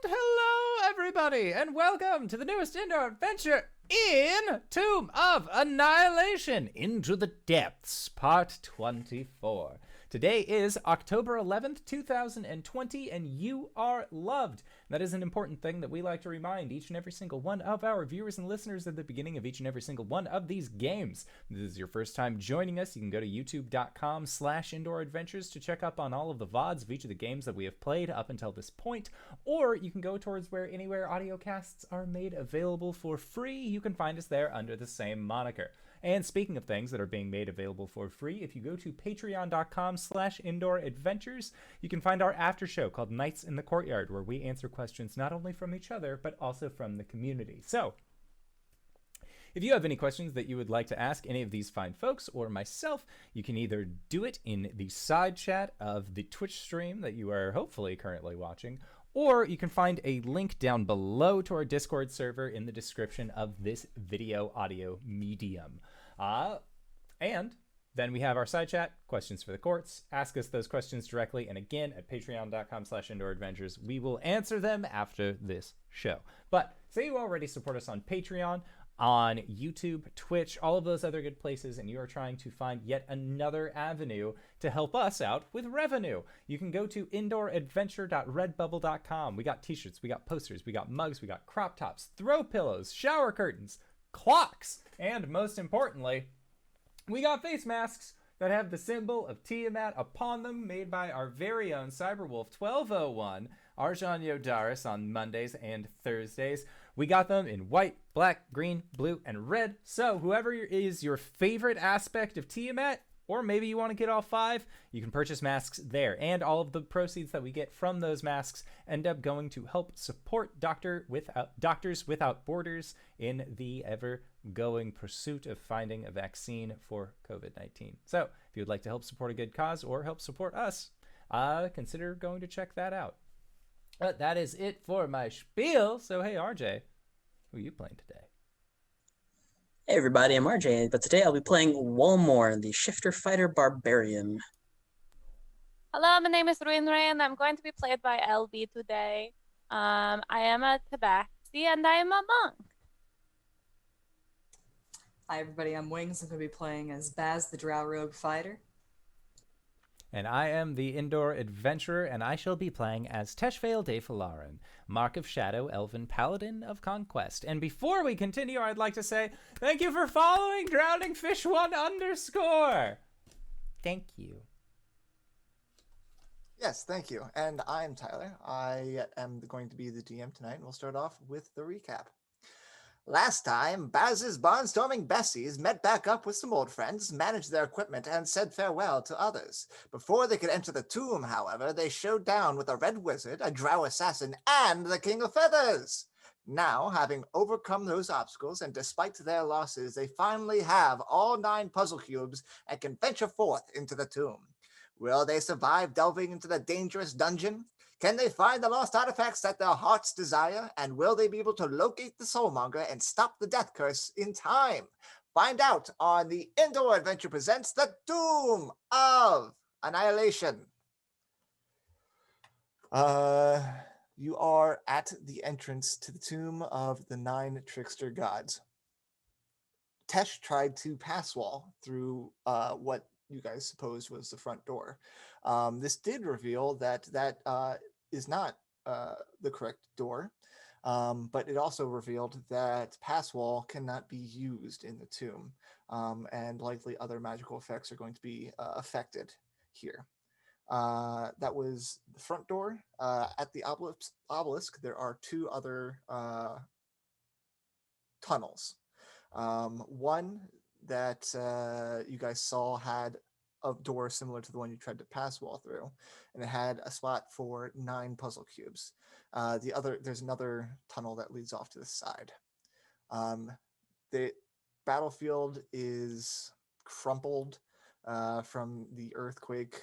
Hello, everybody, and welcome to the newest indoor adventure in Tomb of Annihilation Into the Depths, Part 24. Today is October 11th, 2020, and you are loved. That is an important thing that we like to remind each and every single one of our viewers and listeners at the beginning of each and every single one of these games. If this is your first time joining us, you can go to youtube.com/indooradventures to check up on all of the VODs of each of the games that we have played up until this point, or you can go towards anywhere audio casts are made available for free. You can find us there under the same moniker. And speaking of things that are being made available for free, if you go to patreon.com/indooradventures, you can find our after show called Nights in the Courtyard, where we answer questions not only from each other, but also from the community. So, if you have any questions that you would like to ask any of these fine folks or myself, you can either do it in the side chat of the Twitch stream that you are hopefully currently watching, or you can find a link down below to our Discord server in the description of this video audio medium. And then we have our side chat, questions for the courts. Ask us those questions directly. And again, at patreon.com/indooradventures, we will answer them after this show. But say you already support us on Patreon, on YouTube, Twitch, all of those other good places, and you are trying to find yet another avenue to help us out with revenue. You can go to indooradventure.redbubble.com. We got t-shirts, we got posters, we got mugs, we got crop tops, throw pillows, shower curtains, clocks, and most importantly, we got face masks that have the symbol of Tiamat upon them, made by our very own Cyberwolf 1201, RJustice on Mondays and Thursdays. We got them in white, black, green, blue, and red. So whoever is your favorite aspect of Tiamat, or maybe you want to get all five, you can purchase masks there. And all of the proceeds that we get from those masks end up going to help support Doctors Without Borders in the ever-going pursuit of finding a vaccine for COVID-19. So if you would like to help support a good cause or help support us, consider going to check that out. But that is it for my spiel. So hey, RJ, who are you playing today? Hey everybody, I'm RJ, but today I'll be playing Walmore, the Shifter Fighter Barbarian. Hello, my name is RinRin. I'm going to be played by LB today. I am a tabaxi and I am a monk. Hi everybody, I'm Wings. I'm going to be playing as Baz, the Drow Rogue Fighter. And I am the Indoor Adventurer, and I shall be playing as Teshvael de Falarin, Mark of Shadow, Elven Paladin of Conquest. And before we continue, I'd like to say thank you for following DrowningFish1_. Thank you. Yes, thank you. And I'm Tyler. I am going to be the DM tonight, and we'll start off with the recap. Last time, Baz's barnstorming Bessies met back up with some old friends, managed their equipment, and said farewell to others. Before they could enter the tomb, however, they showed down with a red wizard, a drow assassin, and the King of Feathers. Now, having overcome those obstacles, and despite their losses, they finally have all 9 puzzle cubes and can venture forth into the tomb. Will they survive delving into the dangerous dungeon? Can they find the lost artifacts that their hearts desire? And will they be able to locate the Soulmonger and stop the death curse in time? Find out on the Indoor Adventure Presents The Tomb of Annihilation. You are at the entrance to the tomb of the Nine Trickster Gods. Tesh tried to pass wall through what you guys supposed was the front door. This did reveal that is not the correct door, but it also revealed that pass wall cannot be used in the tomb, and likely other magical effects are going to be affected here. That was the front door. At the obelisk, there are 2 other tunnels. One that you guys saw had a door similar to the one you tried to pass wall through, and it had a spot for 9 puzzle cubes. There's another tunnel that leads off to the side. The battlefield is crumpled from the earthquake,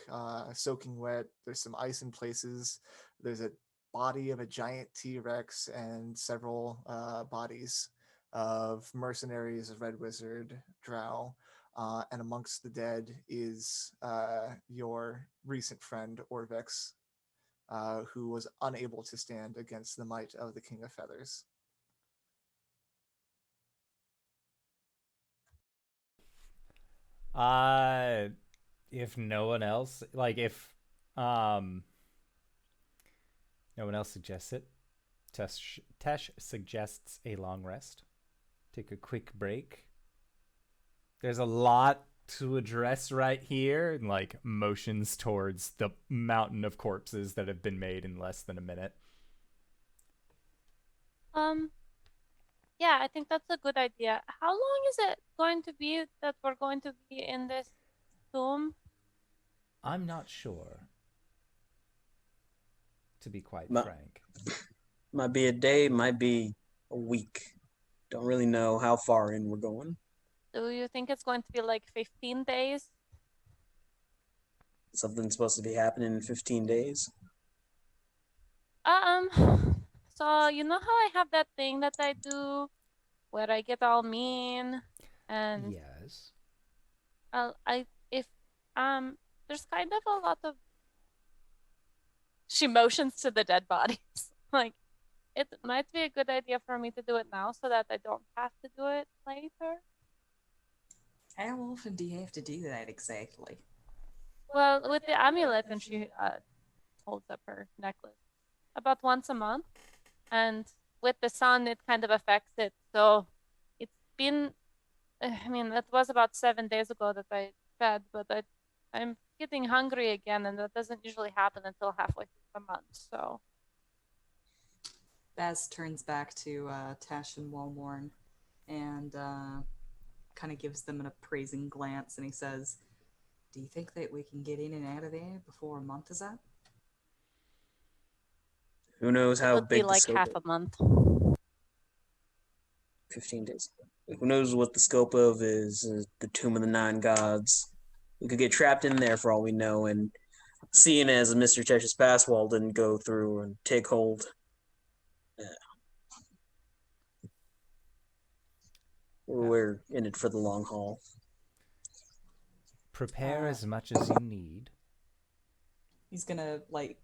soaking wet. There's some ice in places. There's a body of a giant T-Rex and several bodies of mercenaries, a red wizard, drow, and amongst the dead is your recent friend Orvex, who was unable to stand against the might of the King of Feathers. If no one else, like if no one else suggests it, Tesh suggests a long rest. Take a quick break. There's a lot to address right here, and like motions towards the mountain of corpses that have been made in less than a minute. Yeah, I think that's a good idea. How long is it going to be that we're going to be in this tomb? I'm not sure, to be quite Ma- frank. Might be a day, might be a week. Don't really know how far in we're going. Do you think it's going to be like 15 days? Something's supposed to be happening in 15 days. So you know how I have that thing that I do where I get all mean and Yes. if there's kind of a lot of she motions to the dead bodies. Like it might be a good idea for me to do it now so that I don't have to do it later. How often do you have to do that exactly? Well, with the amulet, and she holds up her necklace, about once a month. And with the sun, it kind of affects it. So it's been, I mean, that was about 7 days ago that I fed, but I'm getting hungry again, and that doesn't usually happen until halfway through the month. So Baz turns back to Tash and Walmorn and kind of gives them an appraising glance, and he says, "Do you think that we can get in and out of there before a month is up?" Who knows it how would be big the like scope half is? a month. 15 days. Who knows what the scope of is the Tomb of the Nine Gods. We could get trapped in there for all we know, and seeing as Mr. Tesh's Passwall didn't go through and take hold. We're in it for the long haul. Prepare as much as you need. He's gonna like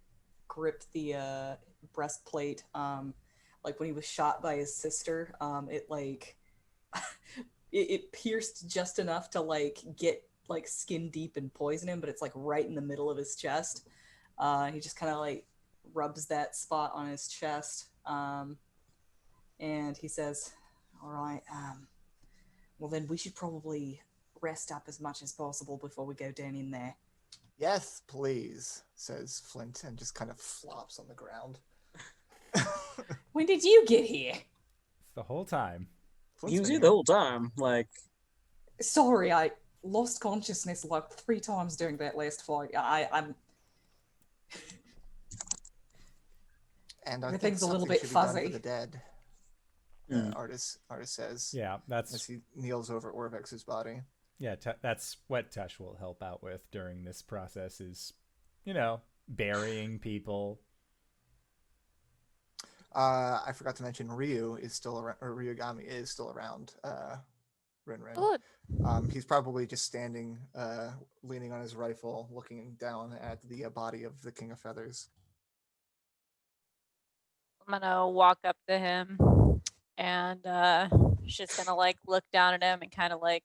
grip the breastplate. Like when he was shot by his sister, it like it pierced just enough to like get like skin deep and poison him, but it's like right in the middle of his chest. He just kind of like rubs that spot on his chest, and he says, "All right, well then we should probably rest up as much as possible before we go down in there." Yes, please, says Flint, and just kind of flops on the ground. When did you get here? The whole time. Flint's He was been here the whole time. Like, Sorry, I lost consciousness like 3 times during that last fight. I'm And I think Everything's a little something bit should be done fuzzy. for the dead. Artist says. Yeah, As that's he kneels over Orvex's body. yeah. That's what Tesh will help out with during this process. Is burying people. I forgot to mention Ryu is still around, or Ryugami is still around. RinRin. Good. He's probably just standing, leaning on his rifle, looking down at the body of the King of Feathers. I'm gonna walk up to him and she's gonna like look down at him and kind of like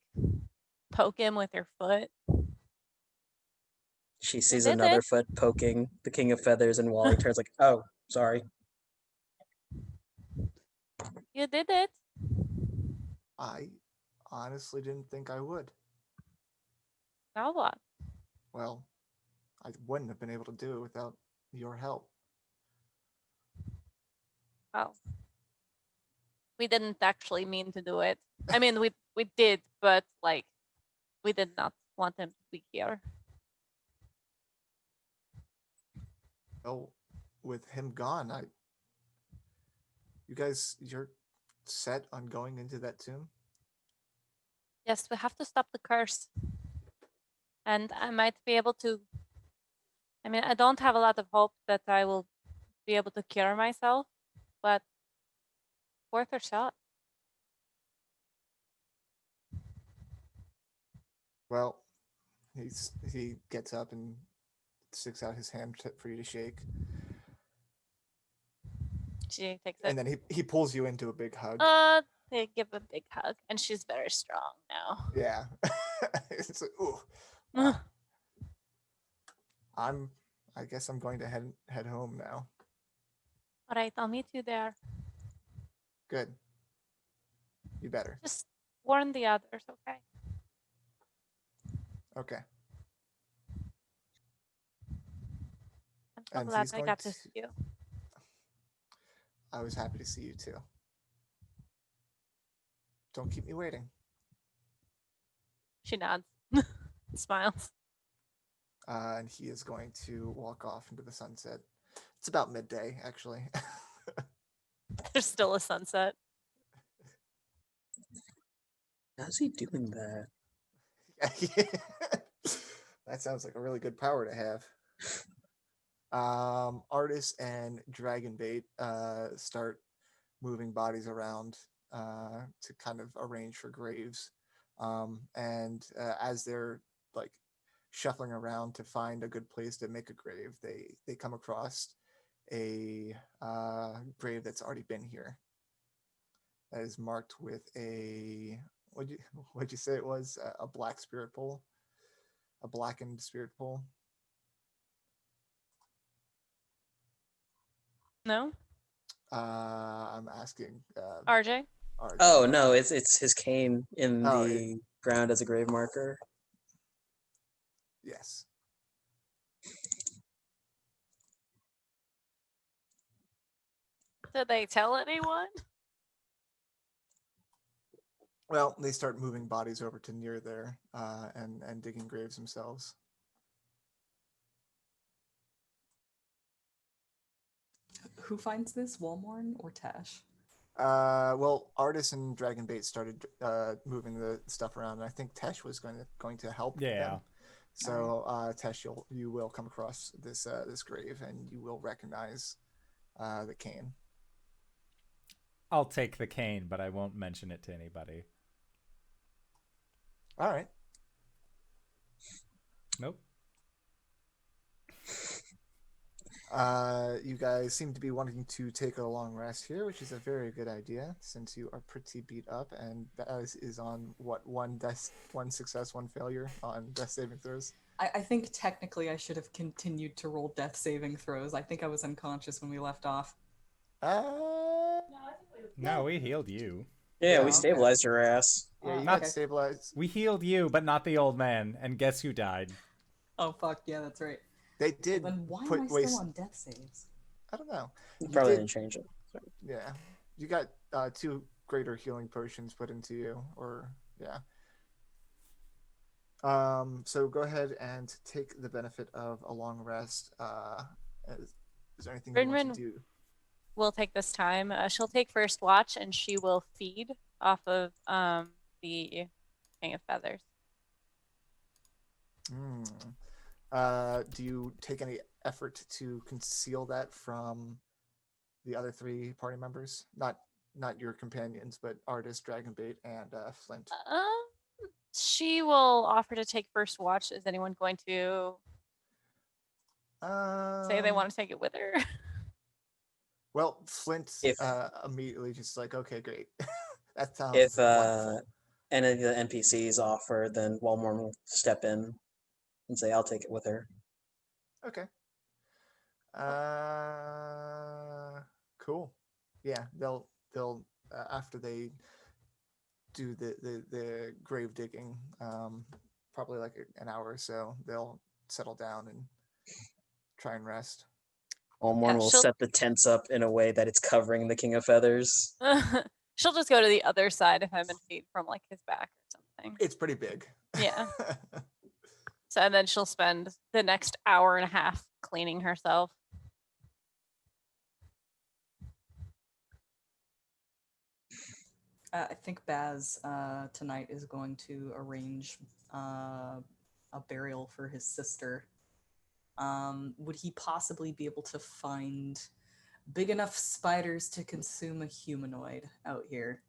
poke him with her foot. she sees did another it. foot poking the King of Feathers, and Wally turns like, "Oh, sorry." You did it. I honestly didn't think I would. Now what? Well, I wouldn't have been able to do it without your help. Well, we didn't actually mean to do it. I mean, we did, but like, we did not want him to be here. Well, with him gone, you're set on going into that tomb? Yes, we have to stop the curse. And I might be able to. I mean, I don't have a lot of hope that I will be able to cure myself, but worth a shot. Well, he gets up and sticks out his hand for you to shake. She takes And it. then he pulls you into a big hug. They give a big hug, and she's very strong now. Yeah. It's like, ooh. I guess I'm going to head home now. All right, I'll meet you there. Good. You better. Just warn the others, okay? Okay. I'm so And glad he's I going got to to- see you. I was happy to see you too. Don't keep me waiting. She nods, smiles. And he is going to walk off into the sunset. It's about midday, actually. There's still a sunset. How's he doing that? That sounds like a really good power to have. Artist and Dragonbait start moving bodies around to kind of arrange for graves. And as they're like shuffling around to find a good place to make a grave, they come across a grave that's already been here. That is marked with a what'd you say it was? A black spirit pole, a blackened spirit pole. No? I'm asking. RJ? RJ. Oh no, it's his cane in Oh, the ground as a grave marker. Yes. Did they tell anyone? Well, they start moving bodies over to near there and digging graves themselves. Who finds this, Walmorn or Tesh? Well, Artis and Dragonbait started moving the stuff around, and I think Tesh was going to help Yeah. them. So Tesh, you will come across this grave, and you will recognize the cane. I'll take the cane, but I won't mention it to anybody. All right. Nope. You guys seem to be wanting to take a long rest here, which is a very good idea since you are pretty beat up, and that is on what one success, one failure on death saving throws. I think technically I should have continued to roll death saving throws. I think I was unconscious when we left off. No, we healed you. Yeah, Yeah, we okay. stabilized your ass. Yeah, you Not- got stabilized. We healed you, but not the old man. And guess who died? Oh fuck, yeah, that's right. They did. Well, then why put am I waste- still on death saves? I don't know. You You probably did- didn't change it. Yeah, you got 2 greater healing potions put into you, or yeah. So go ahead and take the benefit of a long rest. Is there anything you want RinRin to do? will take this time. She'll take first watch, and she will feed off of the King of Feathers. Do you take any effort to conceal that from the other 3 party members? Not your companions, but Artist, Dragonbait, and Flint. She will offer to take first watch. Is anyone going to say they want to take it with her? Well, Flint If- immediately just like, okay, great. That sounds If wonderful. any of the NPCs offer, then Walmorn will step in and say, "I'll take it with her." Okay. Cool. Yeah, they'll after they do the grave digging, probably like an hour or so, they'll settle down and try and rest. Walmorn Yeah, will she'll- set the tents up in a way that it's covering the King of Feathers. She'll just go to the other side if I'm in feed from like his back or something. It's pretty big. Yeah. So and then she'll spend the next hour and a half cleaning herself. I think Baz tonight is going to arrange a burial for his sister. Would he possibly be able to find big enough spiders to consume a humanoid out here?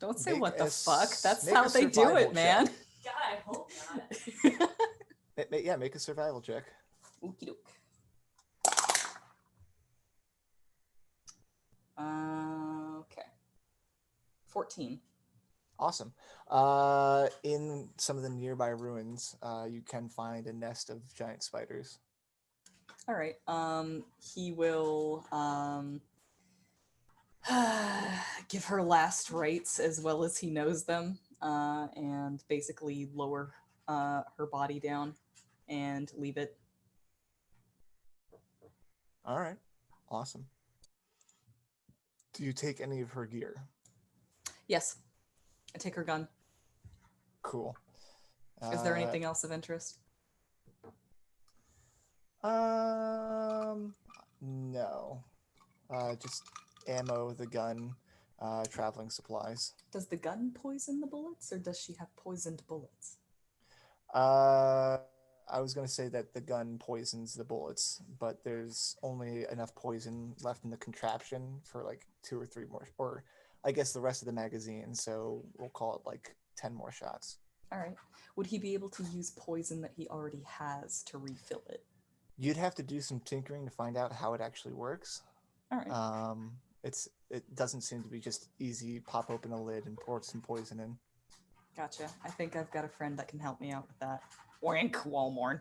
Don't say Make what the a fuck. That's make a how they do survival it, man. check. God, I hope not. Yeah, make a survival check. Okie doke. 14. Awesome. In some of the nearby ruins, you can find a nest of giant spiders. All right. He will give her last rites as well as he knows them, and basically lower her body down and leave it. All right. Awesome. Do you take any of her gear? Yes, I take her gun. Cool. Is there anything else of interest? No. Just ammo, the gun, traveling supplies. Does the gun poison the bullets, or does she have poisoned bullets? I was going to say that the gun poisons the bullets, but there's only enough poison left in the contraption for like 2 or 3 more, or I guess the rest of the magazine, so we'll call it like 10 more shots. All right. Would he be able to use poison that he already has to refill it? You'd have to do some tinkering to find out how it actually works. All right. It doesn't seem to be just easy, pop open a lid and pour some poison in. Gotcha. I think I've got a friend that can help me out with that. Wink, Walmorn.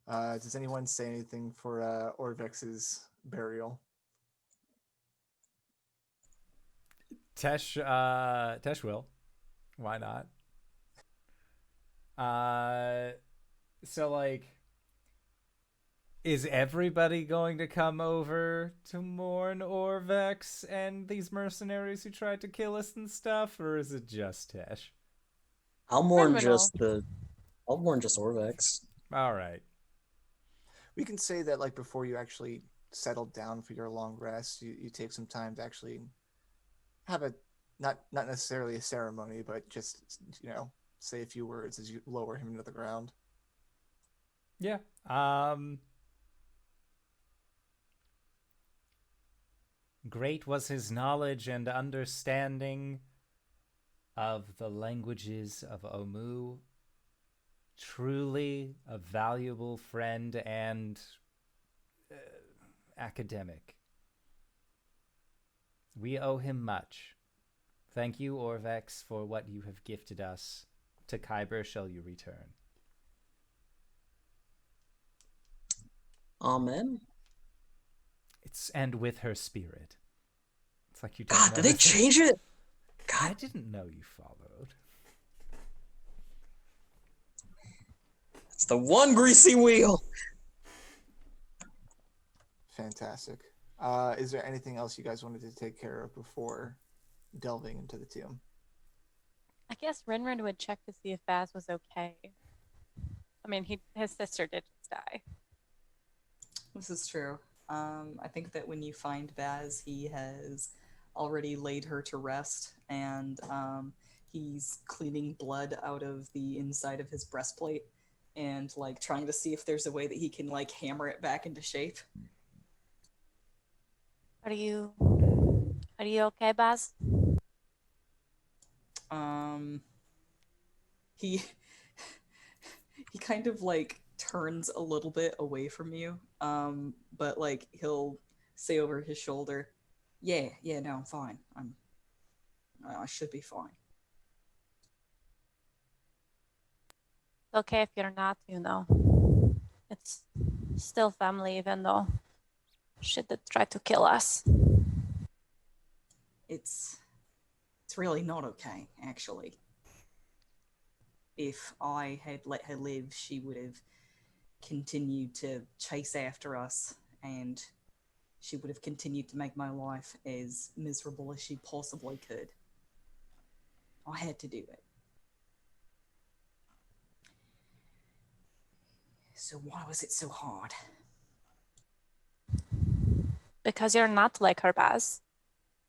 Does anyone say anything for Orvex's burial? Tesh will. Why not? So like, is everybody going to come over to mourn Orvex and these mercenaries who tried to kill us and stuff, or is it just Tesh? I'll mourn Criminal. I'll mourn just Orvex. All right. We can say that like before you actually settle down for your long rest, you take some time to actually have a not necessarily a ceremony, but just say a few words as you lower him into the ground. Yeah. Great was his knowledge and understanding of the languages of Omu. Truly a valuable friend and academic. We owe him much. Thank you, Orvex, for what you have gifted us. To Kyber shall you return. Amen. And with her spirit. It's like you don't God, know did they this. change it? I God, didn't know you followed. it's the one greasy wheel. Fantastic. Is there anything else you guys wanted to take care of before delving into the tomb? I guess RinRin would check to see if Baz was okay. I mean, his sister did just die. This is true. I think that when you find Baz, he has already laid her to rest, and he's cleaning blood out of the inside of his breastplate and like trying to see if there's a way that he can like hammer it back into shape. Are you okay, Baz? He he kind of like turns a little bit away from you, but like he'll say over his shoulder, yeah, no, I'm fine. I should be fine. It's okay if you're not, It's still family, even though shit that tried to kill us. It's really not okay, actually. If I had let her live, she would have continued to chase after us, and she would have continued to make my life as miserable as she possibly could. I had to do it. So why was it so hard? Because you're not like her, Baz.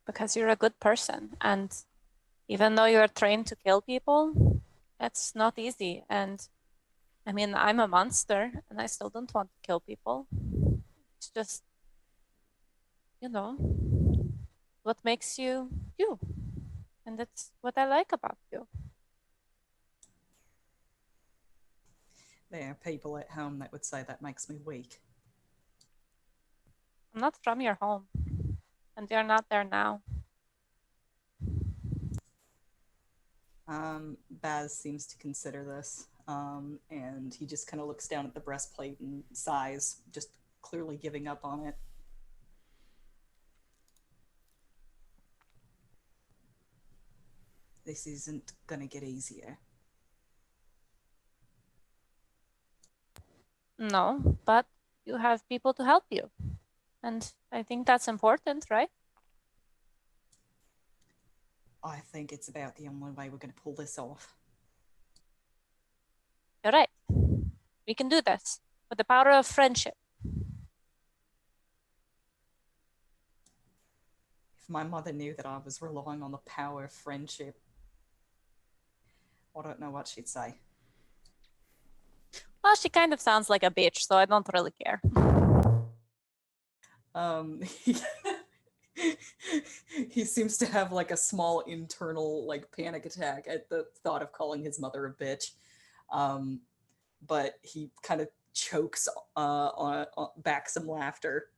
Because you're a good person, and even though you're trained to kill people, it's not easy. And I mean, I'm a monster, and I still don't want to kill people. It's just, what makes you you. And that's what I like about you. There are people at home that would say that makes me weak. I'm not from your home, and you're not there now. Baz seems to consider this, and he just kind of looks down at the breastplate and sighs, just clearly giving up on it. This isn't gonna get easier. No, but you have people to help you. And I think that's important, right? I think it's about the only way we're gonna pull this off. You're right. We can do this with the power of friendship. If my mother knew that I was relying on the power of friendship, I don't know what she'd say. Well, she kind of sounds like a bitch, so I don't really care. He seems to have like a small internal like panic attack at the thought of calling his mother a bitch. But he kind of chokes on back some laughter.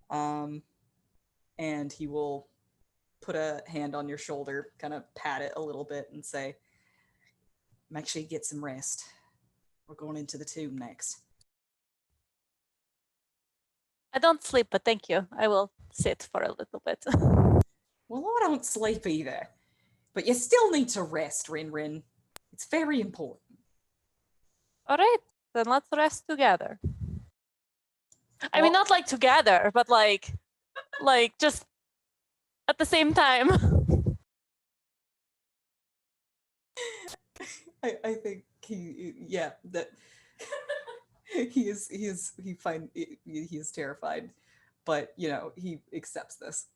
And he will put a hand on your shoulder, kind of pat it a little bit and say, make sure you get some rest. We're going into the tomb next. I don't sleep, but thank you. I will sit for a little bit. Well, I don't sleep either. But you still need to rest, RinRin. It's very important. All right, then let's rest together. I mean, not like together, but like just at the same time. I think that he is terrified, but he accepts this.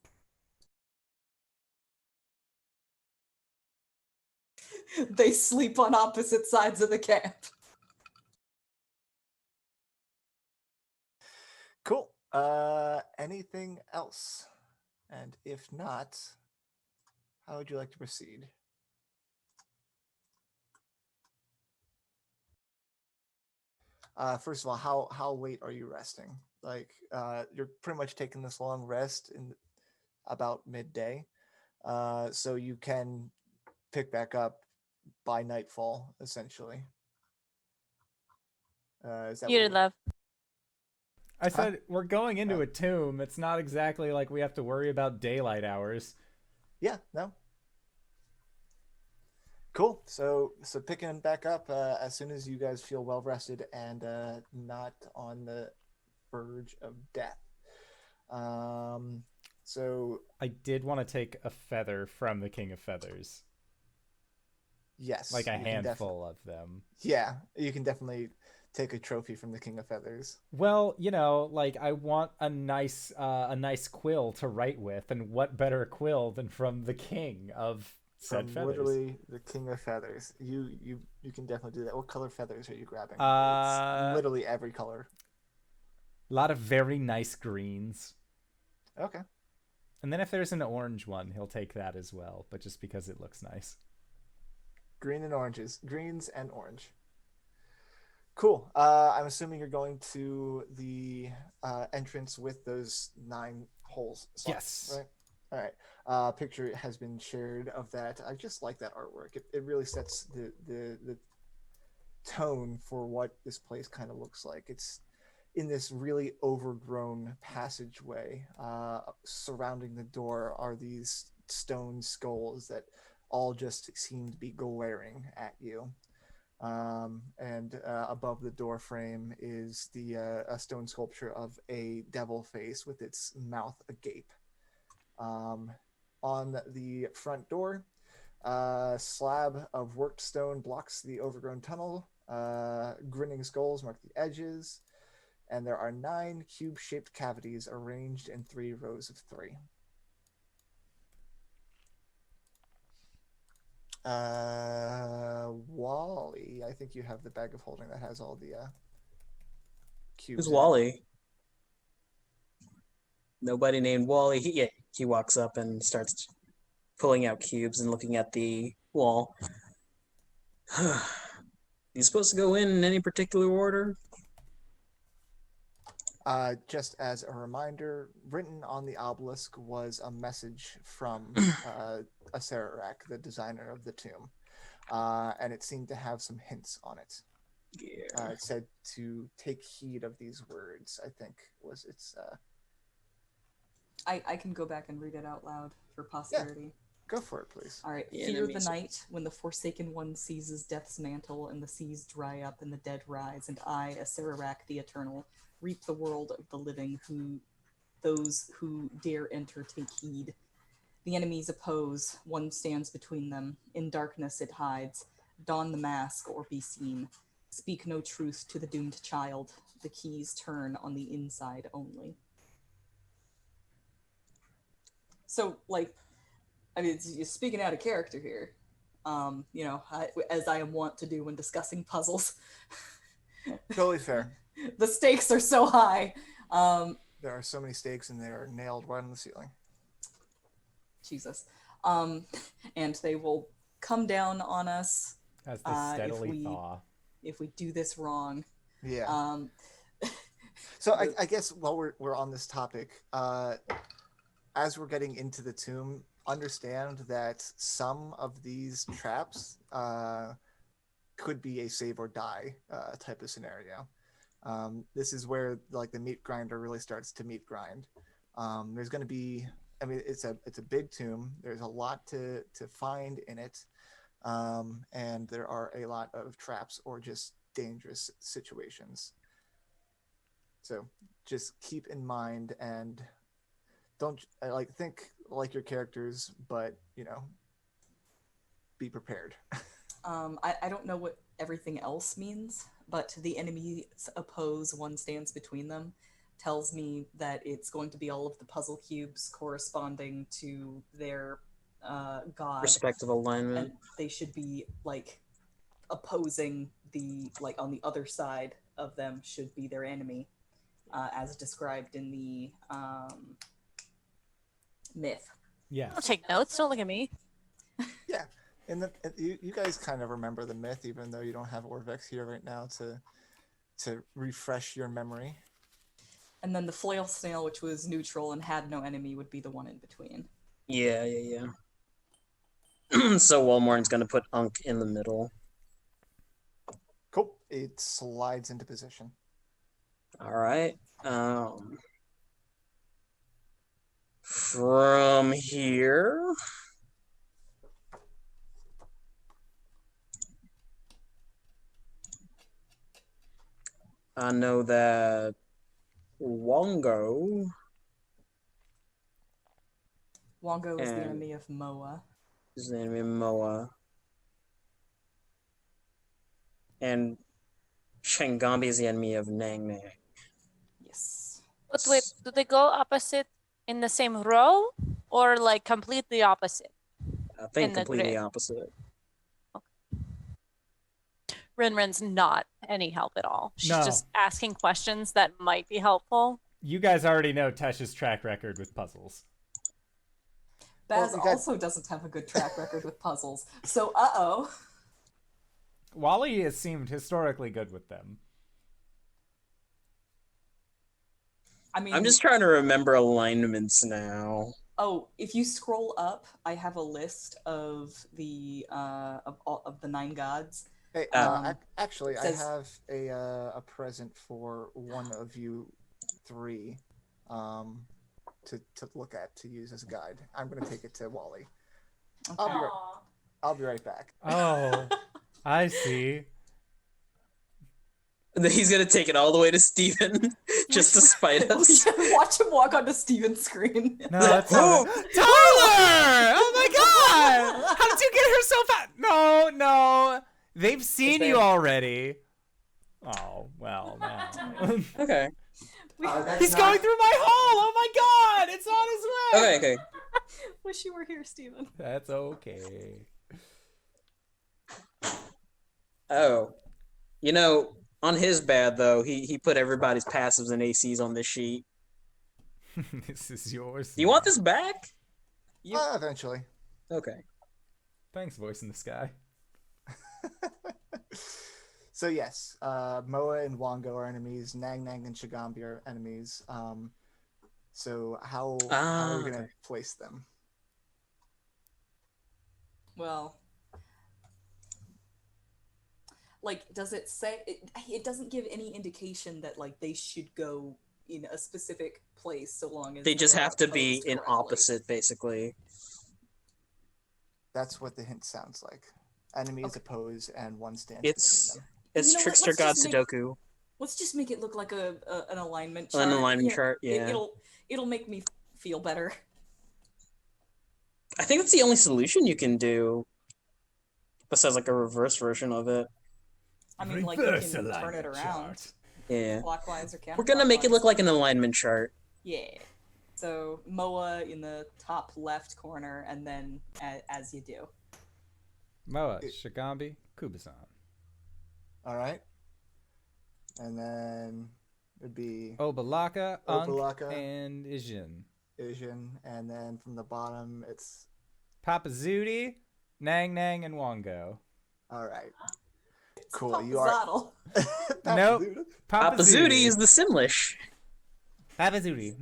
They sleep on opposite sides of the camp. Cool. Anything else? And if not, how would you like to proceed? First of all, how late are you resting? Like, you're pretty much taking this long rest in about midday, so you can pick back up by nightfall, essentially. Is that You what did love. I said we're going into a tomb. It's not exactly like we have to worry about daylight hours. Yeah, no. Cool. So picking back up as soon as you guys feel well rested and not on the verge of death. So I did want to take a feather from the King of Feathers. yes, Like a handful of them. Yeah, you can definitely take a trophy from the King of Feathers. Well, like I want a nice quill to write with, and what better quill than from the King of said feathers? Literally the King of Feathers. You can definitely do that. What color feathers are you grabbing? It's literally every color. A lot of very nice greens. Okay. And then if there's an orange one, he'll take that as well, but just because it looks nice. Green and oranges. Greens and orange. Cool. I'm assuming you're going to the entrance with those 9 holes. Yes. Right? All right. Picture has been shared of that. I just like that artwork. It really sets the tone for what this place kind of looks like. It's in this really overgrown passageway. Surrounding the door are these stone skulls that all just seem to be glaring at you. And above the door frame is a stone sculpture of a devil face with its mouth agape. On the front door, a slab of worked stone blocks the overgrown tunnel. Grinning skulls mark the edges, and there are 9 cube-shaped cavities arranged in 3 rows of 3. Wally, I think you have the bag of holding that has all the cubes. Who's Wally? Nobody named Wally. He walks up and starts pulling out cubes and looking at the wall. You supposed to go in any particular order? Just as a reminder, written on the obelisk was a message from Acererak, the designer of the tomb. And it seemed to have some hints on it. Yeah. It said to take heed of these words, I think was its... I can go back and read it out loud for posterity. Go for it, please. All right. Yeah, Fear that the makes night when the Forsaken One seizes death's mantle and the seas dry up and the dead rise, and I, Acererak the Eternal, reap the world of the living, those who dare enter take heed. The enemies oppose, one stands between them. In darkness it hides. Don the mask or be seen. Speak no truth to the doomed child. The keys turn on the inside only. So, like, I mean, you're speaking out of character here. As I am wont to do when discussing puzzles. Totally fair. The stakes are so high. There are so many stakes and they are nailed right on the ceiling. Jesus. And they will come down on us As they steadily thaw. if we do this wrong. Yeah. So I guess while we're on this topic, as we're getting into the tomb, understand that some of these traps could be a save or die type of scenario. This is where like the meat grinder really starts to meat grind. There's going to be, I mean, it's a big tomb. There's a lot to find in it, and there are a lot of traps or just dangerous situations. So just keep in mind and don't think like your characters, but be prepared. I don't know what everything else means, but the enemies oppose, one stands between them, tells me that it's going to be all of the puzzle cubes corresponding to their god. Respective alignment. And they should be like opposing on the other side of them should be their enemy, as described in the myth. Yeah. I'll take notes. Don't look at me. Yeah. And you guys kind of remember the myth, even though you don't have Orvex here right now to refresh your memory. And then the flail snail, which was neutral and had no enemy, would be the one in between. Yeah. So Walmorn's gonna put Unk in the middle. Cool. It slides into position. All right. From here, I know that Wongo Wongo is the And- enemy of Moa. is the enemy of Moa, and Shangambi is the enemy of Nang Nang. Yes. But wait, do they go opposite in the same row or like completely opposite? I think In the completely grid. opposite. RinRin's not any help at all. She's No. just asking questions that might be helpful. You guys already know Tesh's track record with puzzles. Baz we got- also doesn't have a good track record with puzzles. So, uh-oh. Wally has seemed historically good with them. I mean, I'm just trying to remember alignments now. Oh, if you scroll up, I have a list of the of the 9 gods. Hey, actually, says- I have a present for one of you 3 to look at, to use as a guide. I'm going to take it to Wally. I'll be right back. Oh, I see. And then he's gonna take it all the way to Steven just to spite us. Watch him walk onto Steven's screen. No, that's not Tyler! Oh my god! How did you get her so fast? No. They've seen you already. Oh, well, no. Okay. He's going through my hole! Oh my god! It's on his way! Okay. Wish you were here, Steven. That's okay. Oh. On his bad though, he put everybody's passives and ACs on this sheet. This is yours. Do you want this back? Eventually. Okay. Thanks, voice in the sky. So yes, Moa and Wongo are enemies. Nang Nang and Shigambi are enemies. So how are we gonna okay. place them? Well, like, does it say it doesn't give any indication that like they should go in a specific place so long as They just they're have to be opposed in correctly. opposite, basically. That's what the hint sounds like. Enemies Okay. oppose, and one stands It's between them. it's You know what, Trickster let's God just make- Sudoku. Let's just make it look like an alignment chart. An alignment Yeah, chart, yeah. It'll make me feel better. I think that's the only solution you can do. Besides, like, a reverse version of it. I mean, like, you Reverse can turn it alignment around chart. Yeah. clockwise or counterclockwise. We're gonna make it look like an alignment chart. Yeah. So Moa in the top left corner, and then as you do. Moa, Shigambi, Kubasan. All right. And then it'd be Obalaka, Unk, Obalaka. and Ijin. Asian, and then from the bottom it's Papazuti, Nang Nang, and Wongo. all right. Cool. You are. Papazzottle. Nope. Papazuti is the Simlish. Papazuti.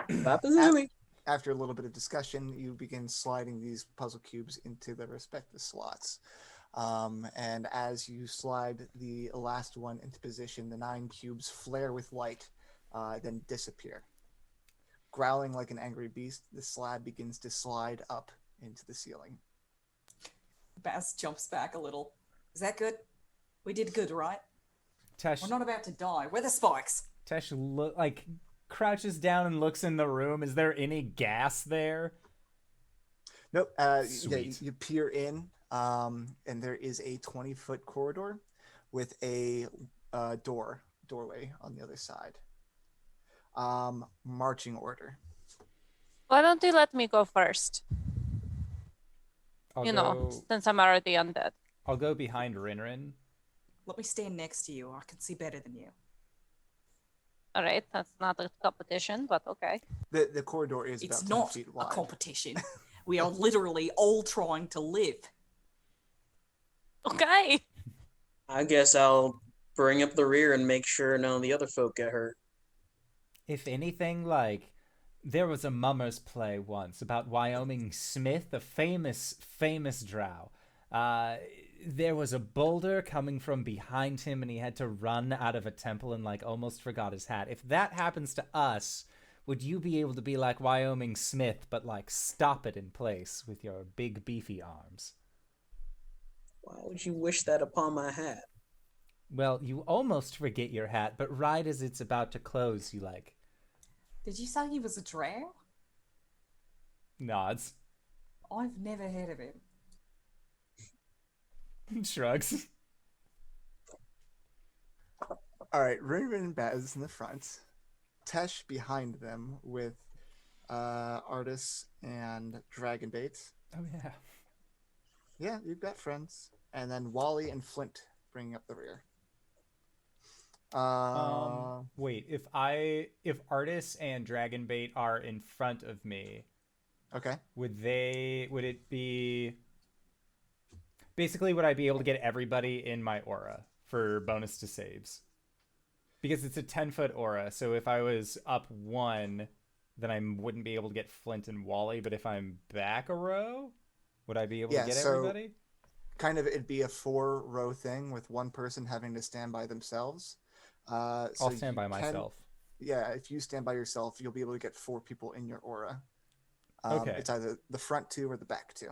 Papazuti. After a little bit of discussion, you begin sliding these puzzle cubes into their respective slots. And as you slide the last one into position, the 9 cubes flare with light, then disappear. Growling like an angry beast, the slab begins to slide up into the ceiling. Baz jumps back a little. Is that good? We did good, right? Tesh, We're not about to die. We're the spikes. Tesh crouches down and looks in the room. Is there any gas there? Nope. Yeah, Sweet. you peer in, and there is a 20-foot corridor with a doorway on the other side. Marching order. Why don't you let me go first? I'll You go, know, since I'm already undead. I'll go behind RinRin. Let me stand next to you. I can see better than you. All right, that's not a competition, but okay. The corridor is It's about 10 not feet a wide. competition. We are literally all trying to live. Okay. I guess I'll bring up the rear and make sure none of the other folk get hurt. If anything, there was a mummers play once about Wyoming Smith, a famous drow. There was a boulder coming from behind him, and he had to run out of a temple and almost forgot his hat. If that happens to us, would you be able to be like Wyoming Smith, but stop it in place with your big beefy arms? Why would you wish that upon my hat? Well, you almost forget your hat, but right as it's about to close, you Did you say he was a drow? nods, I've never heard of him. shrugs. All right, RinRin and Baz in the front. Tesh behind them with Artis and Dragonbait. Oh yeah. Yeah, you've got friends. And then Wally and Flint bringing up the rear. Wait, if Artis and Dragonbait are in front of me, Okay. would it be basically, would I be able to get everybody in my aura for bonus to saves? Because it's a 10-foot aura, so if I was up 1, then I wouldn't be able to get Flint and Wally, but if I'm back a row, would I be able to get everybody? Kind of it'd be a 4-row thing with one person having to stand by themselves. I'll stand by myself. Yeah, if you stand by yourself, you'll be able to get 4 people in your aura. Okay. It's either the front 2 or the back 2.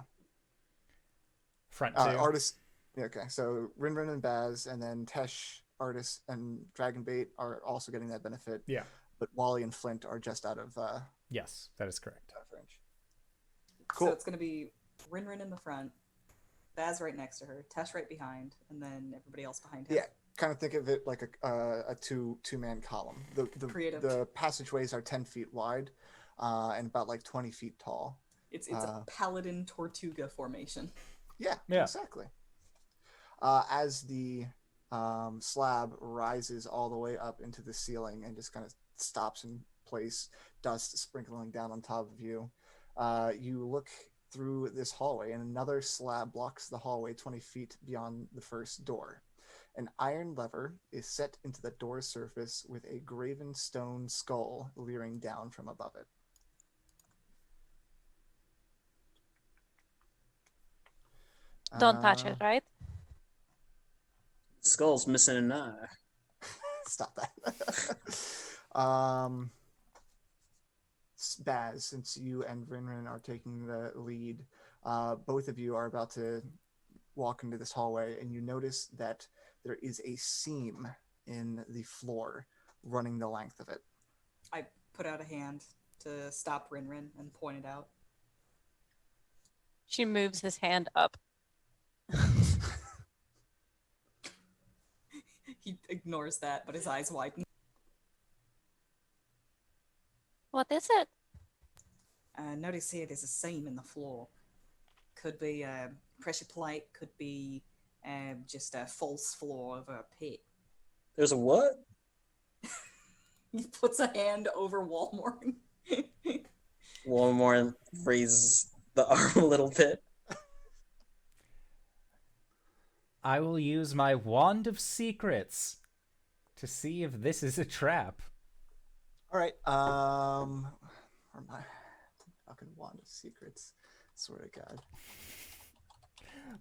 Front 2. Artis. Yeah, okay, so RinRin and Baz, and then Tesh, Artis, and Dragonbait are also getting that benefit. Yeah. But Wally and Flint are just out of Yes, that is correct. range. Cool. So it's going to be RinRin in the front, Baz right next to her, Tesh right behind, and then everybody else behind him. Yeah, kind of think of it like a two-man column. Creative. The passageways are 10 feet wide, and about 20 feet tall. It's a Paladin Tortuga formation. Yeah, Yeah. exactly. As the slab rises all the way up into the ceiling and just kind of stops in place, dust sprinkling down on top of you, you look through this hallway, and another slab blocks the hallway 20 feet beyond the first door. An iron lever is set into the door surface with a graven stone skull leering down from above it. Don't touch it, right? Skull's missing an eye. Stop that. Baz, since you and RinRin are taking the lead, both of you are about to walk into this hallway, and you notice that there is a seam in the floor running the length of it. I put out a hand to stop RinRin and point it out. She moves his hand up. He ignores that, but his eyes widen. What is it? Notice here there's a seam in the floor. Could be a pressure plate, could be just a false floor of a pit. There's a what? He puts a hand over Walmart. Walmart raises the arm a little bit. I will use my Wand of Secrets to see if this is a trap. All right. Or my fucking Wand of Secrets. Swear to God.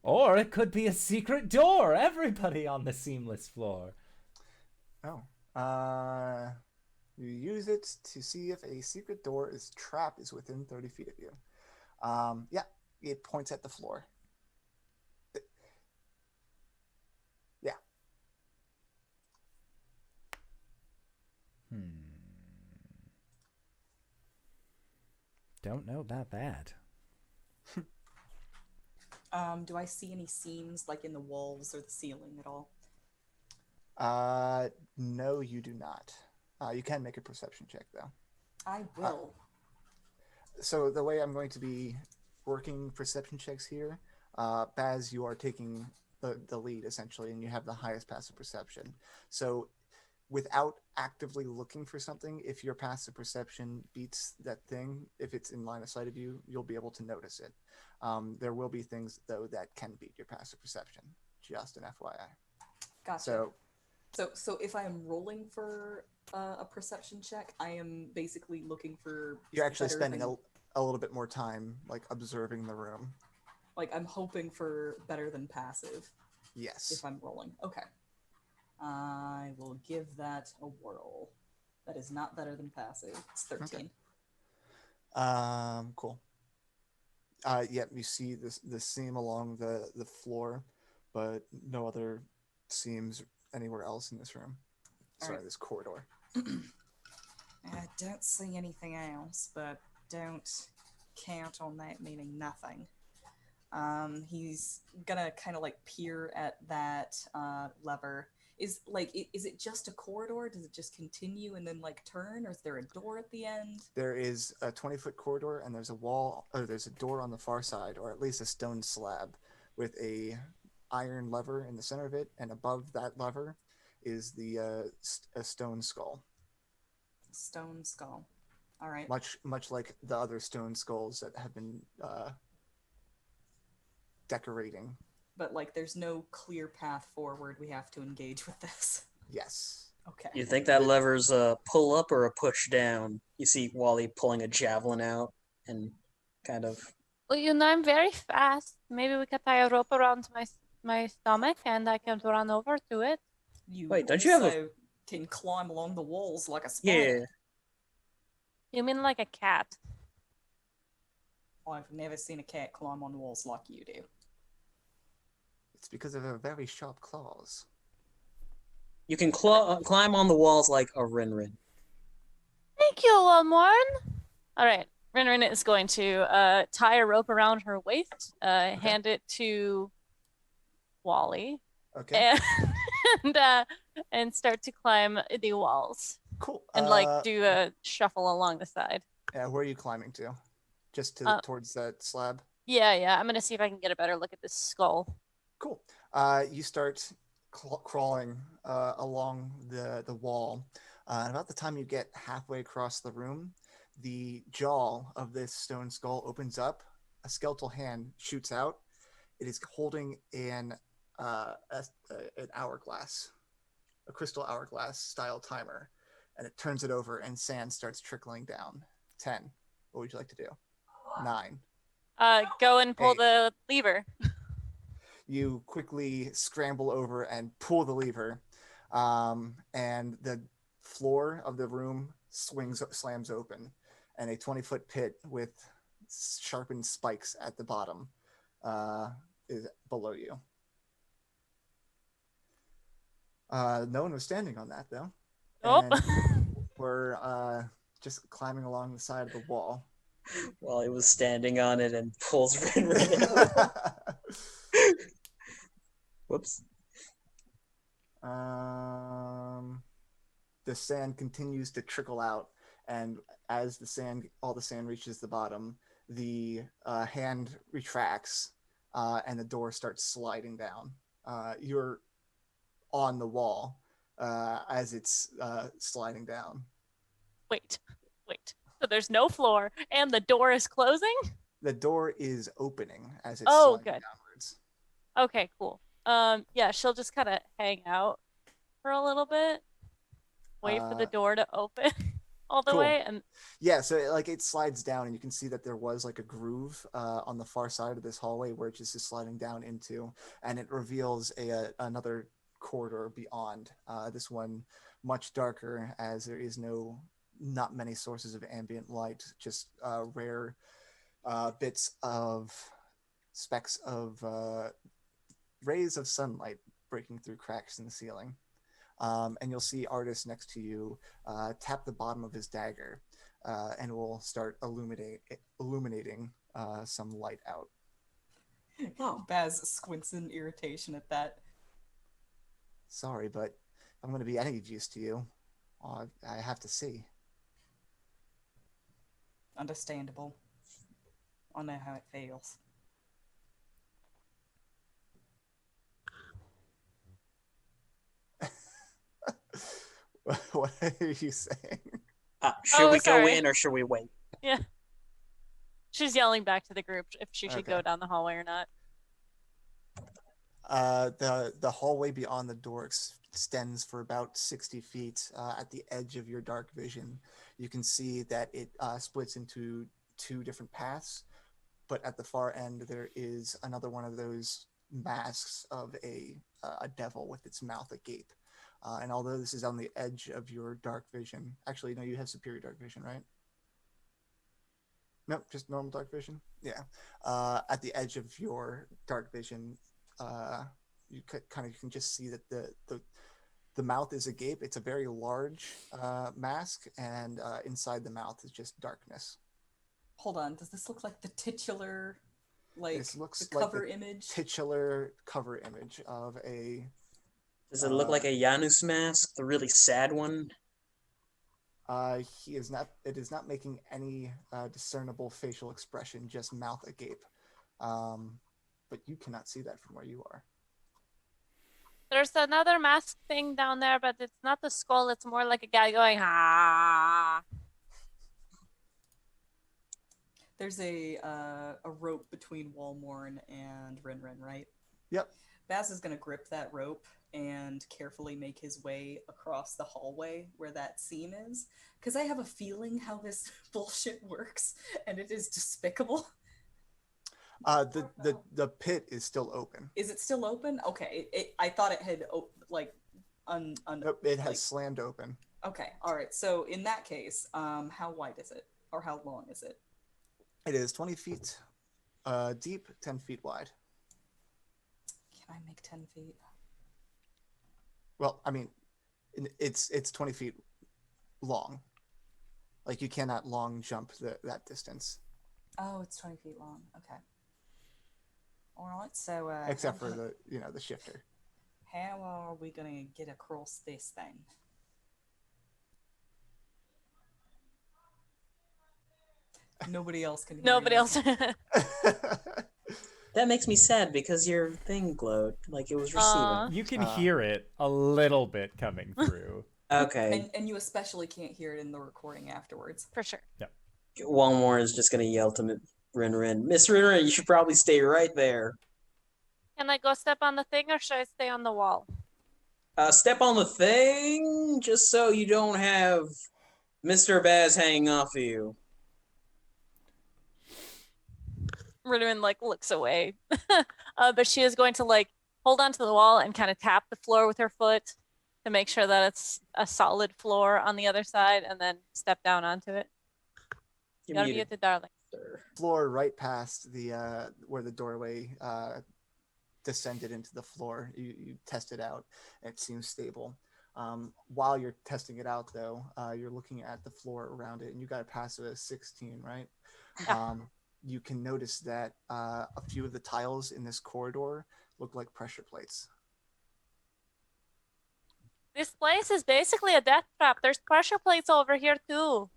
Or it could be a secret door. Everybody on the seamless floor. Oh. You use it to see if a secret door is within 30 feet of you. Yeah, it points at the floor. Yeah. Don't know about that. Do I see any seams like in the walls or the ceiling at all? No, you do not. You can make a perception check, though. I will. So the way I'm going to be working perception checks here, Baz, you are taking the lead, essentially, and you have the highest passive perception. So without actively looking for something, if your passive perception beats that thing, if it's in line of sight of you, you'll be able to notice it. There will be things, though, that can beat your passive perception. Just an FYI. Gotcha. So if I am rolling for a perception check, I am basically looking for... You're actually spending a little bit more time, like, observing the room. Like, I'm hoping for better than passive. Yes. If I'm rolling. Okay. I will give that a whirl. That is not better than passive. It's 13. Okay. Cool. Yeah, you see the seam along the floor, but no other seams anywhere else in this room. Sorry, this corridor. I don't see anything else, but don't count on that meaning nothing. He's gonna kind of like peer at that lever. Is it just a corridor? Does it just continue and then like turn, or is there a door at the end? There is a 20-foot corridor, and there's a wall, or there's a door on the far side, or at least a stone slab with a iron lever in the center of it, and above that lever is a stone skull. Stone skull. All right. Much like the other stone skulls that have been decorating. But like, there's no clear path forward. We have to engage with this. Yes. Okay. You think that lever's a pull up or a push down? You see Wally pulling a javelin out and kind of... Well, I'm very fast. Maybe we could tie a rope around my stomach and I can run over to it. Wait, don't you have a... can climb along the walls like a spider. Yeah. You mean like a cat? I've never seen a cat climb on walls like you do. It's because of their very sharp claws. You can climb on the walls like a RinRin. Thank you, Walmorn. All right. RinRin is going to tie a rope around her waist, hand it to Wally, Okay. and start to climb the walls. Cool. And like do a shuffle along the side. Yeah, where are you climbing to? Just to towards that slab? Yeah. I'm gonna see if I can get a better look at this skull. Cool. You start crawling along the wall. And about the time you get halfway across the room, the jaw of this stone skull opens up. A skeletal hand shoots out. It is holding an an hourglass, a crystal hourglass style timer, and it turns it over, and sand starts trickling down. 10. What would you like to do? 9. Go and pull 8. the lever. You quickly scramble over and pull the lever, and the floor of the room slams open, and a 20-foot pit with sharpened spikes at the bottom is below you. No one was standing on that, though. Oh. And we're just climbing along the side of the wall. Wally was standing on it and pulls RinRin out. Whoops. The sand continues to trickle out, and as all the sand reaches the bottom, the hand retracts, and the door starts sliding down. You're on the wall as it's sliding down. Wait. So there's no floor, and the door is closing? The door is opening as it's Oh, sliding good. downwards. Okay, cool. Yeah, she'll just kind of hang out for a little bit, wait for the door to open all the Cool. way, and Yeah, so it slides down, and you can see that there was like a groove on the far side of this hallway where it just is sliding down into, and it reveals another corridor beyond. This one much darker, as there is not many sources of ambient light, just rare bits of specks of rays of sunlight breaking through cracks in the ceiling. And you'll see Artis next to you tap the bottom of his dagger, and will start illuminating some light out. Oh. Baz squints in irritation at that. Sorry, but if I'm going to be any use to you, I have to see. Understandable. I know how it feels. What are you saying? Should we go sorry. in or should we wait? yeah. She's yelling back to the group if she should Okay. go down the hallway or not. The hallway beyond the door extends for about 60 feet. At the edge of your dark vision, you can see that it splits into 2 different paths, but at the far end there is another one of those masks of a devil with its mouth agape. And although this is on the edge of your dark vision, actually, no, you have superior dark vision, right? Nope, just normal dark vision. Yeah. At the edge of your dark vision, you can just see that the mouth is agape. It's a very large mask, and inside the mouth is just darkness. Hold on, does this look like the titular, like This looks the like cover the image? Titular cover image of a. Does it look like a Janus mask, the really sad one? He is not. It is not making any discernible facial expression, just mouth agape. But you cannot see that from where you are. There's another mask thing down there, but it's not the skull. It's more like a guy going, ah. There's a rope between Walmorn and RinRin, right? Yep. Baz is going to grip that rope and carefully make his way across the hallway where that seam is, because I have a feeling how this bullshit works, and it is despicable. The pit is still open. Is it still open? Okay, I thought it had Nope, it has slammed open. Okay, all right. So in that case, how wide is it, or how long is it? It is 20 feet deep, 10 feet wide. Can I make 10 feet? Well, I mean, it's 20 feet long. Like, you cannot long jump that distance. Oh, it's 20 feet long. Okay. All right. So Except for the shifter. how are we gonna get across this thing? Nobody else can hear Nobody you. else. That makes me sad because your thing glowed like it was receiving. You can hear it a little bit coming through. Okay. And you especially can't hear it in the recording afterwards. For sure. One more is just going to yell to RinRin, Miss RinRin, you should probably stay right there. Can I go step on the thing or should I stay on the wall? Step on the thing, just so you don't have Mr. Baz hanging off of you. RinRin looks away. But she is going to hold onto the wall and kind of tap the floor with her foot to make sure that it's a solid floor on the other side and then step down onto it. You're Gotta be muted, at the darling. sir. Floor right past the where the doorway descended into the floor. You test it out. It seems stable. While you're testing it out, though, you're looking at the floor around it, and you got to pass it a 16, right? Yeah. You can notice that a few of the tiles in this corridor look like pressure plates. This place is basically a death trap. There's pressure plates over here too.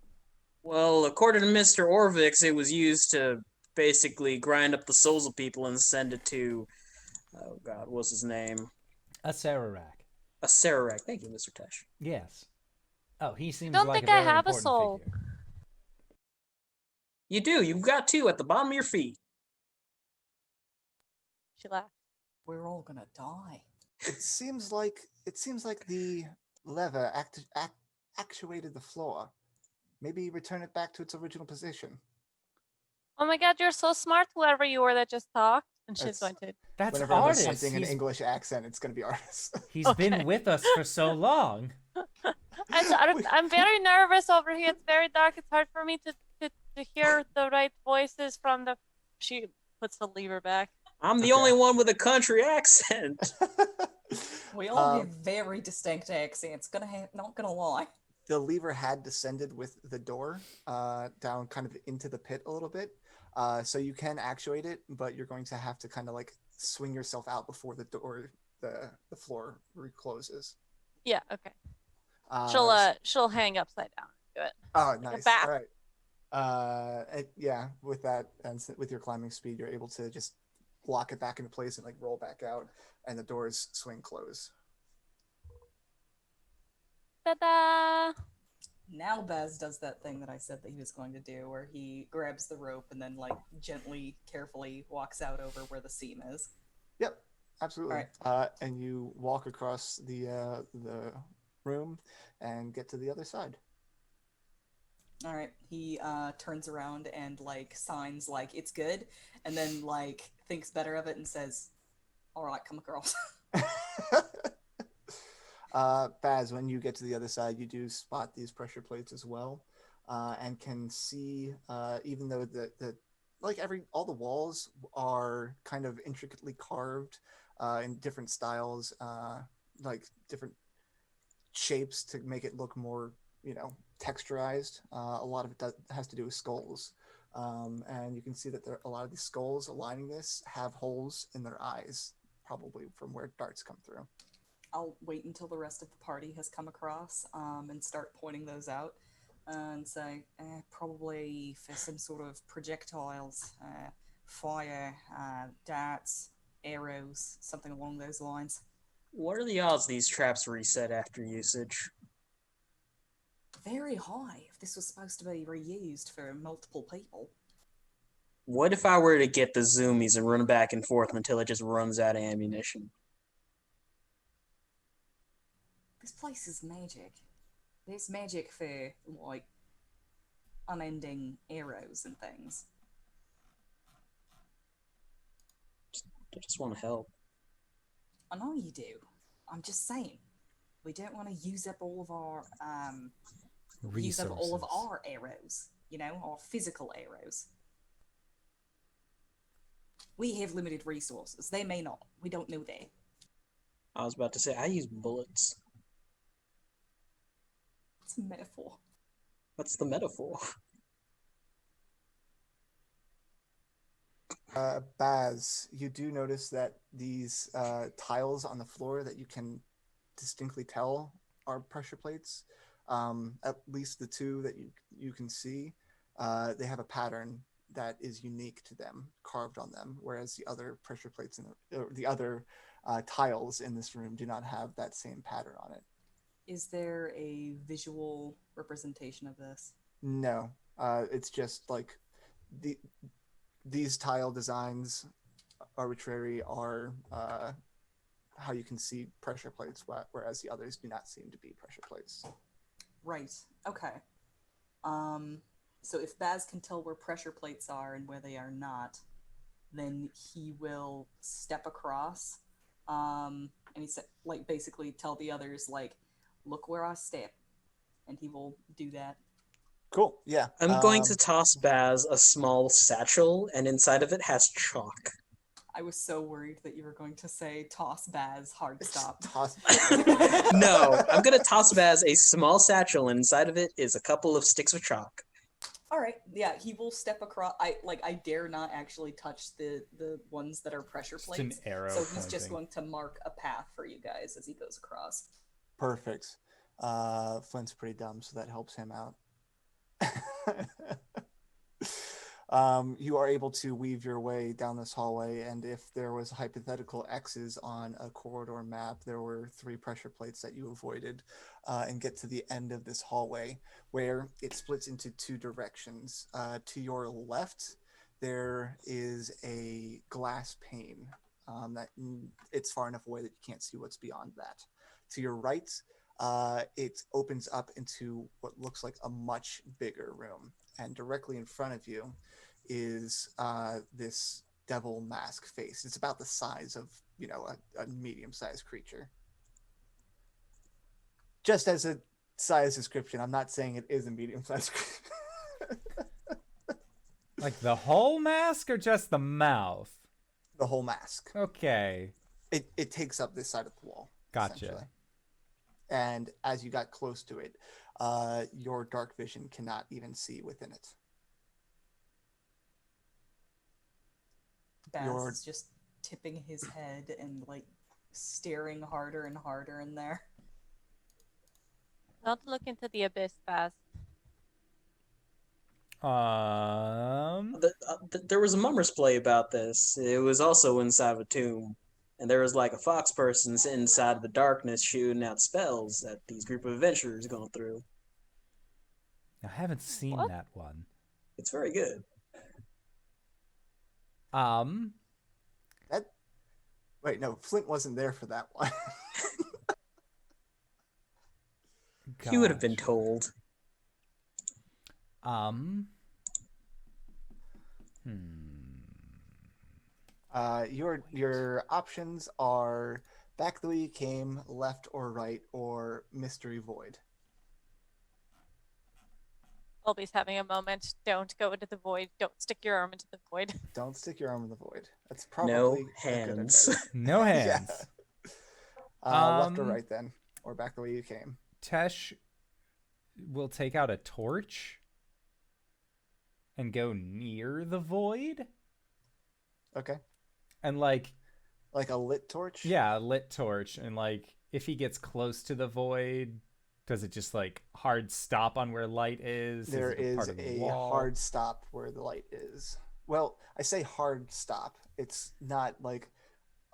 Well, according to Mr. Orvix, it was used to basically grind up the souls of people and send it to, oh god, what's his name? A Sararak. A Sararak. Thank you, Mr. Tesh. Yes. Oh, he seems Don't like think a I very have a important soul. figure. You do. You've got two at the bottom of your feet. She laughed. We're all gonna die. It seems like the lever actuated the floor. Maybe return it back to its original position. Oh my god, you're so smart, whoever you were that just talked. And she's That's- going to. That's Whenever I was artist. something in English accent, it's going to be artist. He's Okay. been with us for so long. I'm very nervous over here. It's very dark. It's hard for me to hear the right voices from the. She puts the lever back. I'm the Okay. only one with a country accent. We all have very distinct accents. Not gonna lie. The lever had descended with the door down kind of into the pit a little bit. So you can actuate it, but you're going to have to kind of swing yourself out before the door, the floor recloses. Yeah. Okay. Uh, She'll hang upside down. Do it. Oh, a nice. bat. All right. Yeah, with that and with your climbing speed, you're able to just lock it back into place and roll back out, and the doors swing close. Ta-da! Now Baz does that thing that I said that he was going to do, where he grabs the rope and then gently, carefully walks out over where the seam is. Yep, absolutely. All And you walk across the room and get to the other side. All right. He turns around and signs it's good, and then thinks better of it and says, "All right, come across." Baz, when you get to the other side, you do spot these pressure plates as well, and can see, even though all the walls are kind of intricately carved in different styles, different shapes to make it look more, texturized. A lot of it has to do with skulls, and you can see that a lot of these skulls aligning this have holes in their eyes, probably from where darts come through. I'll wait until the rest of the party has come across and start pointing those out and say, probably for some sort of projectiles, fire, darts, arrows, something along those lines. What are the odds these traps reset after usage? Very high if this was supposed to be reused for multiple people. What if I were to get the zoomies and run back and forth until it just runs out of ammunition? This place is magic. There's magic for, unending arrows and things. I just want to help. I know you do. I'm just saying. We don't want to use up all of our, arrows. Our physical arrows. We have limited resources. They may not. We don't know that. I was about to say, I use bullets. It's a metaphor. What's the metaphor? Baz, you do notice that these tiles on the floor that you can distinctly tell are pressure plates. At least the two that you can see, they have a pattern that is unique to them, carved on them, whereas the other pressure plates the other tiles in this room do not have that same pattern on it. Is there a visual representation of this? No, it's just these tile designs arbitrary are how you can see pressure plates, whereas the others do not seem to be pressure plates. Right. Okay. So if Baz can tell where pressure plates are and where they are not, then he will step across, and he said, like, basically tell the others, like, look where I step, and he will do that. Cool. Yeah. I'm going to toss Baz a small satchel, and inside of it has chalk. I was so worried that you were going to say toss Baz hard stop. Toss. No, I'm going to toss Baz a small satchel, and inside of it is a couple of sticks of chalk. All right, yeah, he will step across. I dare not actually touch the ones that are pressure Just an plates. arrow So he's just pointing. going to mark a path for you guys as he goes across. Perfect. Flint's pretty dumb, so that helps him out. You are able to weave your way down this hallway, and if there was hypothetical X's on a corridor map, there were 3 pressure plates that you avoided, and get to the end of this hallway, where it splits into 2 directions. To your left, there is a glass pane that it's far enough away that you can't see what's beyond that. To your right, it opens up into what looks like a much bigger room, and directly in front of you is this devil mask face. It's about the size of, a medium-sized creature. Just as a size description, I'm not saying it is a medium-sized creature. Like the whole mask or just the mouth? The whole mask. Okay. It takes up this side of the wall. Gotcha. Essentially. And as you got close to it, your dark vision cannot even see within it. Baz is just tipping his head and, like, staring harder and harder in there. Don't look into the abyss, Baz. There was a Mummers play about this. It was also inside of a tomb. And there was like a fox person sitting inside the darkness shooting out spells that these group of adventurers going through. I haven't seen What? that one. It's very good. Wait, no, Flint wasn't there for that one. He would have been Gotcha. told. Your options are back the way you came, left or right, or mystery void. Always having a moment. Don't go into the void. Don't stick your arm into the void. Don't stick your arm in the void. That's probably No a good hands. advice. No hands. Left or right then, or back the way you came. Tesh will take out a torch and go near the void. Okay. And like a lit torch? Yeah, a lit torch. And like if he gets close to the void, does it just like hard stop on where light is? There it is part of the a wall? hard stop where the light is. Well, I say hard stop. It's not like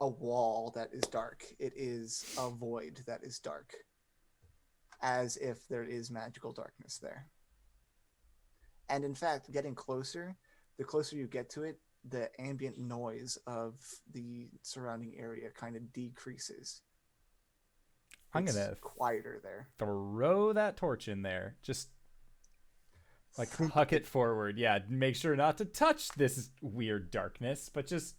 a wall that is dark. It is a void that is dark. As if there is magical darkness there. And in fact, getting closer, the closer you get to it, the ambient noise of the surrounding area kind of decreases. I'm It's gonna quieter there. throw that torch in there. Just like huck it forward. Yeah, make sure not to touch this weird darkness, but just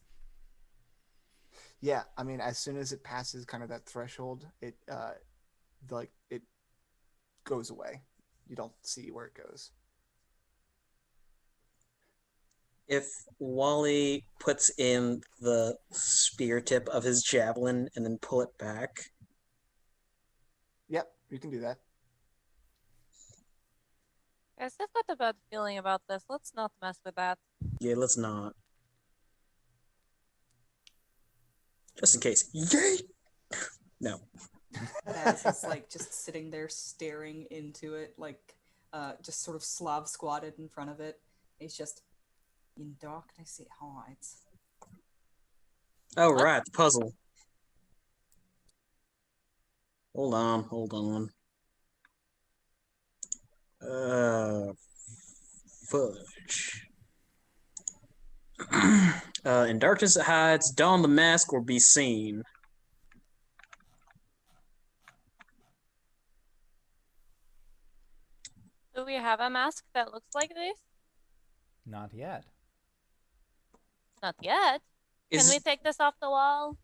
Yeah, I mean, as soon as it passes kind of that threshold, it goes away. You don't see where it goes. If Wally puts in the spear tip of his javelin and then pull it back. Yep, you can do that. Guys, I've got a bad feeling about this. Let's not mess with that. Yeah, let's not. Just in case. Yay! No. Baz is, like, just sitting there staring into it, like, just sort of Slav squatted in front of it. He's just, in darkness it hides. Oh, right, the puzzle. Hold on. Fudge. In darkness it hides, don the mask or be seen. Do we have a mask that looks like this? Not yet. Not yet. Can we take this off the wall?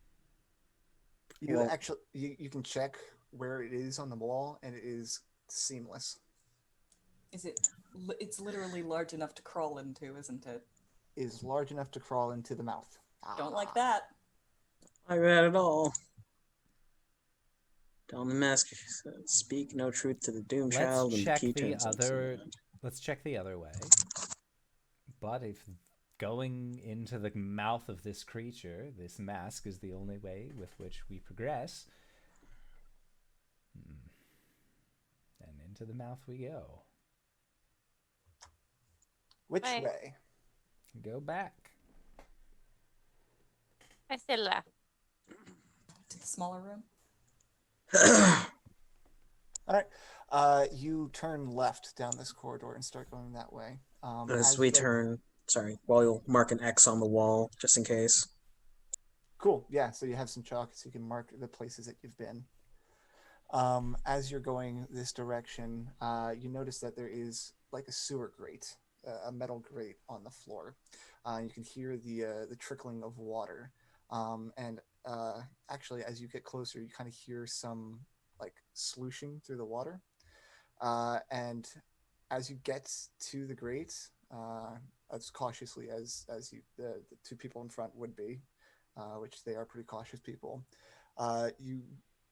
You Well- actually you can check where it is on the wall, and it is seamless. Is it? It's literally large enough to crawl into, isn't it? Is large enough to crawl into the mouth. Don't like that. I read it all. Don the mask. Speak no truth to the Doom Child. Let's And check key the turns other. inside. Let's check the other way. But if going into the mouth of this creature, this mask is the only way with which we progress, then into the mouth we go. Which Right. way? Go back. I say left. To the smaller room. All right. You turn left down this corridor and start going that way. As as we you go- turn, sorry, we'll mark an X on the wall just in case. Cool. Yeah. So you have some chalk, so you can mark the places that you've been. As you're going this direction, you notice that there is like a sewer grate, a metal grate on the floor. You can hear the trickling of water, and actually, as you get closer, you kind of hear some like slooshing through the water. And as you get to the grate, as cautiously as you the two people in front would be, which they are pretty cautious people, you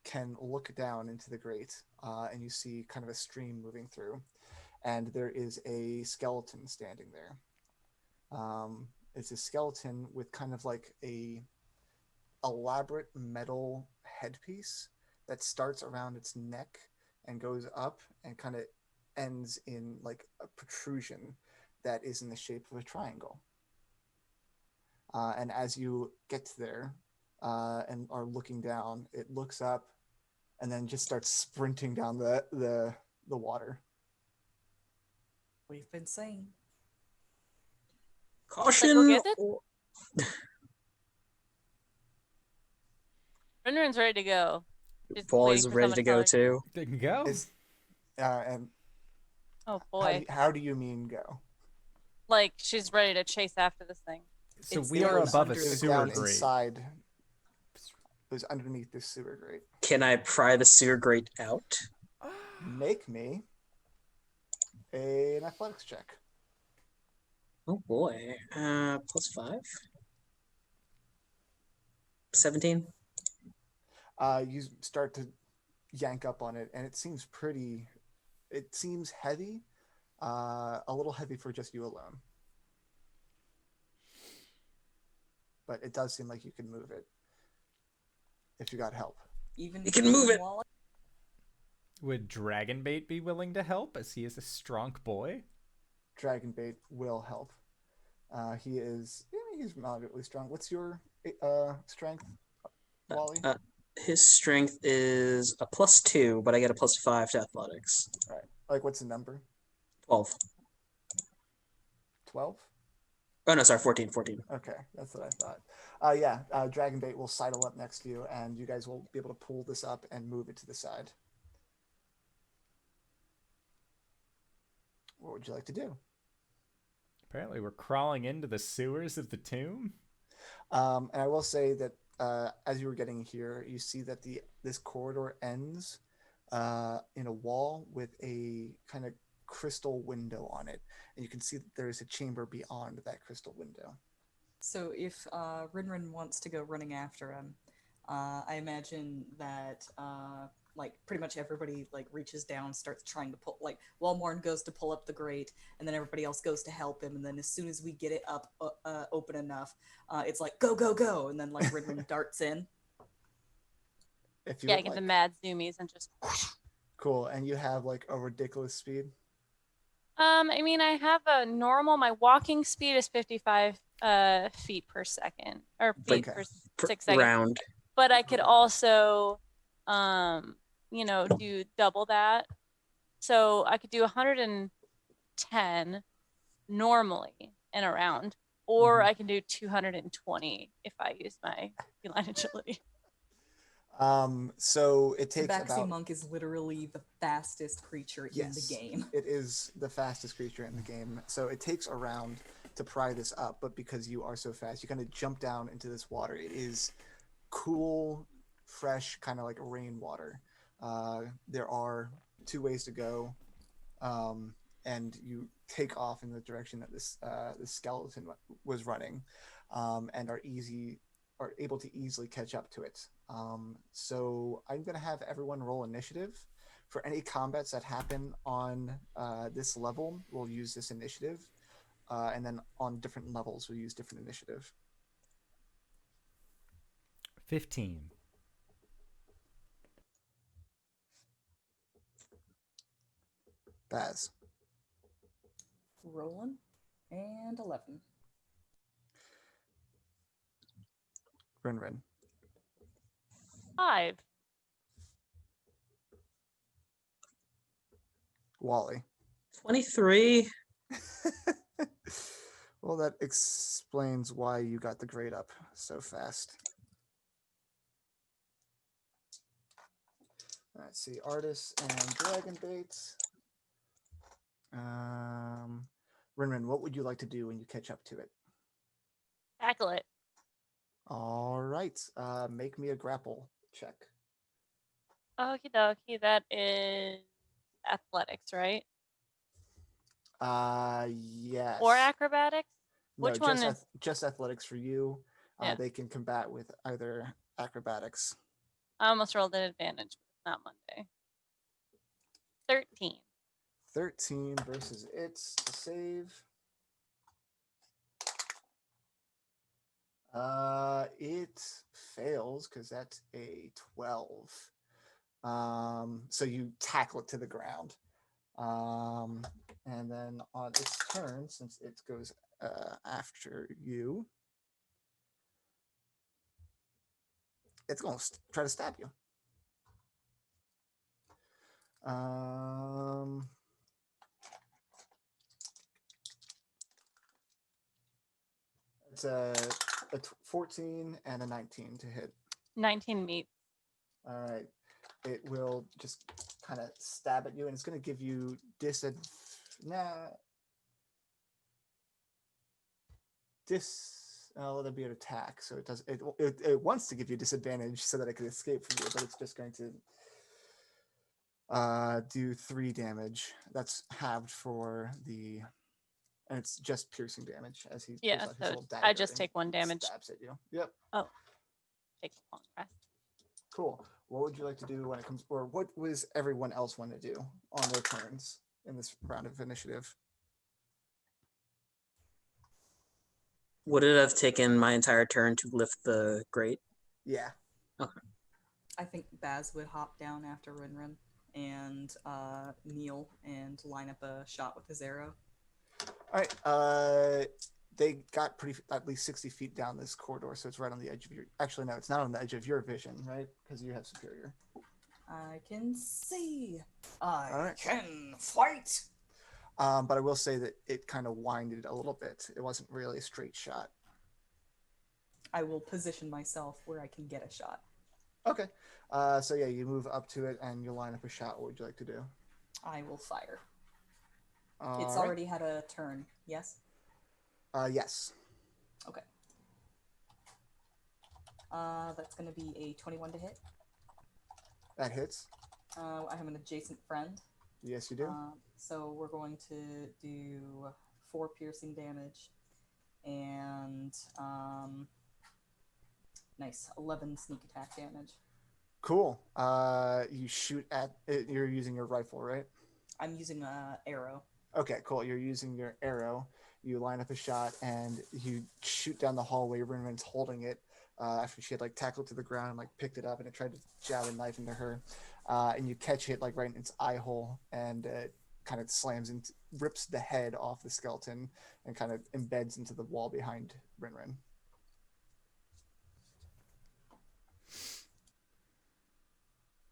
can look down into the grate, and you see kind of a stream moving through, and there is a skeleton standing there. It's a skeleton with kind of like a elaborate metal headpiece that starts around its neck and goes up and kind of ends in like a protrusion that is in the shape of a triangle. And as you get there and are looking down, it looks up and then just starts sprinting down the water. We've been saying. Caution! get it? RinRin's ready to go. She's Boys waiting for ready to someone go tell her. too. They can go. Is and Oh boy. how do you mean go? Like she's ready to chase after this thing. So It's we there are above a under the It was sewer down grate. inside. It was underneath this sewer grate. Can I pry the sewer grate out? Make me an athletics check. Oh boy. +5. 17. You start to yank up on it, and it seems pretty. It seems heavy, a little heavy for just you alone. But it does seem like you can move it if you got help. Even You can move it. Wally? Would Dragonbait be willing to help, as he is a strong boy? Dragonbait will help. He is. Yeah, he's moderately strong. What's your strength, Wally? His strength is a +2, but I get a +5 to athletics. Right. Like, what's the number? 12. 12. Oh no, sorry, 14. Okay, that's what I thought. Yeah, Dragonbait will sidle up next to you, and you guys will be able to pull this up and move it to the side. What would you like to do? Apparently we're crawling into the sewers of the tomb. And I will say that as you were getting here, you see that this corridor ends in a wall with a kind of crystal window on it, and you can see that there is a chamber beyond that crystal window. So if RinRin wants to go running after him, I imagine that like pretty much everybody like reaches down, starts trying to pull. Like Walmorn goes to pull up the grate, and then everybody else goes to help him. And then as soon as we get it up open enough, it's like go go go, and then like RinRin darts in. If you Yeah, would get the like. mad zoomies and just. Cool, and you have like a ridiculous speed. I mean, I have a normal. My walking speed is 55 feet per second, or feet Okay. per 6 seconds. Round. But I could also, do double that. So I could do 110 normally in a round. or I can do 220 if I use my feline agility. So it The takes Baxi about monk is literally the fastest creature in the game. It is the fastest creature in the game. So it takes a round to pry this up, but because you are so fast, you kind of jump down into this water. It is cool, fresh, kind of like rainwater. There are 2 ways to go, and you take off in the direction that this skeleton was running, and are able to easily catch up to it. So I'm going to have everyone roll initiative. For any combats that happen on this level, we'll use this initiative. And then on different levels, we'll use different initiative. 15. Baz. Rolling. And 11. RinRin. 5. Wally. 23. Well, that explains why you got the grade up so fast. Let's see, artists and dragon baits. RinRin, what would you like to do when you catch up to it? Tackle it. All right, make me a grapple check. Okie dokie. That is athletics, right? Yes. Or acrobatics? No, Which one is? just athletics for you. Yeah. They can combat with either acrobatics. I almost rolled an advantage, but it's not Monday. 13. 13 versus its to save. It fails because that's a 12. So you tackle it to the ground. And then on its turn, since it goes after you, it's going to try to stab you. It's a 14 and a 19 to hit. 19 meets. All right. It will just kind of stab at you, and it's going to give you let it be an attack. So it wants to give you disadvantage so that it can escape from you, but it's just going to do 3 damage. That's halved for the, and it's just piercing damage as he pulls out his So little dagger I just and take 1 damage. stabs at you. Yep. Oh, take a long rest. Cool. What would you like to do when it comes, or what was everyone else want to do on their turns in this round of initiative? Would it have taken my entire turn to lift the grate? Yeah. Okay. I think Baz would hop down after RinRin and kneel and line up a shot with his arrow. All right. They got at least 60 feet down this corridor, so it's right on the edge of your. Actually, no, it's not on the edge of your vision, right? Because you have superior. I can see. I All right. can fight. But I will say that it kind of winded a little bit. It wasn't really a straight shot. I will position myself where I can get a shot. Okay. So yeah, you move up to it and you line up a shot. What would you like to do? I will fire. All It's right. already had a turn, yes? Yes. Okay. That's going to be a 21 to hit. That hits. I have an adjacent friend. Yes, you do. So we're going to do 4 piercing damage and nice 11 sneak attack damage. Cool. You shoot at it. You're using your rifle, right? I'm using an arrow. Okay, cool. You're using your arrow. You line up a shot and you shoot down the hallway. RinRin's holding it after she had like tackled to the ground and like picked it up, and it tried to jab a knife into her. And you catch it like right in its eye hole, and it kind of slams and rips the head off the skeleton and kind of embeds into the wall behind RinRin.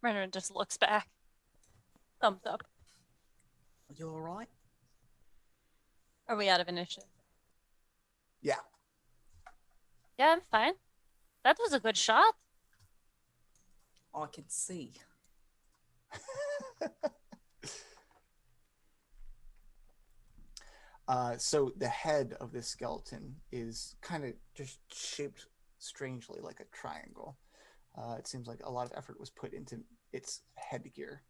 RinRin just looks back. Thumbs up. Are you all right? Are we out of initiative? Yeah. Yeah, I'm fine. That was a good shot. I can see. So the head of this skeleton is kind of just shaped strangely like a triangle. It seems like a lot of effort was put into its headgear.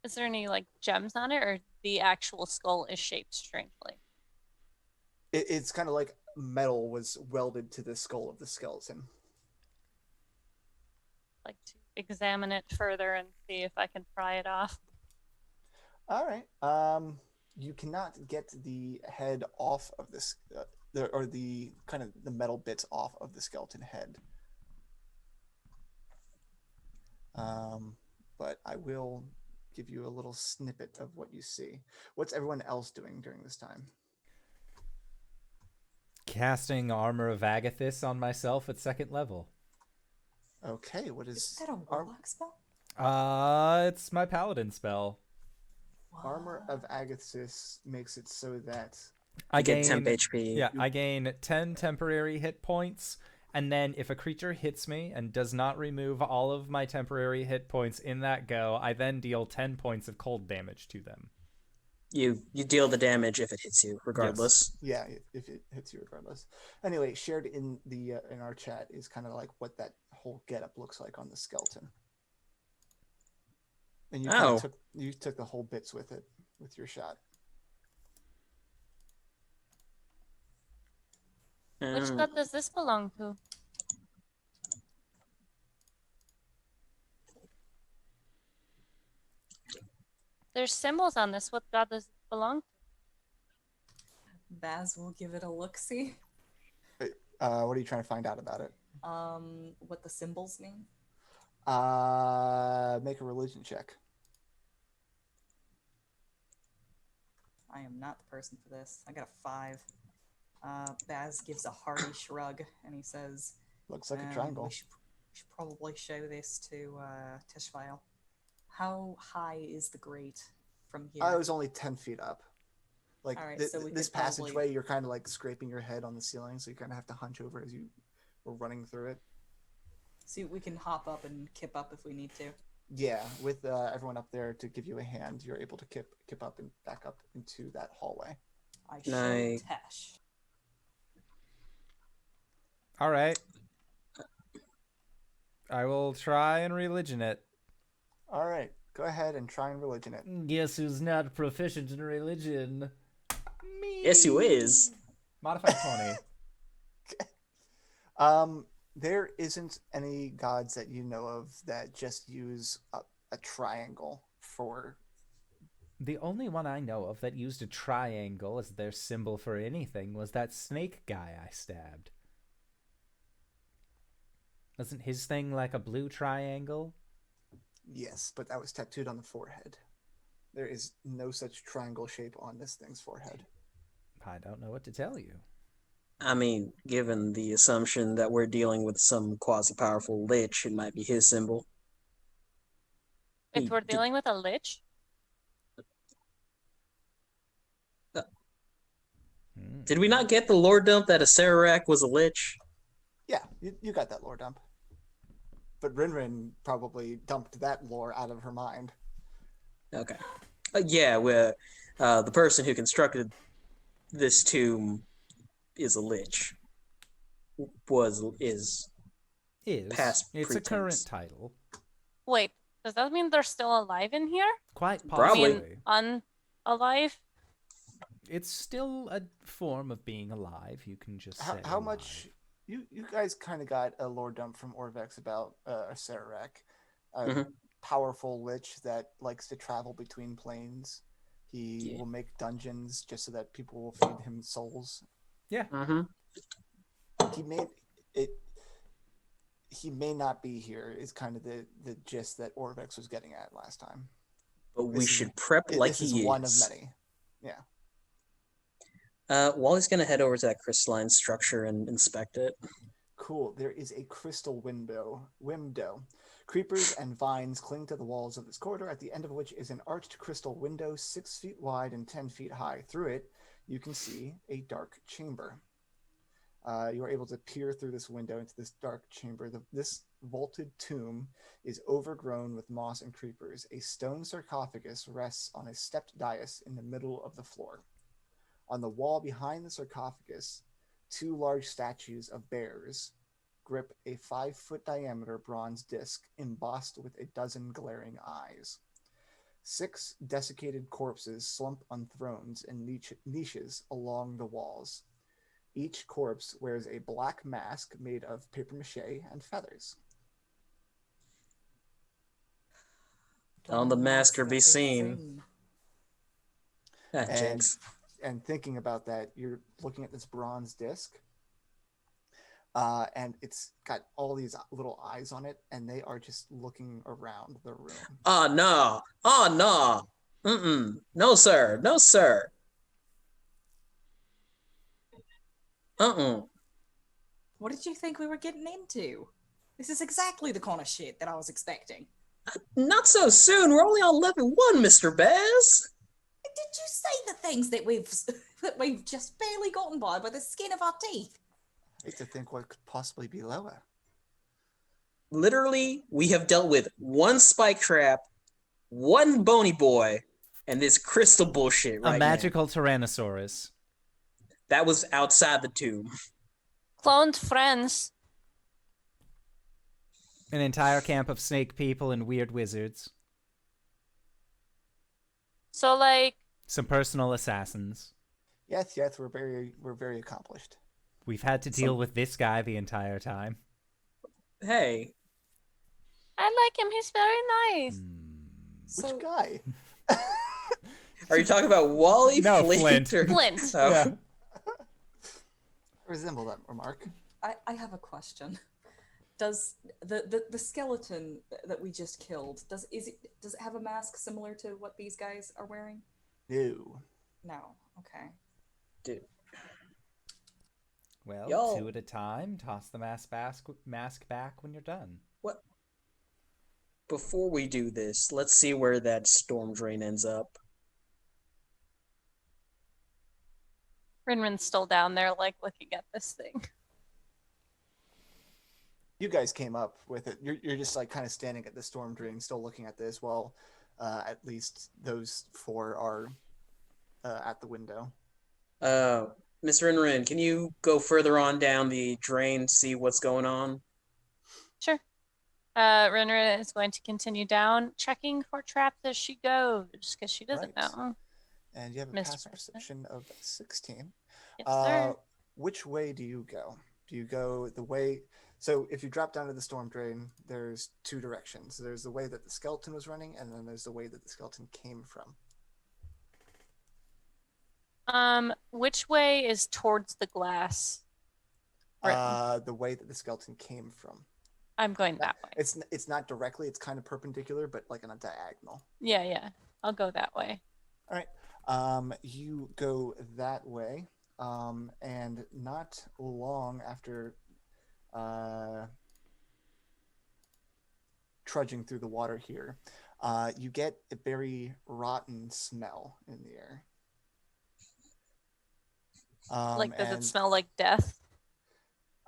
Is there any like gems on it, or the actual skull is shaped strangely? It's kind of like metal was welded to the skull of the skeleton. Like to examine it further and see if I can pry it off. All right. You cannot get the head off of this, or the kind of the metal bits off of the skeleton head. But I will give you a little snippet of what you see. What's everyone else doing during this time? Casting Armor of Agathis on myself at 2nd level. Okay, what Is is that a warlock spell? It's my paladin spell. Armor of Agathis makes it so that I You get gain 10 HP. Yeah, I gain 10 temporary hit points, and then if a creature hits me and does not remove all of my temporary hit points in that go, I then deal 10 points of cold damage to them. You deal the damage if it hits you, regardless. yeah, if it hits you regardless. Anyway, shared in the in our chat is kind of like what that whole getup looks like on the skeleton. And you kind of took the whole bits with it with your shot. Which god does this belong to? There's symbols on this. What god does it belong to? Baz will give it a look-see. What are you trying to find out about it? What the symbols mean? Make a religion check. I am not the person for this. I got a 5. Baz gives a hearty shrug and he says, Looks like a triangle. We should probably show this to Teshvael. How high is the grate from here? I was only 10 feet up. Like, All right, this so we could passageway, probably- you're kind of like scraping your head on the ceiling, so you kind of have to hunch over as you were running through it. See, we can hop up and kip up if we need to. Yeah, with everyone up there to give you a hand, you're able to kip up and back up into that hallway. I show Nice. Tesh. All right. I will try and religion it. All right, go ahead and try and religion it. Guess who's not proficient in religion? Me. Yes, you is. Modified 20. There isn't any gods that you know of that just use a triangle for. The only one I know of that used a triangle as their symbol for anything was that snake guy I stabbed. Wasn't his thing like a blue triangle? Yes, but that was tattooed on the forehead. There is no such triangle shape on this thing's forehead. I don't know what to tell you. I mean, given the assumption that we're dealing with some quasi-powerful lich, it might be his symbol. If we're dealing with a lich? Did we not get the lore dump that a Sararak was a lich? Yeah, you got that lore dump. But RinRin probably dumped that lore out of her mind. Okay. Yeah, the person who constructed this tomb is a lich. Is past It's a pretense. current title. Wait, does that mean they're still alive in here? Quite Probably. possibly. Unalive? It's still a form of being alive. You can just say How alive. much you guys kind of got a lore dump from Orvex about a Sararak, a powerful lich that likes to travel between planes. He will make dungeons just so that people will feed him souls. Yeah. He may not be here is kind of the gist that Orvex was getting at last time. But we should prep like this he is one of is. many. Yeah. Wally's gonna head over to that crystalline structure and inspect it. Cool. There is a crystal window. Creepers and vines cling to the walls of this corridor, at the end of which is an arched crystal window 6 feet wide and 10 feet high. Through it, you can see a dark chamber. You are able to peer through this window into this dark chamber. This vaulted tomb is overgrown with moss and creepers. A stone sarcophagus rests on a stepped dais in the middle of the floor. On the wall behind the sarcophagus, 2 large statues of bears grip a 5-foot diameter bronze disc embossed with a dozen glaring eyes. 6 desiccated corpses slump on thrones and niches along the walls. Each corpse wears a black mask made of papier-mâché and feathers. On the masker be seen. And, Jinx. and thinking about that, you're looking at this bronze disc, and it's got all these little eyes on it, and they are just looking around the room. Oh, no. Oh, no. Mm-mm. No, sir. No, sir. What did you think we were getting into? This is exactly the kind of shit that I was expecting. Not so soon. We're only on level 1, Mr. Bears. Did you say the things that we've just barely gotten by the skin of our teeth? I hate to think what could possibly be lower. Literally, we have dealt with 1 spike trap, 1 bony boy, and this crystal bullshit right A magical Tyrannosaurus. That was outside the tomb. Cloned friends. An entire camp of snake people and weird wizards. So, like... Some personal assassins. Yes, we're very accomplished. We've had to deal with this guy the entire time. Hey. I like him. He's very nice. Which guy? Are you talking about Wally? No, Flint. Flint. Flint. Oh. Yeah. Resemble that remark. I have a question. Does the skeleton that we just killed, does it have a mask similar to what these guys are wearing? No. No. Okay. Dude. Well, Yo. 2 at a time. Toss the mask back when you're done. What? Before we do this, let's see where that storm drain ends up. RinRin's still down there, like, looking at this thing. You guys came up with it. You're just like kind of standing at the storm drain, still looking at this, while at least those 4 are at the window. Mr. RinRin, can you go further on down the drain, see what's going on? Sure. RinRin is going to continue down, checking for traps as she goes, because she doesn't Right. know. And you have a Mr. passive perception of 16. Yes, sir. Which way do you go? Do you go the way... So if you drop down to the storm drain, there's 2 directions. There's the way that the skeleton was running, and then there's the way that the skeleton came from. Which way is towards the glass? The way that the skeleton came from. I'm going that way. It's not directly, it's kind of perpendicular, but like on a diagonal. Yeah. I'll go that way. All right. You go that way, and not long after trudging through the water here, you get a very rotten smell in the air. Does it smell like death?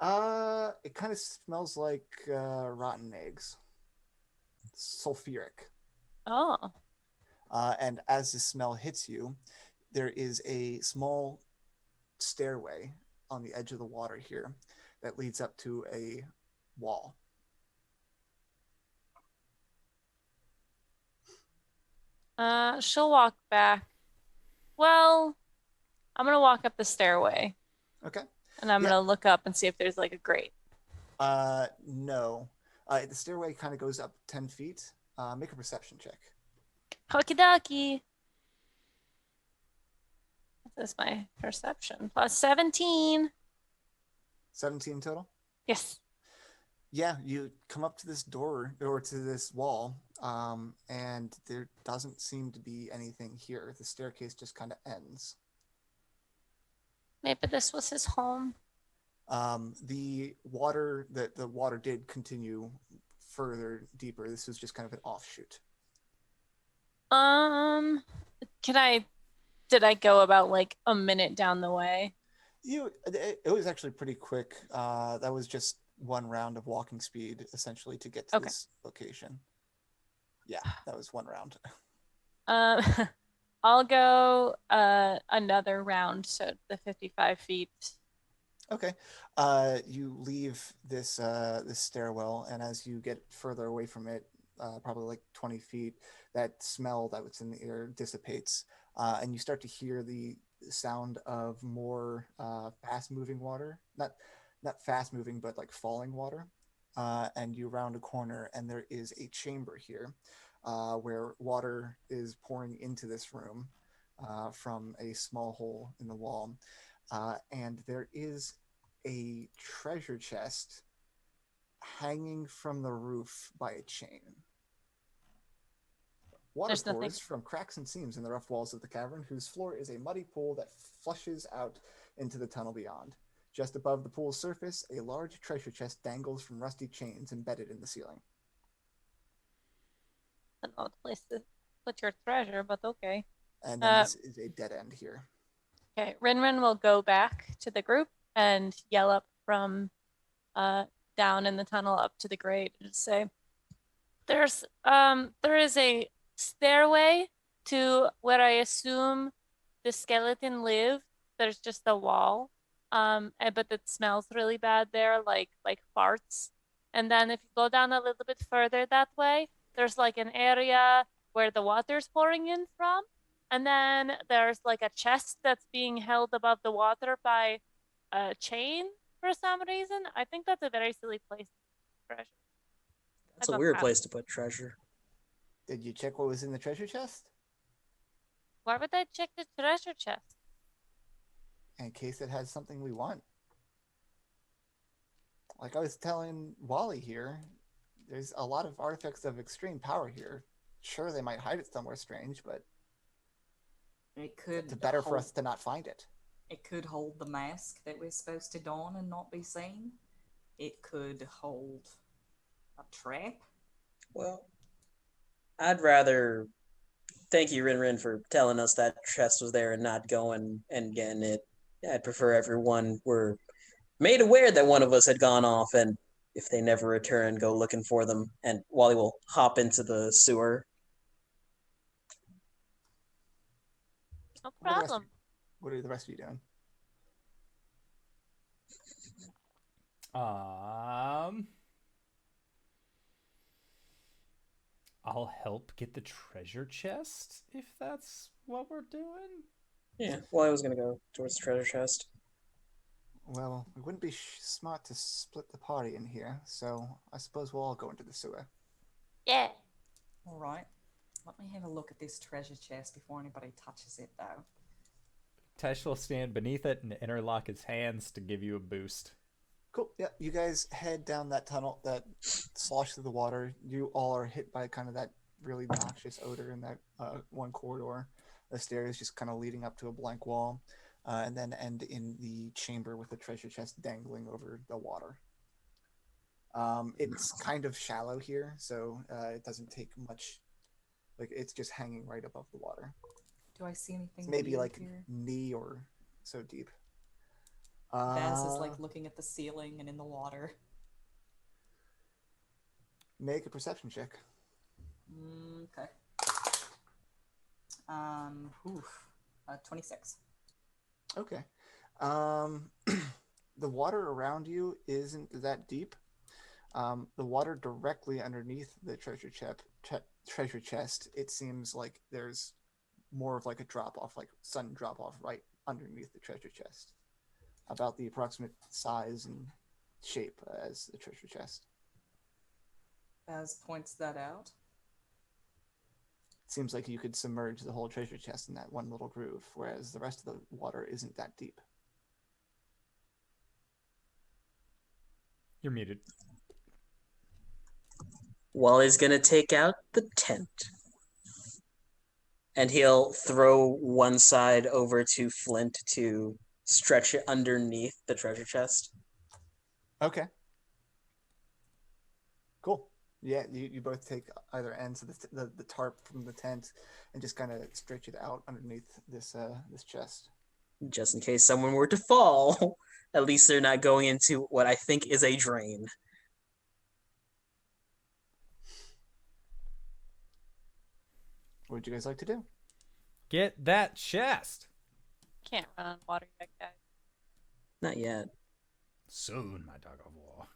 It kind of smells like rotten eggs. Sulfuric. Oh. And as the smell hits you, there is a small stairway on the edge of the water here that leads up to a wall. She'll walk back. Well, I'm gonna walk up the stairway. Okay. And I'm gonna look up and see if there's like a grate. No. The stairway kind of goes up 10 feet. Make a perception check. Okie dokie. This is my perception. Plus 17. 17 total? Yes. Yeah, you come up to this door or to this wall, and there doesn't seem to be anything here. The staircase just kind of ends. Maybe this was his home. The water did continue further deeper. This was just kind of an offshoot. Can I did I go about like a minute down the way? It was actually pretty quick. That was just one round of walking speed essentially to get to Okay. this location. Yeah, that was one round. Um, I'll go another round, so the 55 feet. Okay. You leave this stairwell, and as you get further away from it, probably like 20 feet, that smell that was in the air dissipates, and you start to hear the sound of more fast-moving water. Not fast-moving, but like falling water. And you round a corner, and there is a chamber here, where water is pouring into this room from a small hole in the wall. And there is a treasure chest hanging from the roof by a chain. Water There's nothing. pours from cracks and seams in the rough walls of the cavern, whose floor is a muddy pool that flushes out into the tunnel beyond. Just above the pool's surface, a large treasure chest dangles from rusty chains embedded in the ceiling. An odd place to put your treasure, but okay. And then this is a dead end here. Okay, RinRin will go back to the group and yell up from down in the tunnel up to the grate and say, there is a stairway to where I assume the skeleton lived. There's just a wall. But it smells really bad there, like farts. And then if you go down a little bit further that way, there's like an area where the water's pouring in from. And then there's like a chest that's being held above the water by a chain for some reason. I think that's a very silly place to put treasure. That's a weird place to put treasure. Did you check what was in the treasure chest? Why would I check the treasure chest? In case it has something we want. Like I was telling Wally here, there's a lot of artifacts of extreme power here. Sure, they might hide it somewhere strange, but It could it's better for us to not find it. It could hold the mask that we're supposed to don and not be seen. It could hold a trap. Well, I'd rather thank you, RinRin, for telling us that chest was there and not going and getting it. I'd prefer everyone were made aware that one of us had gone off, and if they never return, go looking for them. And Wally will hop into the sewer. No problem. What are the rest of you doing? I'll help get the treasure chest if that's what we're doing. Yeah, Wally was going to go towards the treasure chest. Well, it wouldn't be smart to split the party in here, so I suppose we'll all go into the sewer. Yeah. All right. Let me have a look at this treasure chest before anybody touches it, though. Tesh will stand beneath it and interlock his hands to give you a boost. Cool. Yeah, you guys head down that tunnel that slosh through the water. You all are hit by kind of that really noxious odor in that one corridor. The stairs just kind of leading up to a blank wall, and then end in the chamber with the treasure chest dangling over the water. It's kind of shallow here, so it doesn't take much. Like, it's just hanging right above the water. Do I see anything? It's maybe like here? knee or so deep. Baz is like looking at the ceiling and in the water. Make a perception check. Okay. 26. Okay. The water around you isn't that deep. The water directly underneath the treasure chest, it seems like there's more of like a drop off, like sudden drop off right underneath the treasure chest, about the approximate size and shape as the treasure chest. Baz points that out. It seems like you could submerge the whole treasure chest in that one little groove, whereas the rest of the water isn't that deep. You're muted. Wally's going to take out the tent. And he'll throw one side over to Flint to stretch it underneath the treasure chest. Okay. Cool. Yeah, you both take either ends of the tarp from the tent and just kind of stretch it out underneath this chest. Just in case someone were to fall, at least they're not going into what I think is a drain. What would you guys like to do? Get that chest. Can't run on water yet, guys. Not yet. Soon, my dog of war.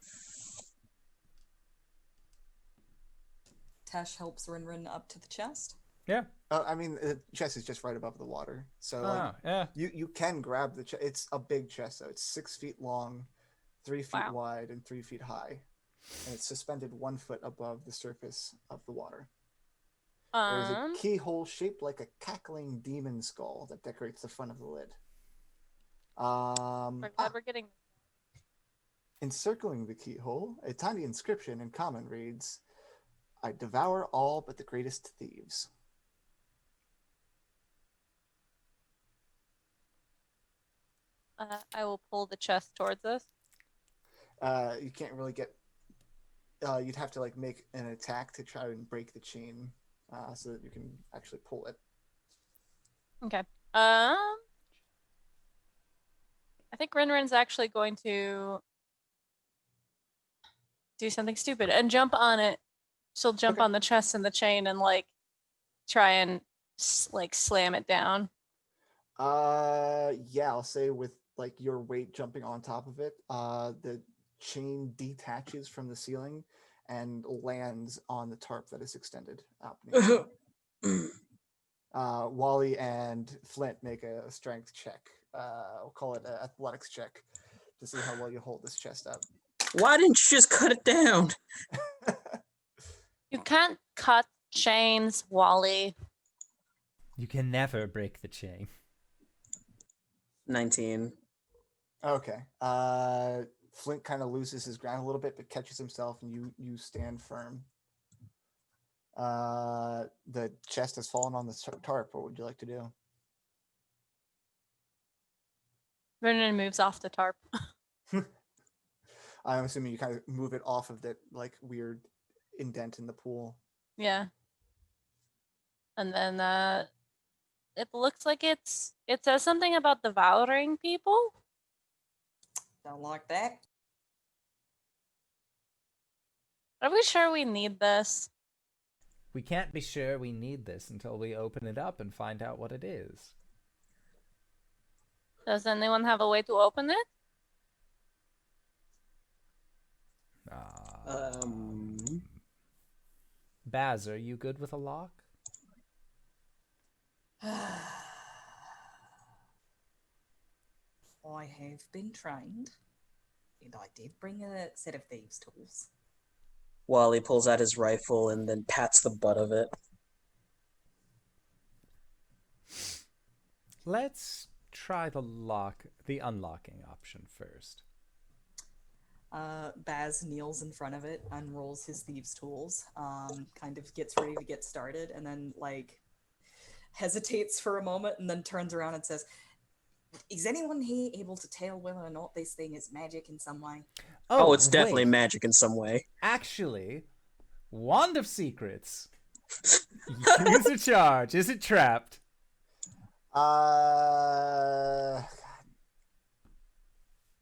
Tesh helps RinRin up to the chest. Yeah. I mean, the chest is just right above the water, so like, Yeah. you can grab the chest. It's a big chest, though. It's 6 feet long, 3 feet Wow. wide, and 3 feet high, and it's suspended 1 foot above the surface of the water. There's a keyhole shaped like a cackling demon skull that decorates the front of the lid. We're glad we're getting. Encircling the keyhole, a tiny inscription in common reads, "I devour all but the greatest thieves." I will pull the chest towards us. You can't really get. You'd have to like make an attack to try and break the chain, so that you can actually pull it. Okay. I think RinRin's actually going to do something stupid and jump on it. She'll jump Okay. on the chest and the chain and like try and like slam it down. Yeah, I'll say with like your weight jumping on top of it, the chain detaches from the ceiling and lands on the tarp that is extended out beneath you. Wally and Flint make a strength check. We'll call it an athletics check to see how well you hold this chest up. Why didn't you just cut it down? You can't cut chains, Wally. You can never break the chain. 19. Okay. Flint kind of loses his ground a little bit, but catches himself, and you stand firm. The chest has fallen on the tarp. What would you like to do? RinRin moves off the tarp. I'm assuming you kind of move it off of that like weird indent in the pool. Yeah. And then it looks like it says something about devouring people. Don't like that. Are we sure we need this? We can't be sure we need this until we open it up and find out what it is. Does anyone have a way to open it? Baz, are you good with a lock? I have been trained, and I did bring a set of thieves' tools. Wally pulls out his rifle and then pats the butt of it. Let's try the unlocking option first. Baz kneels in front of it, unrolls his thieves' tools, kind of gets ready to get started, and then like hesitates for a moment, and then turns around and says, "Is anyone here able to tell whether or not this thing is magic in some way?" Oh, it's definitely wait. magic in some way. Actually, Wand of Secrets. Use a charge. Is it trapped?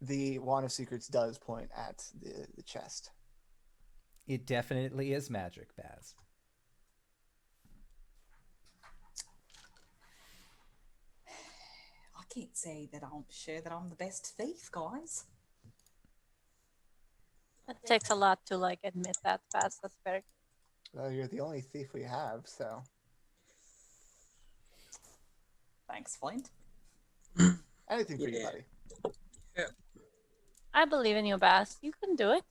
The Wand of Secrets does point at the chest. It definitely is magic, Baz. I can't say that I'm sure that I'm the best thief, guys. It takes a lot to like admit that fast. That's very Well, you're the only thief we have, so. Thanks, Flint. Anything for you, Yeah. buddy. I believe in you, Bass. You can do it.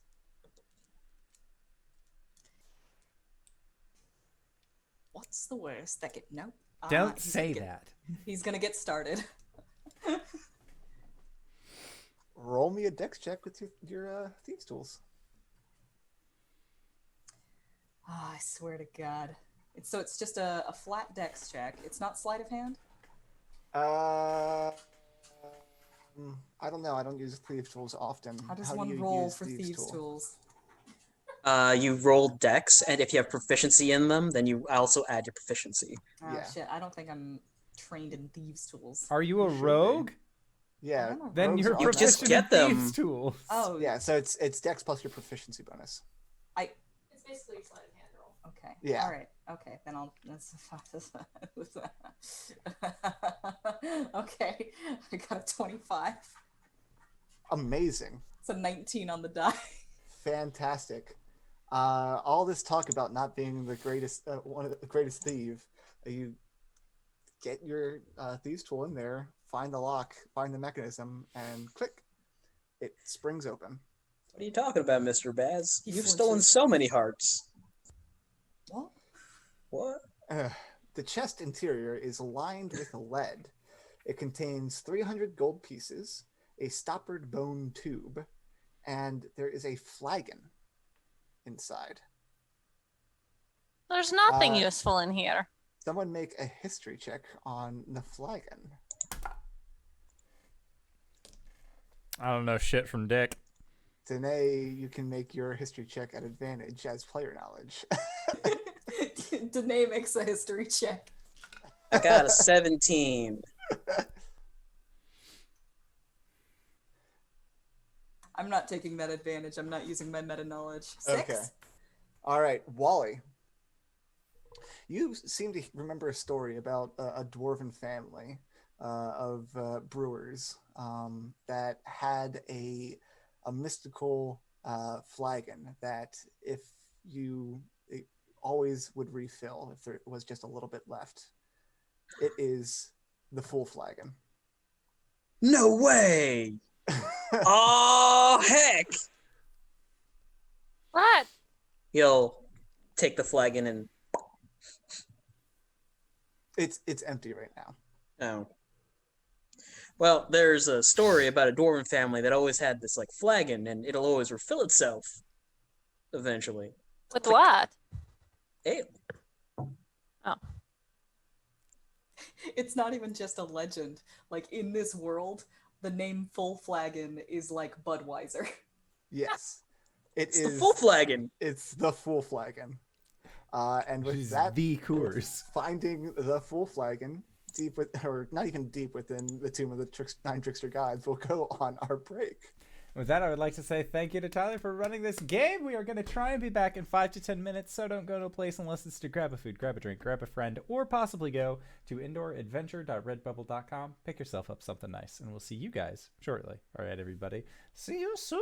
What's the worst that could... Nope. Don't he's say gonna get- that. He's gonna get started. Roll me a dex check with your thieves' tools. I swear to God. It's just a flat dex check. It's not sleight of hand? I don't know. I don't use thieves' tools often. How does do one you roll use for thieves' tool? tools? You roll dex, and if you have proficiency in them, then you also add your proficiency. Oh Yeah. shit! I don't think I'm trained in thieves' tools. Are you a You should be. rogue? Yeah. I'm a Then rogues you're are You just proficient get in them. thieves' tools. Oh Yeah, so it's Dex plus your proficiency bonus. It's basically a sleight of hand roll. Okay. Yeah. All right. Okay. Then I'll. Okay. I got a 25. Amazing. It's a 19 on the die. Fantastic. All this talk about not being the greatest, one of the greatest thief, you get your thieves tool in there, find the lock, find the mechanism, and click, it springs open. What are you talking about, Mr. Baz? He You've flinches. stolen so many hearts. What? What? The chest interior is lined with lead. It contains 300 gold pieces, a stoppered bone tube, and there is a flagon inside. There's nothing Uh, useful in here. Someone make a history check on the flagon. I don't know shit from Dick. Danae, you can make your history check at advantage as player knowledge. Danae makes a history check. I got a 17. I'm not taking that advantage. I'm not using my meta knowledge. 6. Okay. All right, Wally. You seem to remember a story about a dwarven family of brewers that had a mystical flagon that if it always would refill if there was just a little bit left. It is the full flagon. No way! Oh, heck! What? He'll take the flagon and... It's empty right now. Oh. Well, there's a story about a dwarven family that always had this, like, flagon, and it'll always refill itself. Eventually. With what? Ale. Oh. It's not even just a legend. Like, in this world, the name Full Flagon is like Budweiser. Yes. It's the full flagon. It's the full flagon. And with Which is that, the Coors. finding the full flagon deep with, or not even deep within the tomb of the Nine Trickster Gods, we'll go on our break. With that, I would like to say thank you to Tyler for running this game. We are going to try and be back in 5 to 10 minutes, so don't go to a place unless it's to grab a food, grab a drink, grab a friend, or possibly go to indooradventure.redbubble.com. Pick yourself up something nice, and we'll see you guys shortly. All right, everybody. See you soon.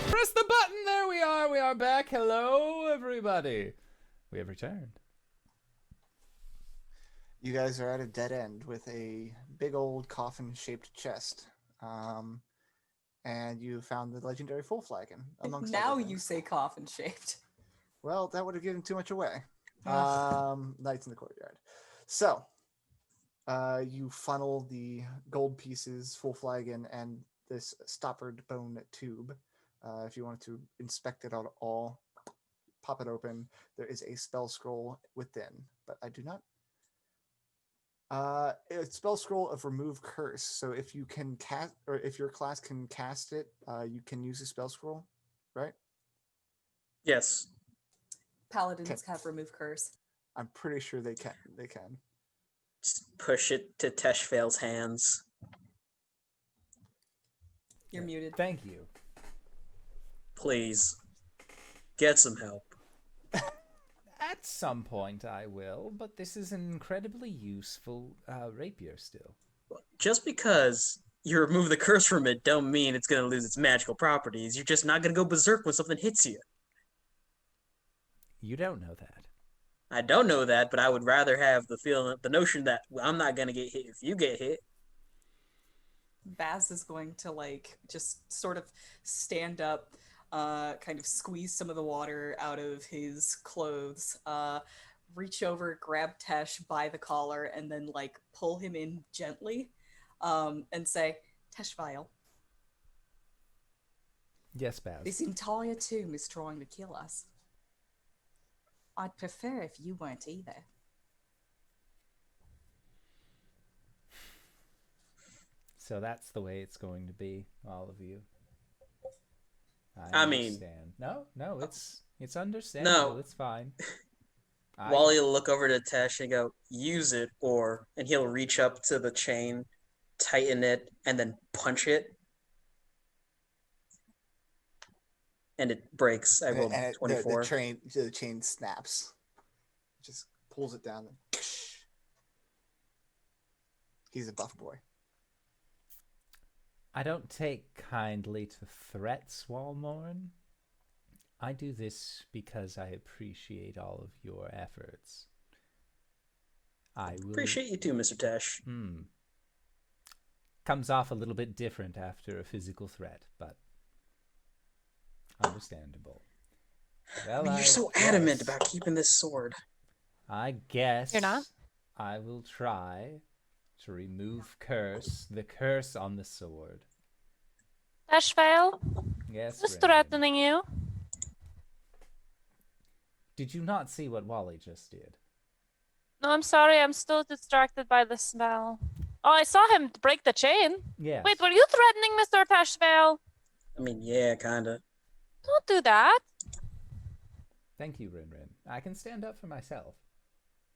Press the button. There we are. We are back. Hello, everybody. We have returned. You guys are at a dead end with a big old coffin-shaped chest. And you found the legendary full flagon, amongst Now other you things. say coffin shaped. Well, that would have given too much away. Knights in the courtyard. So, you funnel the gold pieces, full flagon, and this stoppered bone tube. If you wanted to inspect it at all, pop it open. There is a spell scroll within, but I do not. A spell scroll of remove curse. So if you can cast, or if your class can cast it, you can use a spell scroll, right? Yes. Paladins Okay. have remove curse. I'm pretty sure they can. They can. Just push it to Teshvael's hands. You're muted. Thank you. Please. Get some help. At some point I will, but this is an incredibly useful rapier still. Just because you remove the curse from it don't mean it's going to lose its magical properties. You're just not going to go berserk when something hits you. You don't know that. I don't know that, but I would rather have the notion that I'm not going to get hit if you get hit. Baz is going to like just sort of stand up, kind of squeeze some of the water out of his clothes, reach over, grab Tesh by the collar, and then like pull him in gently, and say, Teshvael, Yes, Baz. this entire tomb is trying to kill us. I'd prefer if you weren't either. So that's the way it's going to be, all of you. I mean- understand. No, it's understandable. It's fine. Wally will look over to Tesh and go, use it, and he'll reach up to the chain, tighten it, and then punch it. And it breaks. I rolled And 24. the chain snaps. Just pulls it down. And he's a buff boy. I don't take kindly to threats, Walmorn. I do this because I appreciate all of your efforts. I will... Appreciate you too, Mr. Tesh. Comes off a little bit different after a physical threat, but understandable. Well, You're so adamant about keeping this sword. I guess You're not? I will try to remove the curse on the sword. Teshvael, Yes, who's RinRin. threatening you? Did you not see what Wally just did? No, I'm sorry. I'm still distracted by the smell. Oh, I saw him break the chain. Yes. Wait, were you threatening Mr. Teshvael? I mean, yeah, kinda. Don't do that. Thank you, RinRin. I can stand up for myself,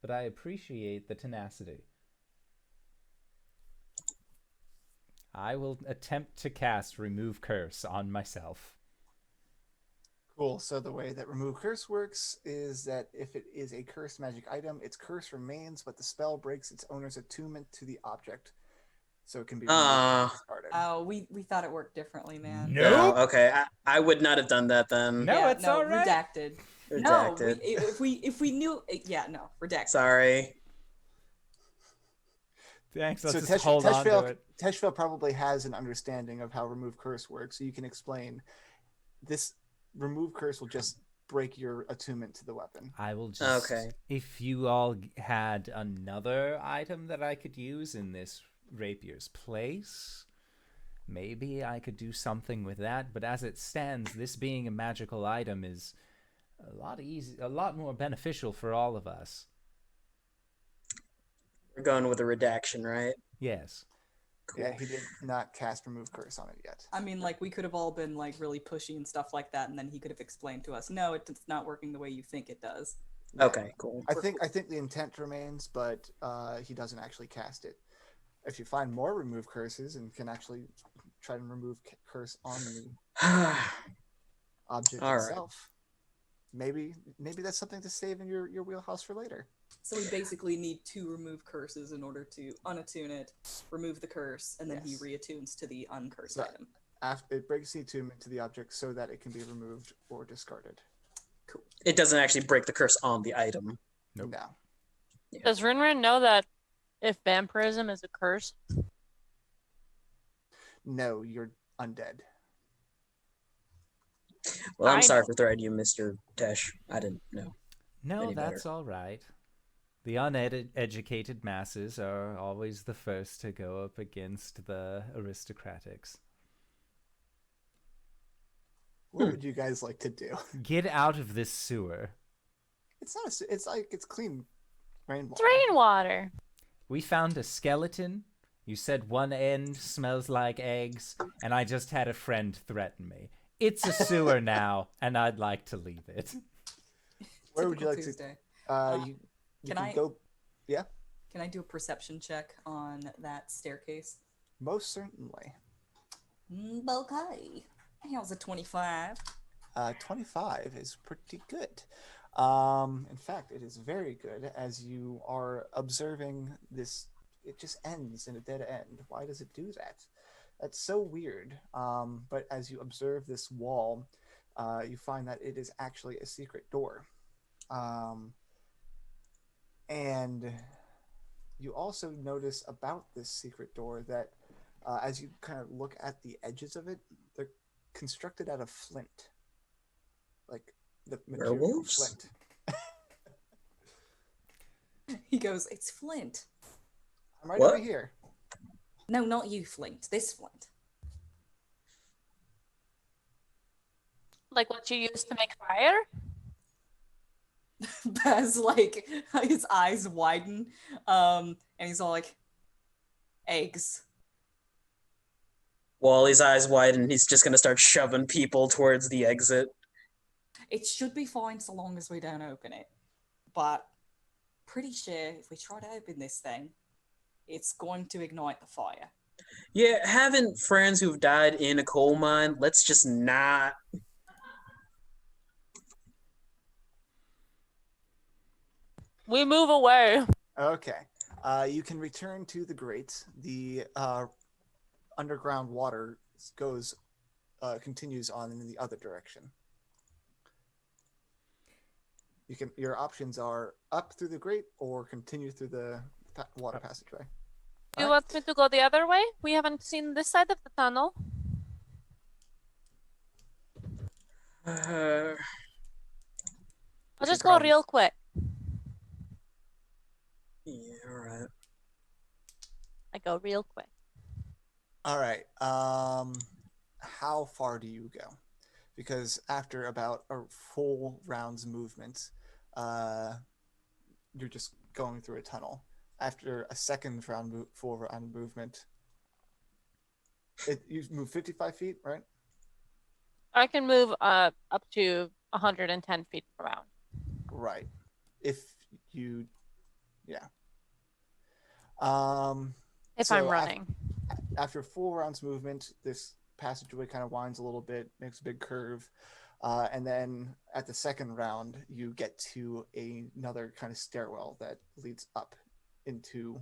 but I appreciate the tenacity. I will attempt to cast Remove Curse on myself. Cool. So the way that remove curse works is that if it is a cursed magic item, its curse remains, but the spell breaks its owner's attunement to the object, so it can be removed and discarded. Oh, we thought it worked differently, man. No. Oh, okay. I would not have done that then. No, Yeah, it's all right. Redacted. Redacted. No, if we knew, yeah, no, redacted. Sorry. Thanks. Let's So just hold on to it. Teshvael probably has an understanding of how remove curse works, so you can explain this. Remove curse will just break your attunement to the weapon. I will just... Okay. If you all had another item that I could use in this rapier's place, maybe I could do something with that. But as it stands, this being a magical item is a lot more beneficial for all of us. We're going with a redaction, right? Yes. Cool. Yeah, he did not cast remove curse on it yet. I mean, like, we could have all been, like, really pushy and stuff like that, and then he could have explained to us, no, it's not working the way you think it does. Okay, cool. I think the intent remains, but he doesn't actually cast it. If you find more remove curses and can actually try to remove curse on the object All right. itself, maybe that's something to save in your wheelhouse for later. So we basically need to remove curses in order to unattune it, remove the curse, and then Yes. he reattunes to the uncursed So- item. After it breaks the attunement to the object so that it can be removed or discarded. Cool. It doesn't actually break the curse on the item. Nope. No. Does RinRin know that if vampirism is a curse? No, you're undead. Well, I'm I sorry know. for throwing you, Mr. Tesh. I didn't know. No, Any better. that's all right. The uneducated masses are always the first to go up against the aristocratics. What would you guys like to do? Get out of this sewer. It's not. It's clean rainwater. It's rainwater. We found a skeleton. You said one end smells like eggs, and I just had a friend threaten me. It's a sewer now, and I'd like to leave it. Where would you Typical like to? Tuesday. You can can I- go. Yeah, Can I do a perception check on that staircase? most certainly. Okay. How's a 25? 25 is pretty good. In fact, it is very good as you are observing this. It just ends in a dead end. Why does it do that? That's so weird. But as you observe this wall, you find that it is actually a secret door. And you also notice about this secret door that as you kind of look at the edges of it, they're constructed out of flint. Like the material Werewolves? flint. He goes, it's Flint. I'm right What? over here. No, not you, Flint. This Flint. Like what you use to make fire? Baz, like, his eyes widen, and he's all like, eggs. Wally's eyes widen. He's just gonna start shoving people towards the exit. It should be fine so long as we don't open it. But pretty sure if we try to open this thing, it's going to ignite the fire. Yeah, having friends who've died in a coal mine, let's just not. We move away. Okay. You can return to the grate. The underground water continues on in the other direction. Your options are up through the grate or continue through the water passageway. Do you want me to go the other way? We haven't seen this side of the tunnel. Uh, I'll just go real quick. yeah, all right. I go real quick. All right. How far do you go? Because after about a full round's movement, you're just going through a tunnel. After a second full round movement, you move 55 feet, right? I can move up to 110 feet around. Right. If you, yeah. If I'm running. After 4 rounds movement, this passageway kind of winds a little bit, makes a big curve. And then at the second round, you get to another kind of stairwell that leads up into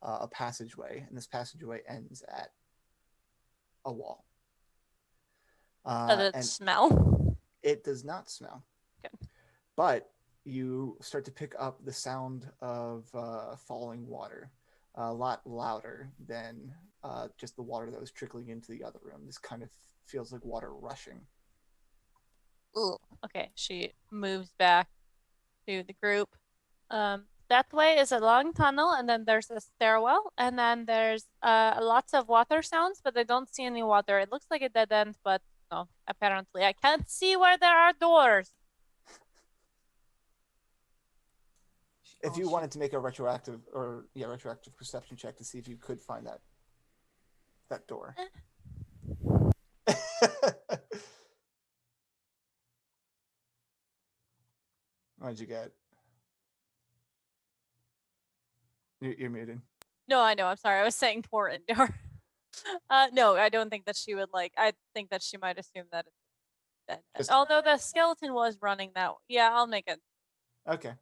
a passageway. And this passageway ends at a wall. Does it smell? It does not smell. Good. But you start to pick up the sound of falling water, a lot louder than just the water that was trickling into the other room. This kind of feels like water rushing. Ugh. Okay, she moves back to the group. That way is a long tunnel, and then there's a stairwell, and then there's lots of water sounds, but I don't see any water. It looks like a dead end, but no, apparently I can't see where there are doors. If you wanted to make a retroactive perception check to see if you could find that door. What'd you get? You're muted. No, I know. I'm sorry. I was saying door and door. No, I don't think that she would like. I think that she might assume that it's dead. Although the skeleton was running that way. Yeah, I'll make it. Okay.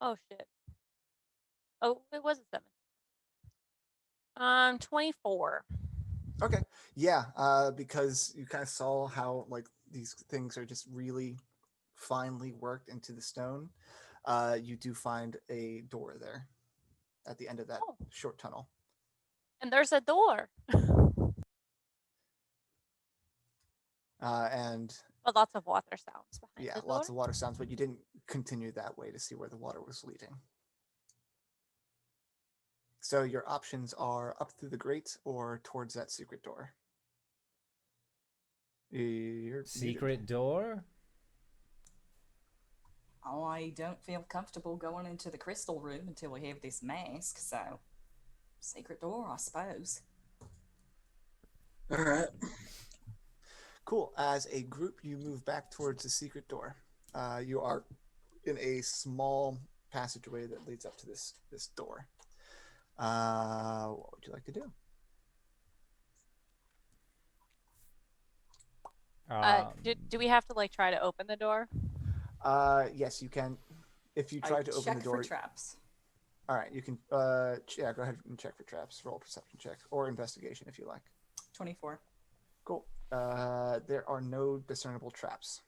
Oh shit. Oh, it was a 7. 24. Okay. Yeah, because you kind of saw how like these things are just really finely worked into the stone. You do find a door there at the end of that short tunnel. And there's a door. And But lots of water sounds behind yeah, the door. lots of water sounds, but you didn't continue that way to see where the water was leading. So your options are up through the grate or towards that secret door. Secret door? Oh, I don't feel comfortable going into the crystal room until we have this mask, so secret door, I suppose. All right. Cool. As a group, you move back towards the secret door. You are in a small passageway that leads up to this door. What would you like to do? Do we have to like try to open the door? Yes, you can. If you try to open the door. Check for traps. All right, you can. Yeah, go ahead and check for traps. Roll a perception check or investigation if you like. 24. Cool. There are no discernible traps.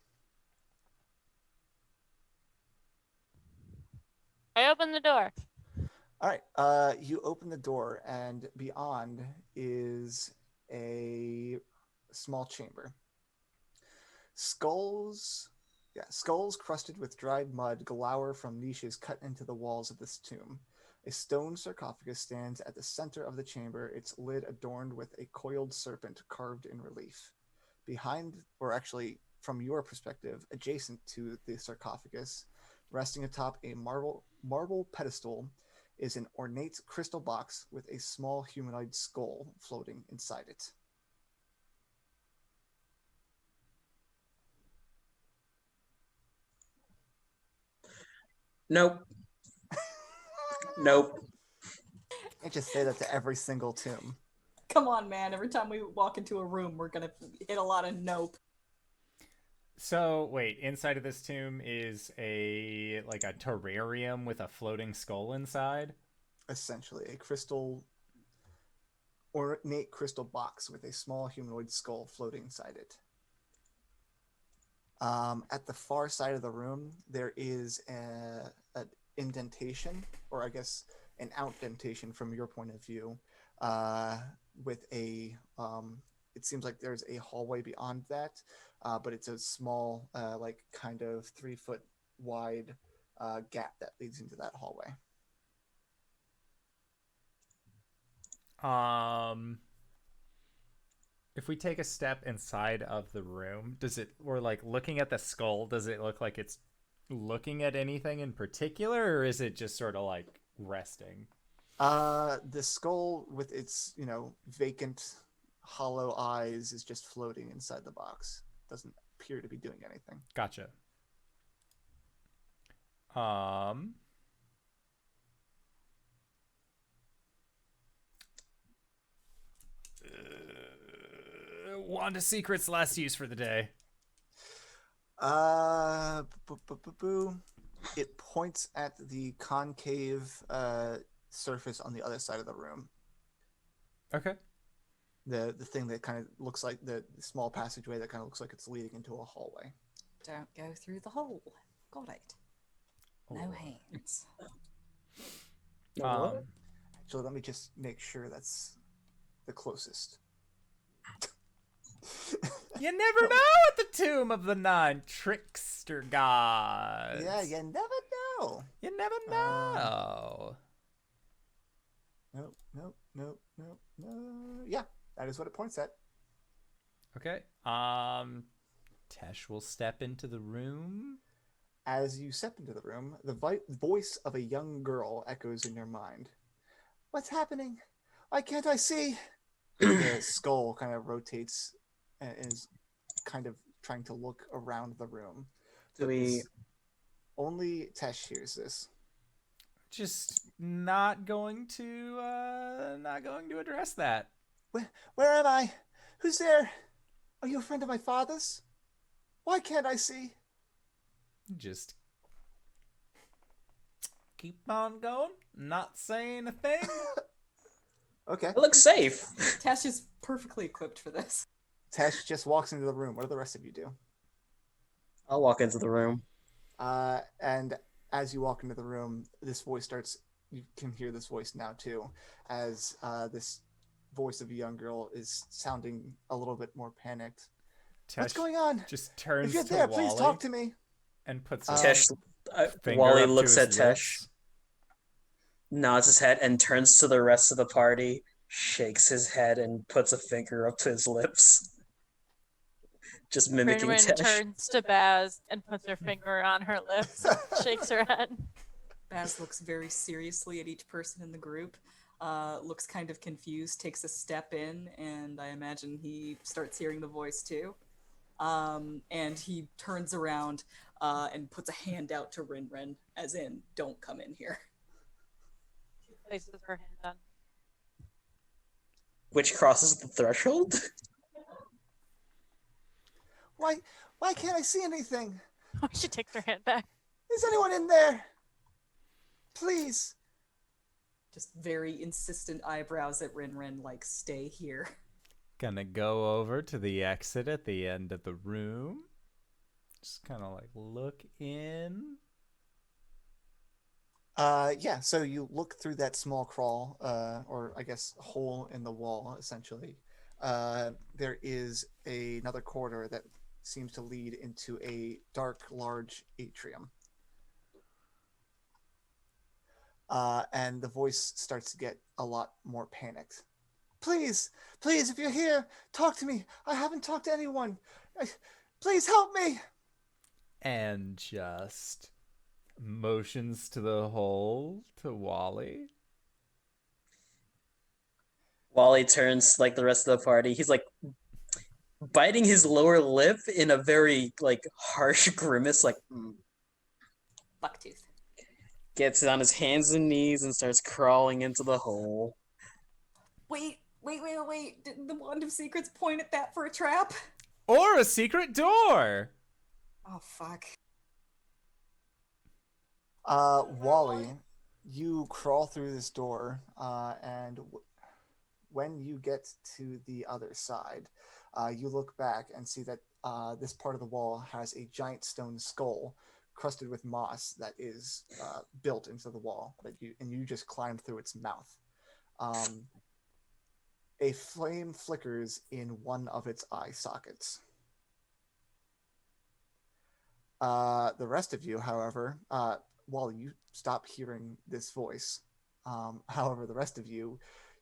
I open the door. All right. You open the door, and beyond is a small chamber. Skulls crusted with dried mud glower from niches cut into the walls of this tomb. A stone sarcophagus stands at the center of the chamber, its lid adorned with a coiled serpent carved in relief. Behind, or actually from your perspective, adjacent to the sarcophagus, resting atop a marble pedestal, is an ornate crystal box with a small humanoid skull floating inside it. Nope. Nope. I just say that to every single tomb. Come on, man. Every time we walk into a room, we're gonna hit a lot of nope. So wait, inside of this tomb is a terrarium with a floating skull inside. Essentially, ornate crystal box with a small humanoid skull floating inside it. At the far side of the room, there is an indentation, or I guess an outdentation from your point of view, with a, it seems like there's a hallway beyond that, but it's a small, kind of 3 foot wide gap that leads into that hallway. If we take a step inside of the room, we're looking at the skull, does it look like it's looking at anything in particular, or is it just sort of resting? The skull with its, vacant, hollow eyes is just floating inside the box. Doesn't appear to be doing anything. Gotcha. Wand of Secrets, last use for the day. It points at the concave surface on the other side of the room. Okay. The thing that kind of looks like the small passageway that kind of looks like it's leading into a hallway. Don't go through the hole. Got it. No Oh. hands. Actually, let me just make sure that's the closest. You never know at the tomb of the Nine Trickster Gods. Yeah, you never know. You never know. Nope. Yeah, that is what it points at. Okay. Tesh will step into the room. As you step into the room, the voice of a young girl echoes in your mind. What's happening? Why can't I see? The skull kind of rotates and is kind of trying to look around the room. Only Tesh hears this. Just not going to address that. Where am I? Who's there? Are you a friend of my father's? Why can't I see? Just keep on going, not saying a thing. Okay. It looks safe. Tash is perfectly equipped for this. Tesh just walks into the room. What do the rest of you do? I'll walk into the room. And as you walk into the room, this voice starts. You can hear this voice now too, as this voice of a young girl is sounding a little bit more panicked. What's Tesh going on? just turns If you're to there, Wally please talk to me. and puts Tesh, finger Wally up to looks his at Tesh, lips. nods his head, and turns to the rest of the party, shakes his head, and puts a finger up to his lips. Just mimicking RinRin Tesh. turns to Baz and puts her finger on her lips, shakes her head. Baz looks very seriously at each person in the group, looks kind of confused, takes a step in, and I imagine he starts hearing the voice too. And he turns around and puts a hand out to RinRin, as in, don't come in here. She places her hand on. Which crosses the threshold? Why can't I see anything? She takes her hand back. Is anyone in there? Please. Just very insistent eyebrows at RinRin, like, stay here. Gonna go over to the exit at the end of the room. Just kind of look in. Yeah, so you look through that small crawl, or I guess hole in the wall, essentially. There is another corridor that seems to lead into a dark, large atrium. And the voice starts to get a lot more panicked. Please, if you're here, talk to me. I haven't talked to anyone. Please help me. And just motions to the hole to Wally. Wally turns like the rest of the party. He's like biting his lower lip in a very like harsh grimace, like Bucktooth. gets on his hands and knees and starts crawling into the hole. Wait. Didn't the Wand of Secrets point at that for a trap? Or a secret door! Oh, fuck. Wally, you crawl through this door, and when you get to the other side, you look back and see that this part of the wall has a giant stone skull crusted with moss that is built into the wall, and you just climbed through its mouth. A flame flickers in one of its eye sockets. The rest of you, however, Wally, you stop hearing this voice. However, the rest of you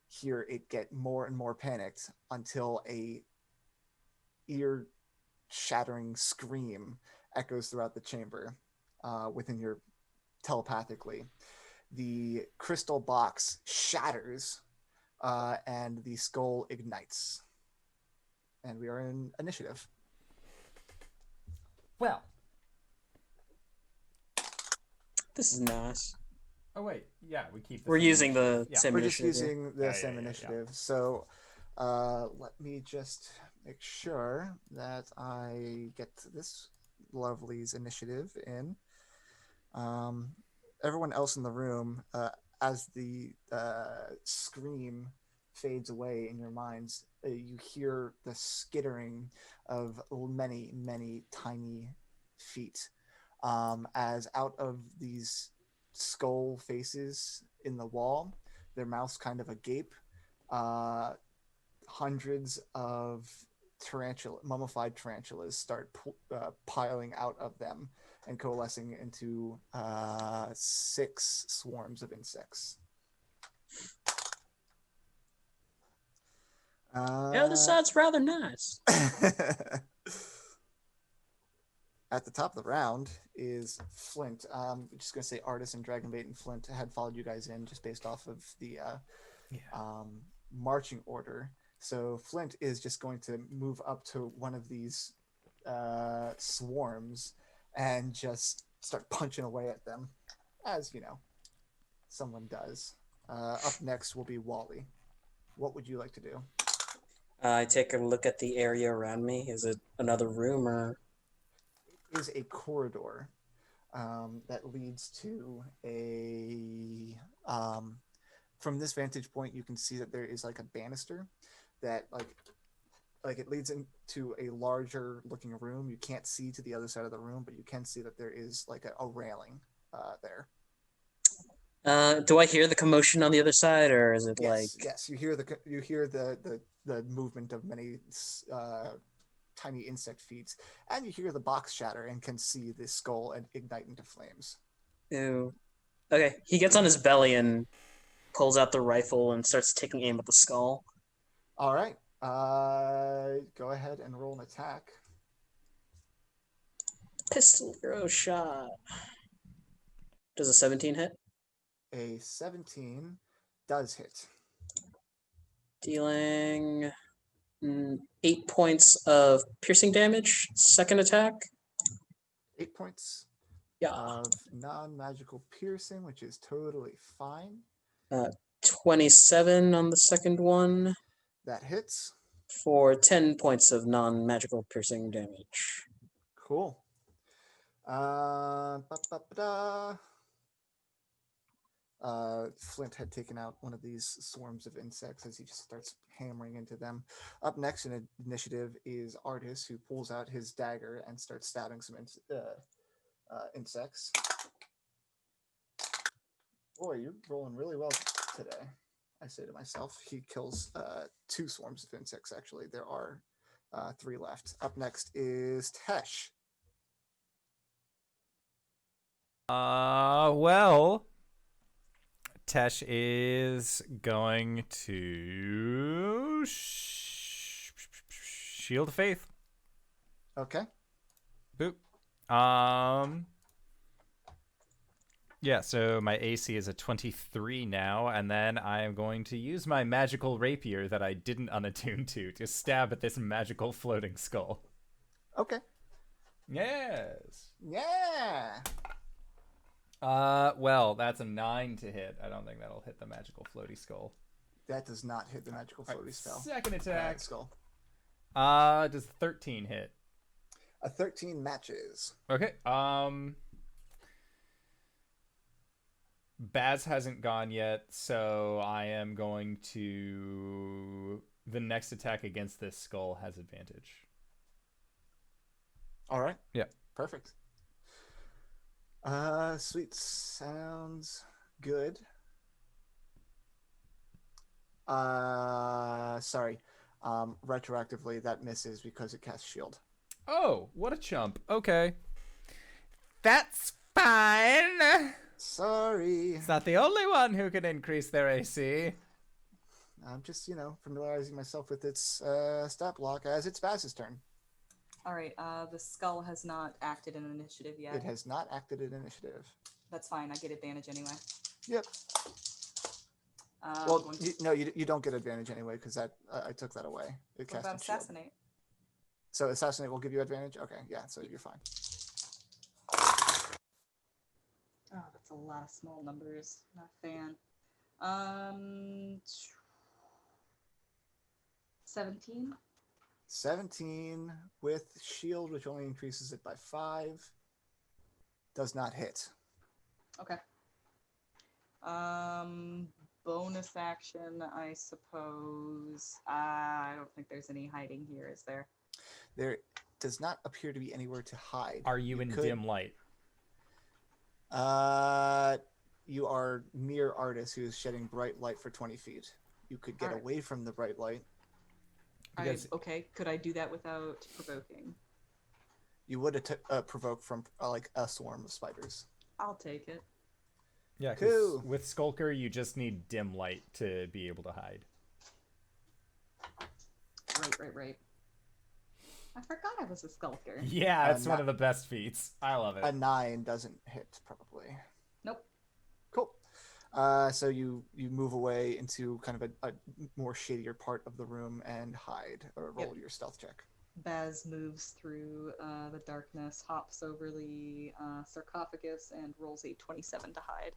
hear it get more and more panicked until a ear-shattering scream echoes throughout the chamber within your telepathically. The crystal box shatters and the skull ignites. And we are in initiative. Well. This is nice. Oh, wait. Yeah, we keep the We're same using the initiative. Yeah. same We're just initiative. using the same initiative. So let me just make sure that I get this lovely's initiative in. Everyone else in the room, as the scream fades away in your minds, you hear the skittering of many, many tiny feet as out of these skull faces in the wall, their mouths kind of agape. Hundreds of mummified tarantulas start piling out of them and coalescing into 6 swarms of insects. The other side's rather nice. At the top of the round is Flint. I'm just going to say Artis and Dragonbait and Flint had followed you guys in just based off of the marching order. So Flint is just going to move up to one of these swarms and just start punching away at them, as you know, someone does. Up next will be Wally. What would you like to do? I take a look at the area around me. Is it another room or? It is a corridor that leads to a. From this vantage point, you can see that there is like a banister that like it leads into a larger looking room. You can't see to the other side of the room, but you can see that there is like a railing there. Do I hear the commotion on the other side, or is it Yes, you hear the movement of many tiny insect feet, and you hear the box shatter and can see the skull and ignite into flames. Ew. Okay, he gets on his belly and pulls out the rifle and starts taking aim at the skull. All right, go ahead and roll an attack. Pistol arrow shot. Does a 17 hit? A 17 does hit. Dealing 8 points of piercing damage. Second attack. 8 points Yeah. of non-magical piercing, which is totally fine. 27 on the second one That hits. for 10 points of non-magical piercing damage. Cool. Flint had taken out one of these swarms of insects as he just starts hammering into them. Up next in initiative is Artis, who pulls out his dagger and starts stabbing some insects. Boy, you're rolling really well today, I say to myself. He kills 2 swarms of insects, actually. There are 3 left. Up next is Tesh. Well, Tesh is going to Shield of Faith. Okay. Boop. Yeah, so my AC is a 23 now, and then I am going to use my magical rapier that I didn't unattune to stab at this magical floating skull. Okay. Yes. Yeah. Well, that's a 9 to hit. I don't think that'll hit the magical floaty skull. That does not hit the magical floaty Alright, spell. second attack. Skull. Does 13 hit? A 13 matches. Okay. Baz hasn't gone yet, so I am going to... The next attack against this skull has advantage. All right. Yeah. Perfect. Sweet. Sounds good. Sorry. Retroactively, that misses because it casts shield. Oh, what a chump. Okay. That's fine. Sorry. It's not the only one who can increase their AC. I'm just, familiarizing myself with its stat block as it's Baz's turn. All right. The skull has not acted in initiative yet. It has not acted in initiative. That's fine. I get advantage anyway. Yep. Well, you don't get advantage anyway because that I took that away. It What about casted shield. assassinate? So assassinate will give you advantage. Okay, yeah, so you're fine. Oh, that's a lot of small numbers. Not a fan. 17. 17 with shield, which only increases it by 5. Does not hit. Okay. Bonus action, I suppose. I don't think there's any hiding here, is there? There does not appear to be anywhere to hide. Are you in dim light? You are near Artis, who is shedding bright light for 20 feet. You could get Alright. away from the bright light. Okay, could I do that without provoking? You would provoke from like a swarm of spiders. I'll take it. Yeah, 'cause Cool. with Skulker, you just need dim light to be able to hide. Right. I forgot I was a skulker. Yeah, it's one not- of the best feats. I love it. A 9 doesn't hit, probably. Nope. Cool. So you move away into kind of a more shadier part of the room and hide, or roll your stealth check. Baz moves through the darkness, hops over the sarcophagus, and rolls a 27 to hide.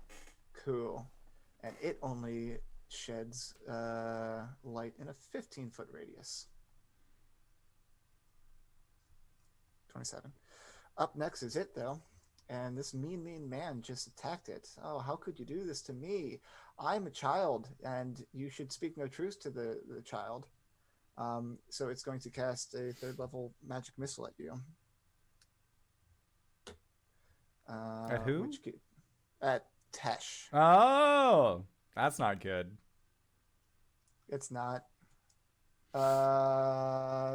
Cool. And it only sheds light in a 15-foot radius. 27. Up next is it, though. And this mean man just attacked it. Oh, how could you do this to me? I'm a child, and you should speak no truth to the child. So it's going to cast a 3rd level magic missile at you. At who? At Tesh. Oh, that's not good. It's not.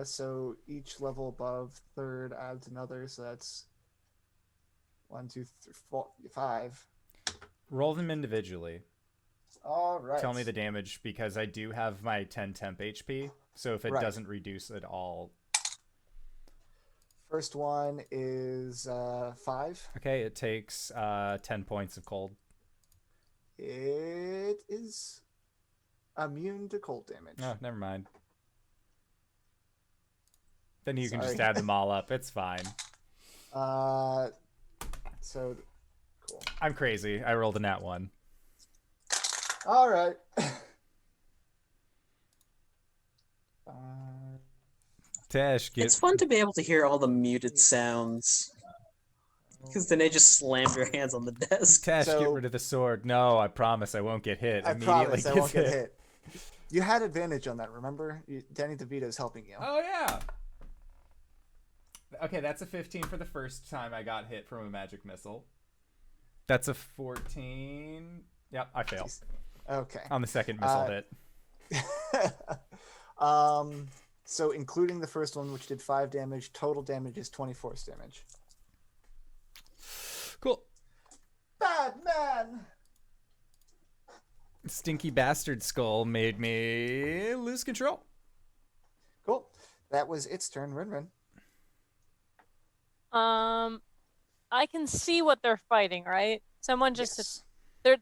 So each level above 3rd adds another, so that's 1, 2, 3, 4, 5. Roll them individually. All right. Tell me the damage, because I do have my 10 temp HP, so if it Right. doesn't reduce at all... First one is 5. Okay, it takes 10 points of cold. It is immune to cold damage. Oh, never mind. Then you can Sorry. just add them all up. It's fine. So cool. I'm crazy. I rolled a nat 1. All right. Tesh, It's fun to be able to hear all the muted sounds. Because then they just slam your hands on the desk. Tesh, So- get rid of the sword. No, I promise I won't get hit. I Immediately promise I gets won't get hit. You had advantage on that, remember? Danny DeVito's helping you. Oh, yeah. Okay, that's a 15 for the first time I got hit from a magic missile. That's a 14. Yep, I fail. Okay. On the second missile hit. So including the first one, which did 5 damage, total damage is 24 damage. Cool. Bad man! Stinky bastard skull made me lose control. Cool. That was its turn, RinRin. I can see what they're fighting, right? Someone just Yes.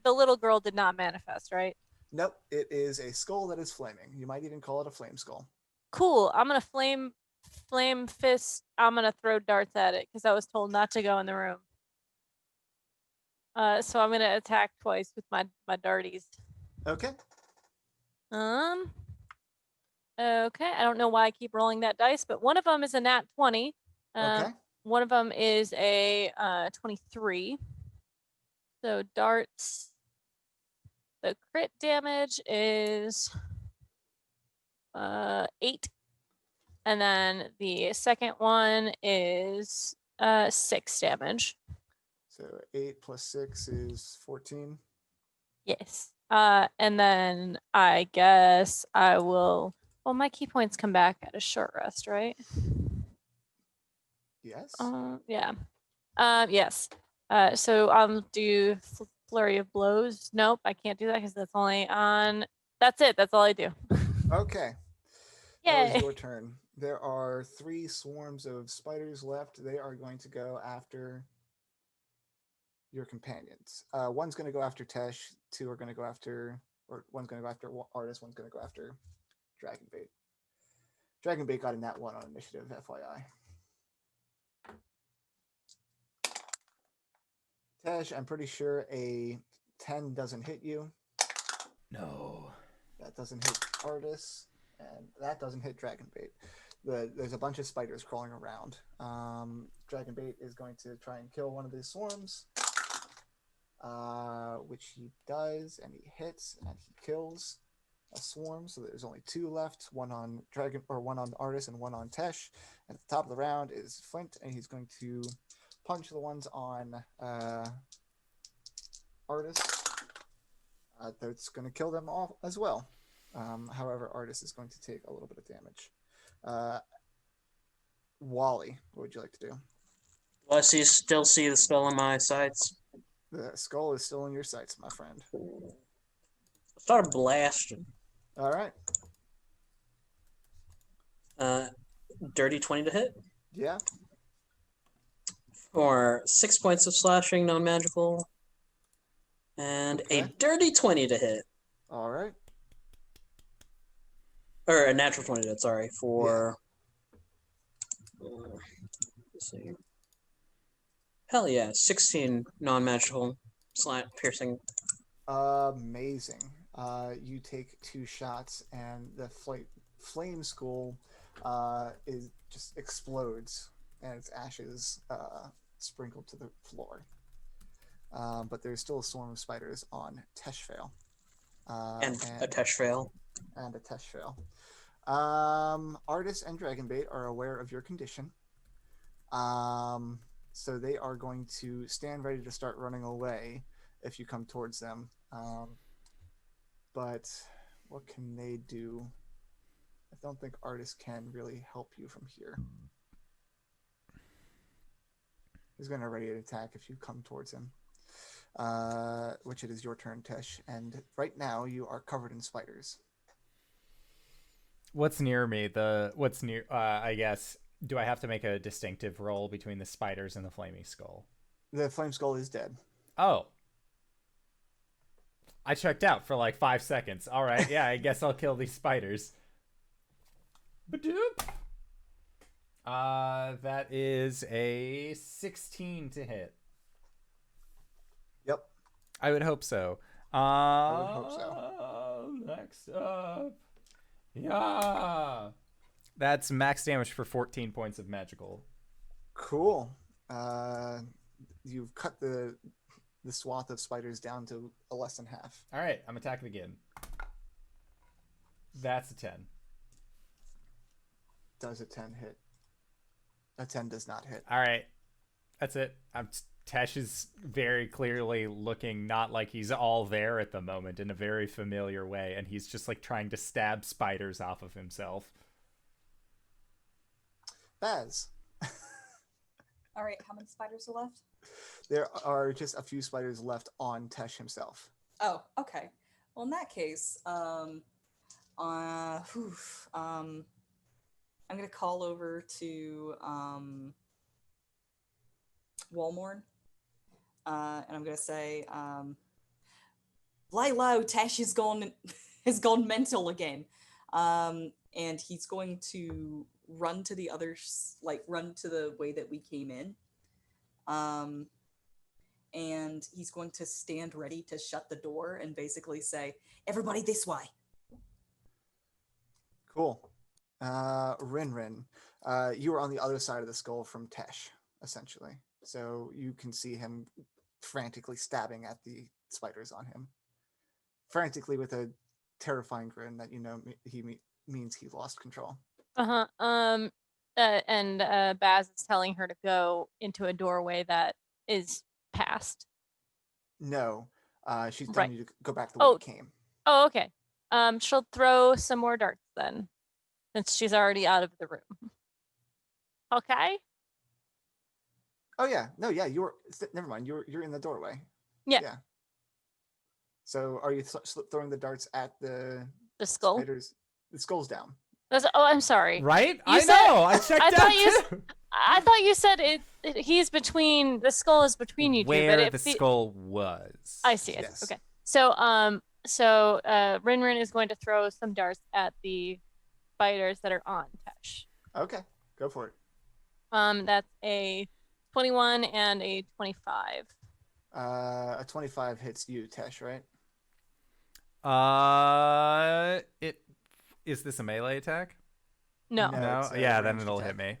the little girl did not manifest, right? Nope. It is a skull that is flaming. You might even call it a flame skull. Cool. I'm gonna flame fist. I'm gonna throw darts at it because I was told not to go in the room. So I'm gonna attack twice with my darties. Okay. Okay. I don't know why I keep rolling that dice, but one of them is a nat 20. Okay. One of them is a 23. So darts. The crit damage is 8. And then the second one is 6 damage. So 8 plus 6 is 14. Yes. And then I guess I will. Well, my key points come back at a short rest, right? Yes. Yeah. Yes. So do flurry of blows. Nope, I can't do that because that's only on. That's it. That's all I do. Okay. That was Yay. your turn. There are 3 swarms of spiders left. They are going to go after your companions. One's going to go after Tesh. 2 are going to go after, or one's going to go after Artist. One's going to go after Dragonbait. Dragonbait got a nat 1 on initiative, FYI. Tesh, I'm pretty sure a 10 doesn't hit you. No. That doesn't hit Artist, and that doesn't hit Dragonbait. There's a bunch of spiders crawling around. Dragonbait is going to try and kill one of these swarms, which he does, and he hits, and he kills a swarm. So there's only 2 left: one on one on Artist, and one on Tesh. At the top of the round is Flint, and he's going to punch the ones on Artist. That's going to kill them all as well. However, Artist is going to take a little bit of damage. Wally, what would you like to do? Do I still see the skull in my sights? The skull is still in your sights, my friend. Start blasting. All right. Dirty 20 to hit. Yeah. For 6 points of slashing, non-magical. And a Okay. dirty 20 to hit. All right. Or a natural 20 to hit, sorry. For... let's see. Hell yeah. 16 non-magical piercing. Amazing. You take 2 shots, and the flame skull is just explodes, and its ashes sprinkled to the floor. But there's still a swarm of spiders on Teshvael. And a Teshvael. And a Teshvael. Artist and Dragonbait are aware of your condition. So they are going to stand ready to start running away if you come towards them. But what can they do? I don't think Artist can really help you from here. He's going to ready to attack if you come towards him. Which it is your turn, Tesh. And right now you are covered in spiders. What's near me? What's near? I guess. Do I have to make a distinctive roll between the spiders and the flaming skull? The flame skull is dead. Oh. I checked out for like 5 seconds. All right, yeah, I guess I'll kill these spiders. Badoop. That is a 16 to hit. Yep. I would hope so. I would hope so. Next up. Yeah. That's max damage for 14 points of magical. Cool. You've cut the swath of spiders down to a less than half. All right, I'm attacking again. That's a 10. Does a 10 hit? A 10 does not hit. All right. That's it. Tesh is very clearly looking not like he's all there at the moment in a very familiar way, and he's just like trying to stab spiders off of himself. Baz. All right, how many spiders are left? There are just a few spiders left on Tesh himself. Oh, okay. Well, in that case, I'm gonna call over to Walmorn, and I'm gonna say, "Lay low, Tash has gone has gone mental again," and he's going to run to the others, like run to the way that we came in, and he's going to stand ready to shut the door and basically say, "Everybody this way." Cool. RinRin, you are on the other side of the skull from Tesh, essentially. So you can see him frantically stabbing at the spiders on him. Frantically with a terrifying grin that means he lost control. Uh-huh. And Baz is telling her to go into a doorway that is past. No, she's Right. telling you to go back the way you came. Oh, okay. She'll throw some more darts then, since she's already out of the room. Okay. Oh yeah, no, yeah, never mind. You're in the doorway. Yeah. So are you throwing the darts at the skull? spiders? The skull's down. Oh, I'm sorry. Right? You I said- know. I checked I out thought you too. I thought you said he's between, the skull is between you two, Where but the skull was. I see. Yes. Okay. So RinRin is going to throw some darts at the spiders that are on Tesh. Okay, go for it. That's a 21 and a 25. A 25 hits you, Tesh, right? Is this a melee attack? No. No. it's a Yeah, then ranged it'll attack. hit me.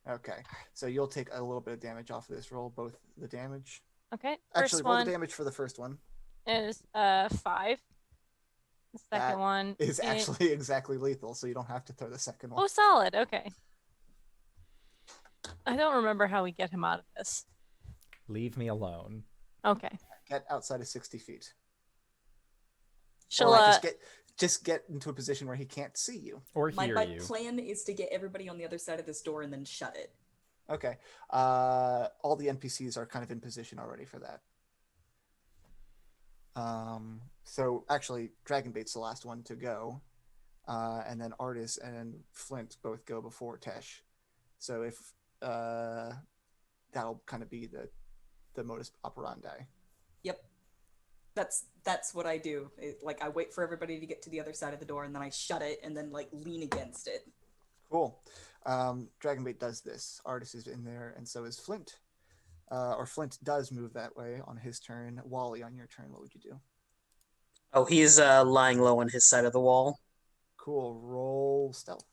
Okay, so you'll take a little bit of damage off of this roll, both the damage. Okay. Actually, First roll one the damage for the first one. is 5. The second That one is actually exactly lethal, so you don't have to throw the second one. Oh, solid. Okay. I don't remember how we get him out of this. Leave me alone. Okay. Get outside of 60 feet. She'll Or like, just get into a position where he can't see you. Or My hear you. plan is to get everybody on the other side of this door and then shut it. Okay. All the NPCs are kind of in position already for that. So actually, Dragonbait's the last one to go, and then Artis and Flint both go before Tesh. So if that'll kind of be the modus operandi. Yep. That's what I do. Like, I wait for everybody to get to the other side of the door, and then I shut it, and then like lean against it. Cool. Dragonbait does this. Artis is in there, and so is Flint. Or Flint does move that way on his turn. Wally, on your turn, what would you do? Oh, he's lying low on his side of the wall. Cool. Roll stealth.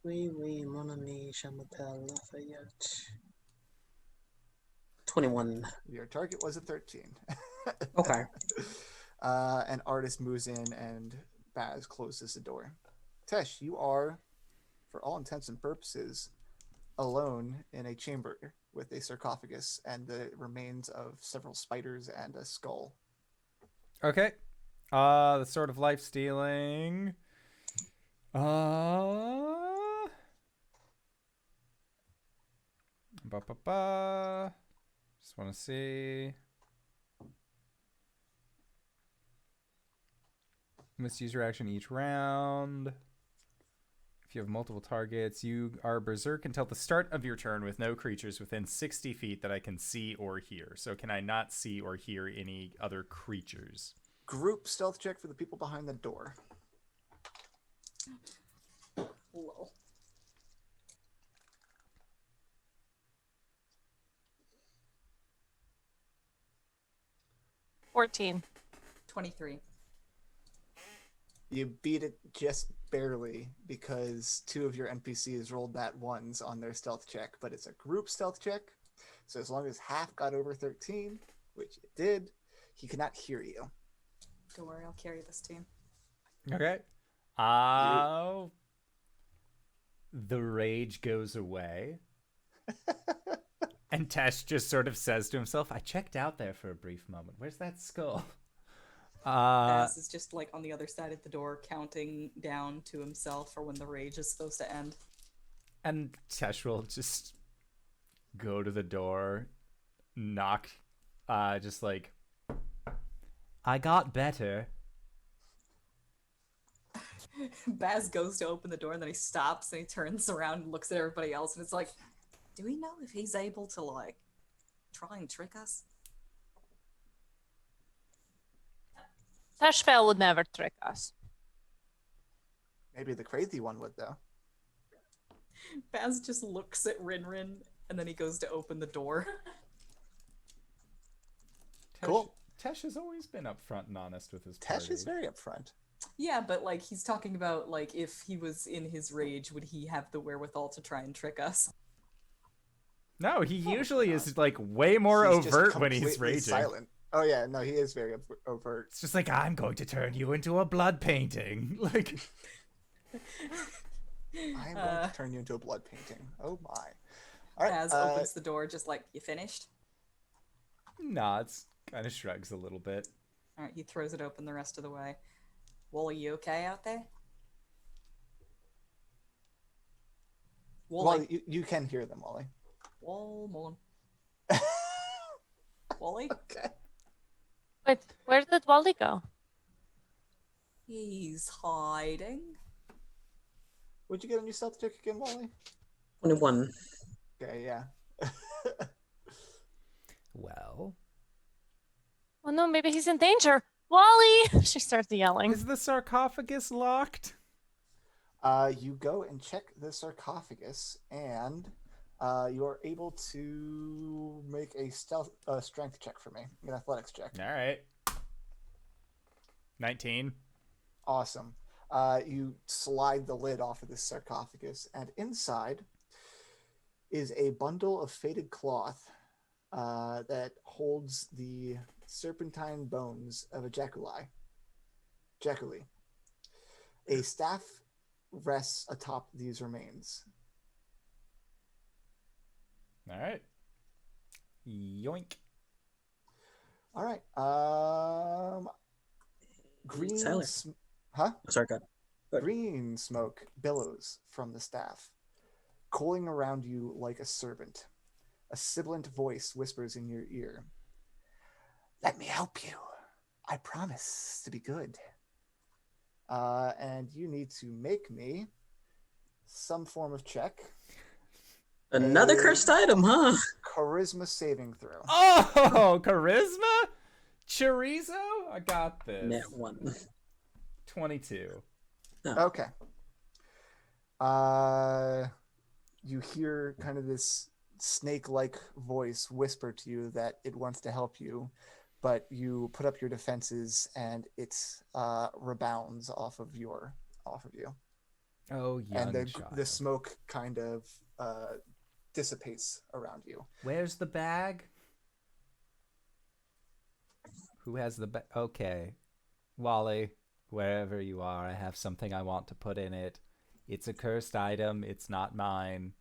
Oui, mon ami, je m'appelle Lafayette. 21. Your target was a 13. Okay. And Artis moves in, and Baz closes the door. Tesh, you are, for all intents and purposes, alone in a chamber with a sarcophagus and the remains of several spiders and a skull. Okay. The sort of life stealing. Just want to see. You must use your action each round. If you have multiple targets, you are berserk until the start of your turn with no creatures within 60 feet that I can see or hear. So can I not see or hear any other creatures? Group stealth check for the people behind the door. Lol. $14. 23. You beat it just barely because 2 of your NPCs rolled that ones on their stealth check, but it's a group stealth check. So as long as half got over 13, which it did, he cannot hear you. Don't worry, I'll carry this team. Okay. The rage goes away. And Tesh just sort of says to himself, I checked out there for a brief moment. Where's that skull? Baz is just like on the other side of the door, counting down to himself for when the rage is supposed to end. And Tesh will just go to the door, knock, just like, I got better. Baz goes to open the door and then he stops and he turns around and looks at everybody else and it's like, do we know if he's able to like try and trick us? Teshvael would never trick us. Maybe the crazy one would, though. Baz just looks at RinRin and then he goes to open the door. Cool. Tesh has always been upfront and honest with his Tesh party. is very upfront. Yeah, but like he's talking about like if he was in his rage, would he have the wherewithal to try and trick us? No, he usually is like way more He's just overt when he's completely raging. silent. Oh yeah, no, he is very overt. It's just like, I'm going to turn you into a blood painting. Like, I am going to turn you into a blood painting. Oh my. All right. Baz opens the door, just like, you finished? nods, kind of shrugs a little bit. All right, he throws it open the rest of the way. Wally, you okay out there? Wally. Wally, you can hear them, Wally. Wally. Wally? Okay. Wait, where did Wally go? He's hiding. Would you get a new stealth check again, Wally? 21. Okay, yeah. Well, Oh no, maybe he's in danger. Wally! She starts yelling. is the sarcophagus locked? You go and check the sarcophagus, and you're able to make a strength check for me, an athletics check. All right. 19. Awesome. You slide the lid off of this sarcophagus, and inside is a bundle of faded cloth that holds the serpentine bones of a Jaculi. A staff rests atop these remains. All right. Yoink. All right. Green. Tyler. Huh? Sorry, God. Good. Green smoke billows from the staff, coiling around you like a serpent. A sibilant voice whispers in your ear. Let me help you. I promise to be good. And you need to make me some form of check. Another cursed item, huh? Charisma saving throw. Oh, charisma? Chorizo? I got this. Net 1. 22. Okay. You hear kind of this snake-like voice whisper to you that it wants to help you, but you put up your defenses and it rebounds off of you. Oh, young And child. the smoke kind of dissipates around you. Where's the bag? Who has the bag? Okay. Wally, wherever you are, I have something I want to put in it. It's a cursed item. It's not mine.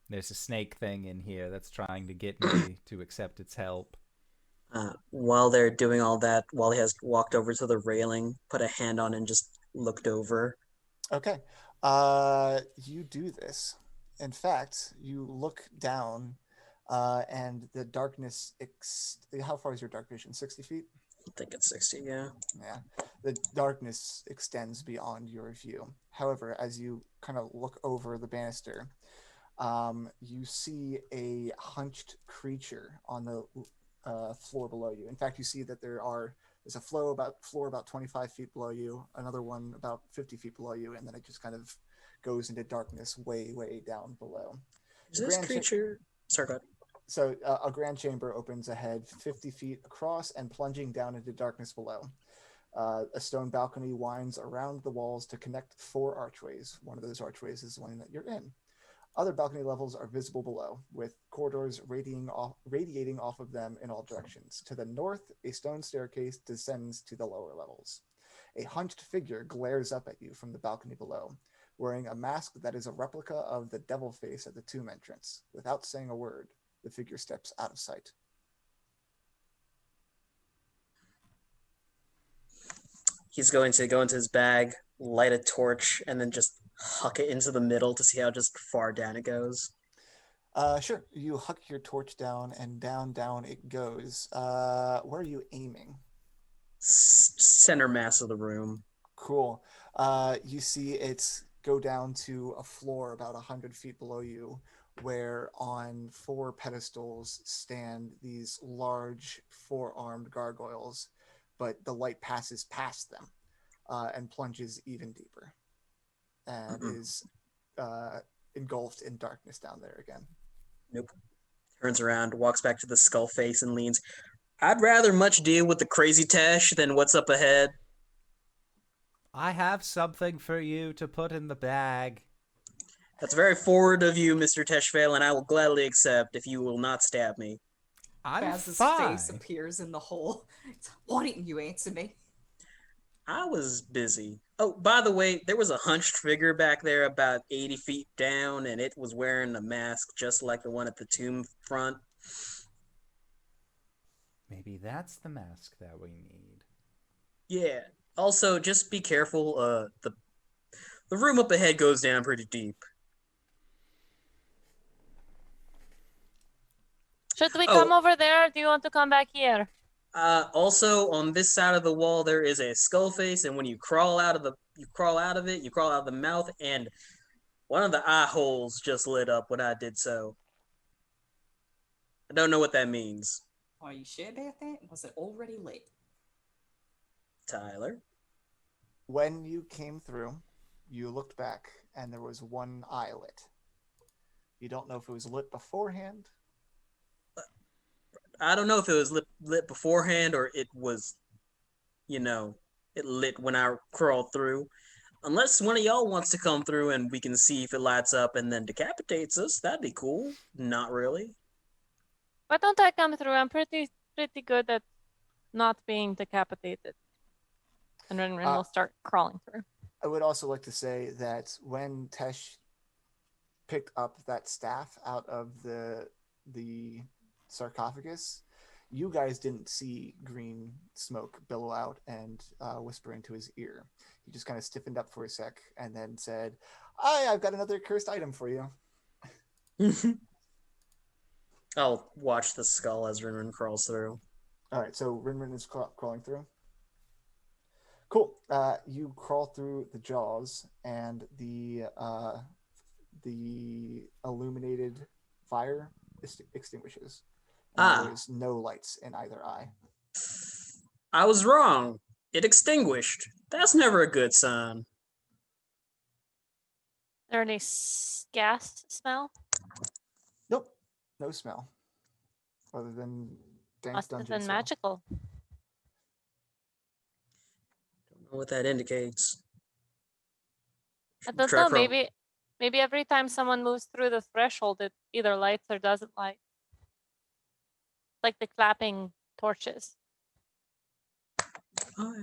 There's a snake thing in here that's trying to get me to accept its help. While they're doing all that, Wally has walked over to the railing, put a hand on it, and just looked over. Okay. You do this. In fact, you look down and the darkness... How far is your dark vision? 60 feet? I think it's 60, yeah. Yeah. The darkness extends beyond your view. However, as you kind of look over the banister, you see a hunched creature on the floor below you. In fact, you see that there's a floor about 25 feet below you, another one about 50 feet below you, and then it just kind of goes into darkness way, way down below. Is this creature... Sorry, go ahead. So a grand chamber opens ahead 50 feet across and plunging down into darkness below. A stone balcony winds around the walls to connect 4 archways. One of those archways is the one that you're in. Other balcony levels are visible below, with corridors radiating off of them in all directions. To the north, a stone staircase descends to the lower levels. A hunched figure glares up at you from the balcony below, wearing a mask that is a replica of the devil face at the tomb entrance. Without saying a word, the figure steps out of sight. He's going to go into his bag, light a torch, and then just huck it into the middle to see how just far down it goes. Sure. You huck your torch down, and down it goes. Where are you aiming? Center mass of the room. Cool. You see it go down to a floor about 100 feet below you, where on 4 pedestals stand these large 4-armed gargoyles, but the light passes past them and plunges even deeper and is engulfed in darkness down there again. Nope. Turns around, walks back to the skull face, and leans. I'd rather much deal with the crazy Tesh than what's up ahead. I have something for you to put in the bag. That's very forward of you, Mr. Teshvael, and I will gladly accept if you will not stab me. I'm Baz's fine. face appears in the hole. Why didn't you answer me? I was busy. Oh, by the way, there was a hunched figure back there about 80 feet down, and it was wearing a mask just like the one at the tomb front. Maybe that's the mask that we need. Yeah. Also, just be careful. The room up ahead goes down pretty deep. Should we come over there, or do you want to come back here? Also, on this side of the wall, there is a skull face, and when you crawl out of it, you crawl out of the mouth, and one of the eye holes just lit up when I did so. I don't know what that means. Are you sure about that? Was it already lit? Tyler? When you came through, you looked back, and there was one eye lit. You don't know if it was lit beforehand. I don't know if it was lit beforehand or it was, it lit when I crawled through. Unless one of y'all wants to come through and we can see if it lights up and then decapitates us, that'd be cool. Not really. Why don't I come through? I'm pretty good at not being decapitated. And RinRin will start crawling through. I would also like to say that when Tesh picked up that staff out of the sarcophagus, you guys didn't see green smoke billow out and whisper into his ear. He just kind of stiffened up for a sec and then said, I've got another cursed item for you. I'll watch the skull as RinRin crawls through. All right, so RinRin is crawling through. Cool. You crawl through the jaws, and the illuminated fire extinguishes. There's no lights in either eye. I was wrong. It extinguished. That's never a good sign. There any gas smell? Nope. No smell. Other than dank Must have dungeon been smell. magical. Don't know what that indicates. I don't Try know. crawl- Maybe every time someone moves through the threshold, it either lights or doesn't light. Like the clapping torches. Oh,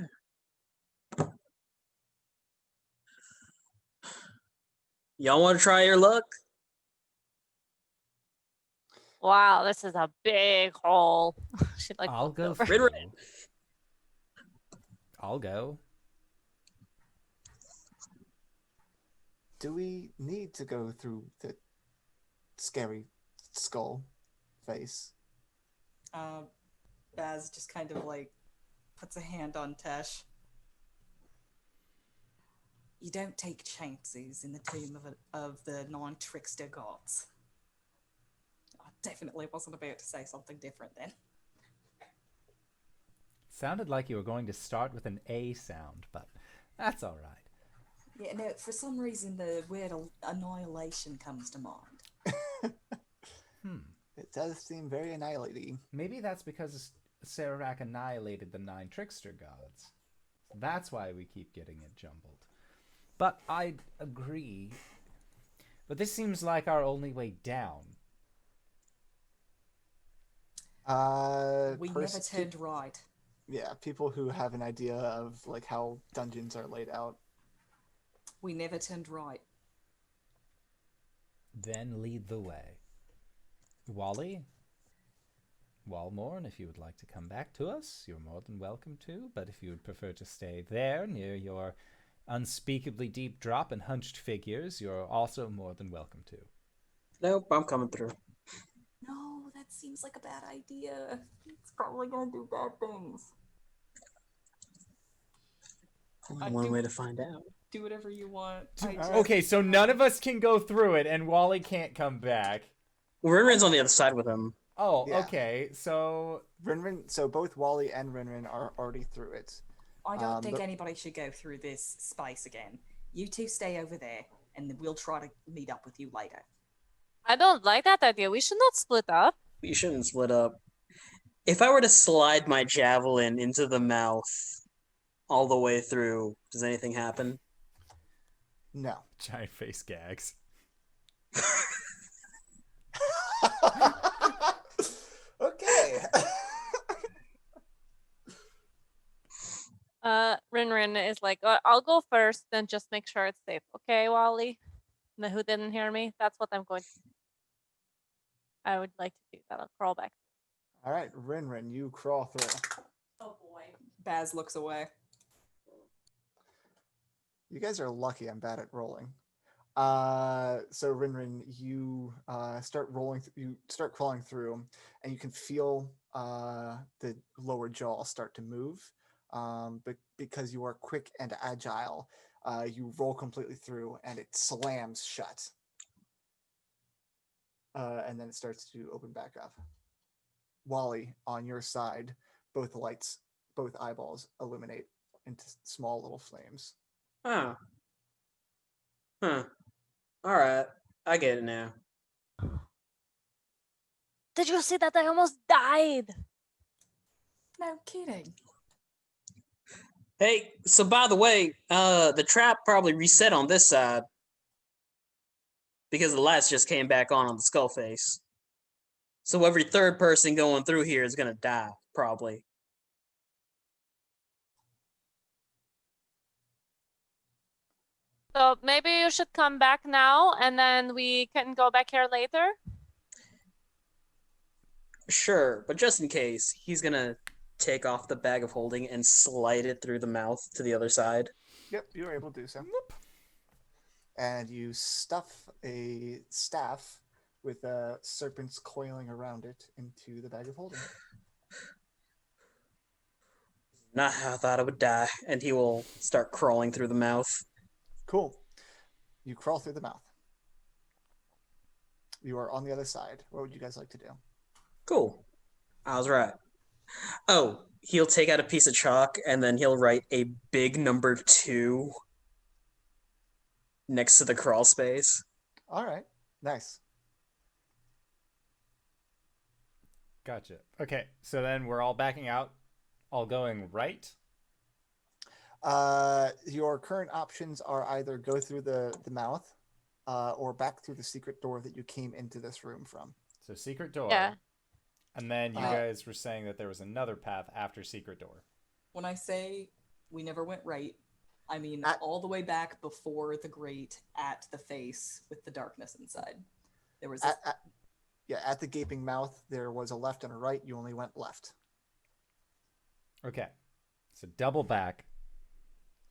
yeah. Y'all want to try your luck? Wow, this is a big hole. She like I'll walked go over. through. RinRin. I'll go. Do we need to go through the scary skull face? Baz just kind of like puts a hand on Tesh. You don't take chances in the tomb of the Nine Trickster Gods. I definitely wasn't about to say something different then. Sounded like you were going to start with an A sound, but that's all right. Yeah, no, for some reason the word annihilation comes to mind. It does seem very annihilating. Maybe that's because Sararak annihilated the Nine Trickster Gods. That's why we keep getting it jumbled. But I agree. But this seems like our only way down. We never turned right. Yeah, people who have an idea of like how dungeons are laid out. We never turned right. Then lead the way. Wally? Walmorn, if you would like to come back to us, you're more than welcome to. But if you would prefer to stay there near your unspeakably deep drop and hunched figures, you're also more than welcome to. Nope, I'm coming through. No, that seems like a bad idea. It's probably gonna do bad things. Only one way to find out. do whatever you want. Okay, so none of us can go through it, and Wally can't come back. RinRin's on the other side with him. Oh, Yeah. okay. So RinRin, so both Wally and RinRin are already through it. I don't think but- anybody should go through this space again. You two stay over there, and we'll try to meet up with you later. I don't like that idea. We should not split up. You shouldn't split up. If I were to slide my javelin into the mouth all the way through, does anything happen? No. giant face gags. Okay. RinRin is like, I'll go first, then just make sure it's safe. Okay, Wally? No, who didn't hear me? That's what I'm going to do. I would like to do that. I'll crawl back. All right, RinRin, you crawl through. Oh boy. Baz looks away. You guys are lucky I'm bad at rolling. So RinRin, you start rolling. You start crawling through, and you can feel the lower jaw start to move. But because you are quick and agile, you roll completely through, and it slams shut. And then it starts to open back up. Wally, on your side, both lights, both eyeballs illuminate into small little flames. Huh. Huh. Alright. I get it now. Did you see that? I almost died. No kidding. Hey, so by the way, the trap probably reset on this side. Because the lights just came back on the skull face. So every third person going through here is gonna die, probably. So maybe you should come back now, and then we can go back here later. Sure, but just in case, he's gonna take off the bag of holding and slide it through the mouth to the other side. Yep, you were able to do so. And you stuff a staff with serpents coiling around it into the bag of holding. Not how I thought I would die, and he will start crawling through the mouth. Cool. You crawl through the mouth. You are on the other side. What would you guys like to do? Cool. I was right. Oh, he'll take out a piece of chalk and then he'll write a big number 2 next to the crawl space. All right. Nice. Gotcha. Okay, so then we're all backing out, all going right. Your current options are either go through the mouth or back through the secret door that you came into this room from. So secret door. Yeah. And then you guys were saying that there was another path after secret door. When I say we never went right, I mean all the way back before the grate at the face with the darkness inside. There was at the gaping mouth, there was a left and a right. You only went left. Okay. So double back.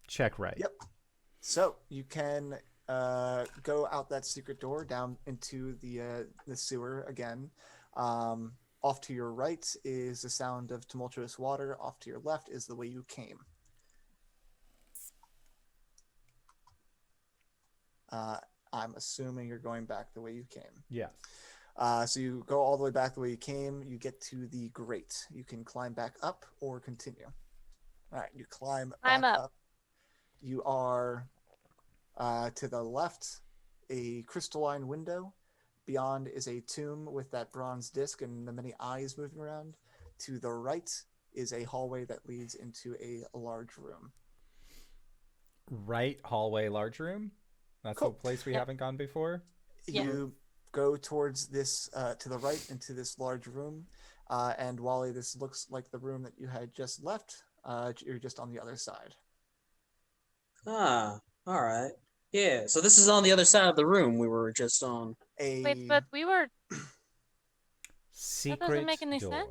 Check right. Yep. So you can go out that secret door down into the sewer again. Off to your right is the sound of tumultuous water. Off to your left is the way you came. I'm assuming you're going back the way you came. Yeah. So you go all the way back the way you came. You get to the grate. You can climb back up or continue. All right, you climb back up. You are to the left, a crystalline window. Beyond is a tomb with that bronze disc and the many eyes moving around. To the right is a hallway that leads into a large room. Right hallway, large room? That's Cool. the place we haven't gone before? Yeah. You go towards this, to the right into this large room. And Wally, this looks like the room that you had just left. You're just on the other side. Ah, alright. Yeah, so this is on the other side of the room we were just on. Wait, but we were. Secret make any door.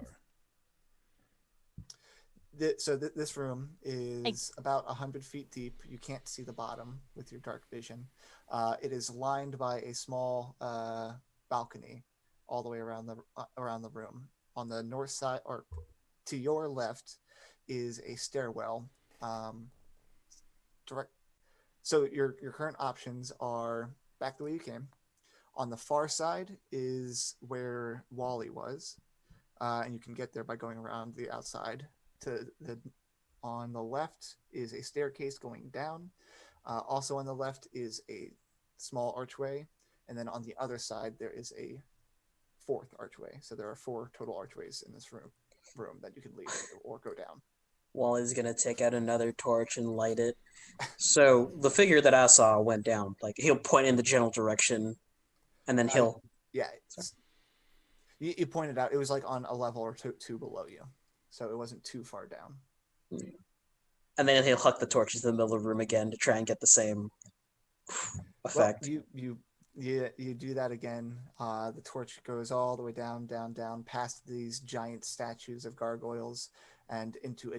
sense. This room is about 100 feet deep. You can't see the bottom with your dark vision. It is lined by a small balcony all the way around the room. On the north side, or to your left, is a stairwell. So your current options are back the way you came. On the far side is where Wally was, and you can get there by going around the outside. On the left is a staircase going down. Also on the left is a small archway, and then on the other side there is a fourth archway. So there are 4 total archways in this room that you can leave or go down. Wally's gonna take out another torch and light it. So the figure that I saw went down. Like he'll point in the general direction, and then he'll. Yeah, you pointed out it was like on a level or two below you, so it wasn't too far down. And then he'll huck the torches in the middle of the room again to try and get the same effect. Well, you do that again. The torch goes all the way down, down, down, past these giant statues of gargoyles, and into a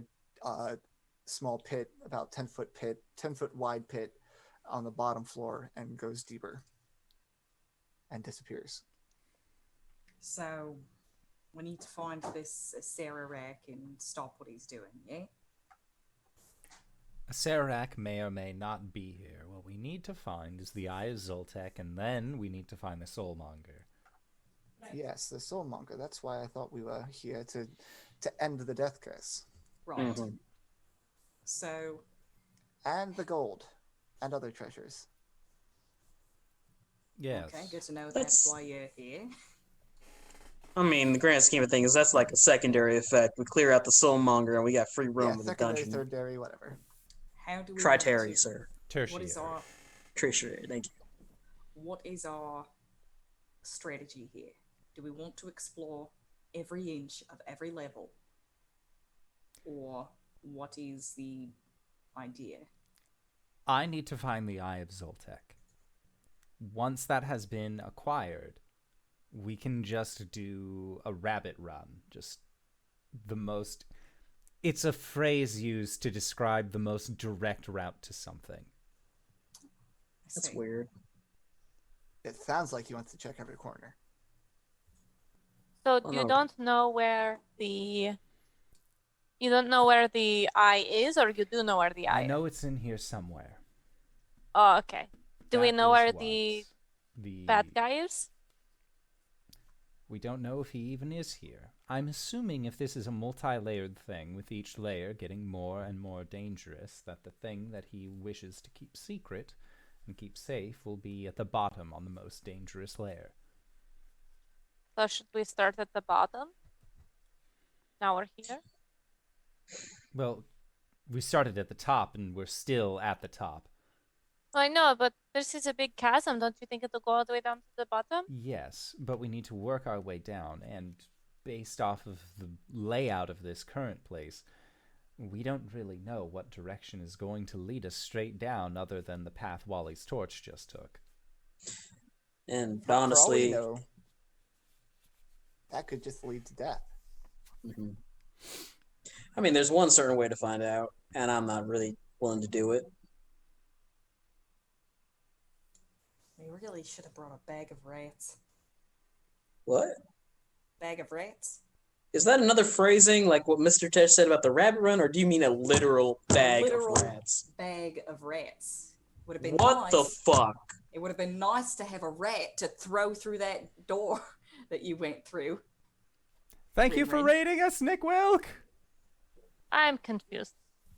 small pit, about 10-foot wide pit on the bottom floor, and goes deeper and disappears. So we need to find this Sararak and stop what he's doing, yeah? Sararak may or may not be here. What we need to find is the Eye of Zoltek, and then we need to find the Soulmonger. Yes, the Soulmonger. That's why I thought we were here to end the death curse. Right. So... And the gold. And other treasures. Yes. Okay, good to know that's why you're here. I mean, the grand scheme of things, that's like a secondary effect. We clear out the Soulmonger and we got free roam in the secondary, dungeon. thirdary, whatever. How do we Tritary, sir. Tertiary. What is our Tertiary, thank you. what is our strategy here? Do we want to explore every inch of every level? Or what is the idea? I need to find the Eye of Zoltek. Once that has been acquired, we can just do a rabbit run. Just the most... It's a phrase used to describe the most direct route to something. That's weird. It sounds like he wants to check every corner. So Oh, you no. don't know where the eye is, or you do know where the eye I is? know it's in here somewhere. Oh, okay. Do we That know is where what the the bad guy is? We don't know if he even is here. I'm assuming if this is a multi-layered thing, with each layer getting more and more dangerous, that the thing that he wishes to keep secret and keep safe will be at the bottom on the most dangerous layer. So should we start at the bottom? Now we're here? Well, we started at the top and we're still at the top. I know, but this is a big chasm. Don't you think it'll go all the way down to the bottom? Yes, but we need to work our way down, and based off of the layout of this current place, we don't really know what direction is going to lead us straight down other than the path Wally's torch just took. And For all we honestly, know, that could just lead to death. I mean, there's one certain way to find out, and I'm not really willing to do it. We really should have brought a bag of rats. What? Bag of rats? Is that another phrasing like what Mr. Tesh said about the rabbit run, or do you mean a literal bag Literal of rats? bag of rats. Would have been What nice. the fuck? It would have been nice to have a rat to throw through that door that you went through. Thank you for RinRin. rating us, Nick Wilk! I'm confused.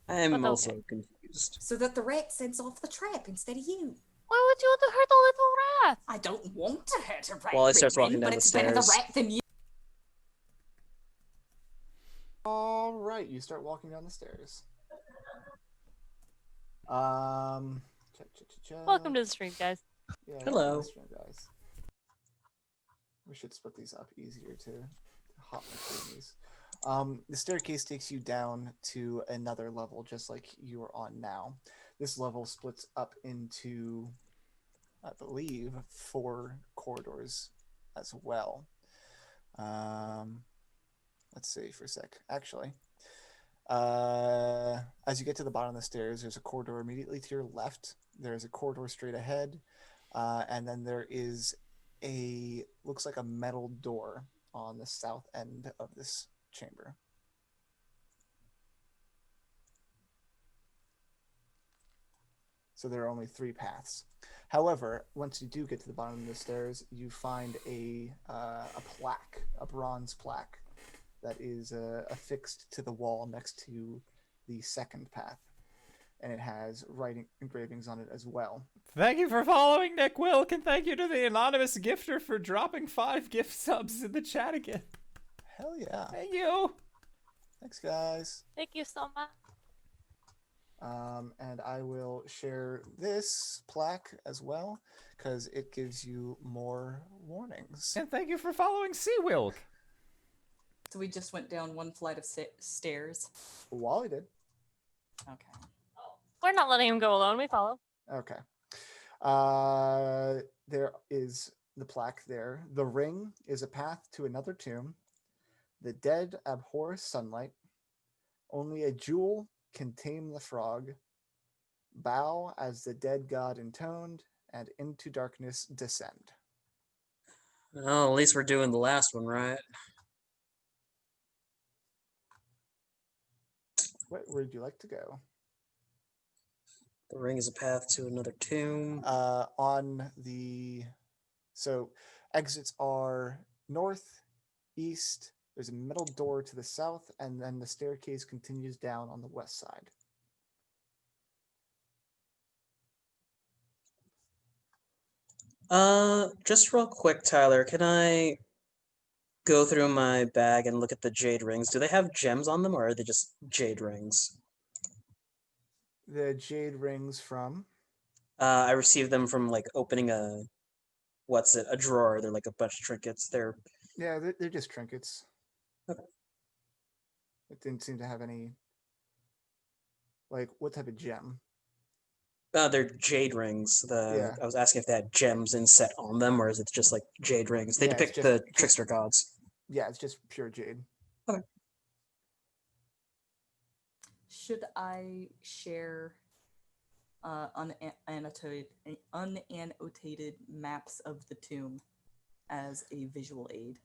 I am But also okay. confused. So that the rat sets off the trap instead of you. Why would you want to hurt a little rat? I don't want to hurt a rat. Well, it starts RinRin, walking down but the it's better the stairs. rat than you. All right, you start walking down the stairs. Welcome to the stream, guys. Yeah, Hello. nice one, guys. We should split these up easier to hop between these. The staircase takes you down to another level, just like you are on now. This level splits up into, I believe, 4 corridors as well. Let's see for a sec. Actually, as you get to the bottom of the stairs, there's a corridor immediately to your left. There's a corridor straight ahead, and then there is looks like a metal door on the south end of this chamber. So there are only 3 paths. However, once you do get to the bottom of the stairs, you find a plaque, a bronze plaque, that is affixed to the wall next to the second path, and it has writing engravings on it as well. Thank you for following, Nick Wilk, and thank you to the anonymous gifter for dropping 5 gift subs in the chat again. Hell yeah! Thank you. Thanks, guys. Thank you so much. And I will share this plaque as well, because it gives you more warnings. And thank you for following C Wilk. So we just went down one flight of stairs. Wally did. Okay. We're not letting him go alone. We follow. Okay. There is the plaque there. The ring is a path to another tomb. The dead abhor sunlight. Only a jewel can tame the frog. Bow as the dead god intoned, and into darkness descend. Well, at least we're doing the last one, right? Where would you like to go? The ring is a path to another tomb. So exits are north, east. There's a middle door to the south, and then the staircase continues down on the west side. Just real quick, Tyler, can I go through my bag and look at the jade rings? Do they have gems on them, or are they just jade rings? The jade rings from... I received them from like opening a drawer. They're like a bunch of trinkets. They're just trinkets. Okay. It didn't seem to have any... Like, what type of gem? They're jade rings. I was asking if they had gems inset on them, or is it just like jade rings? They depict the Trickster Gods. Yeah, it's just pure jade. Okay. Should I share unannotated maps of the tomb as a visual aid?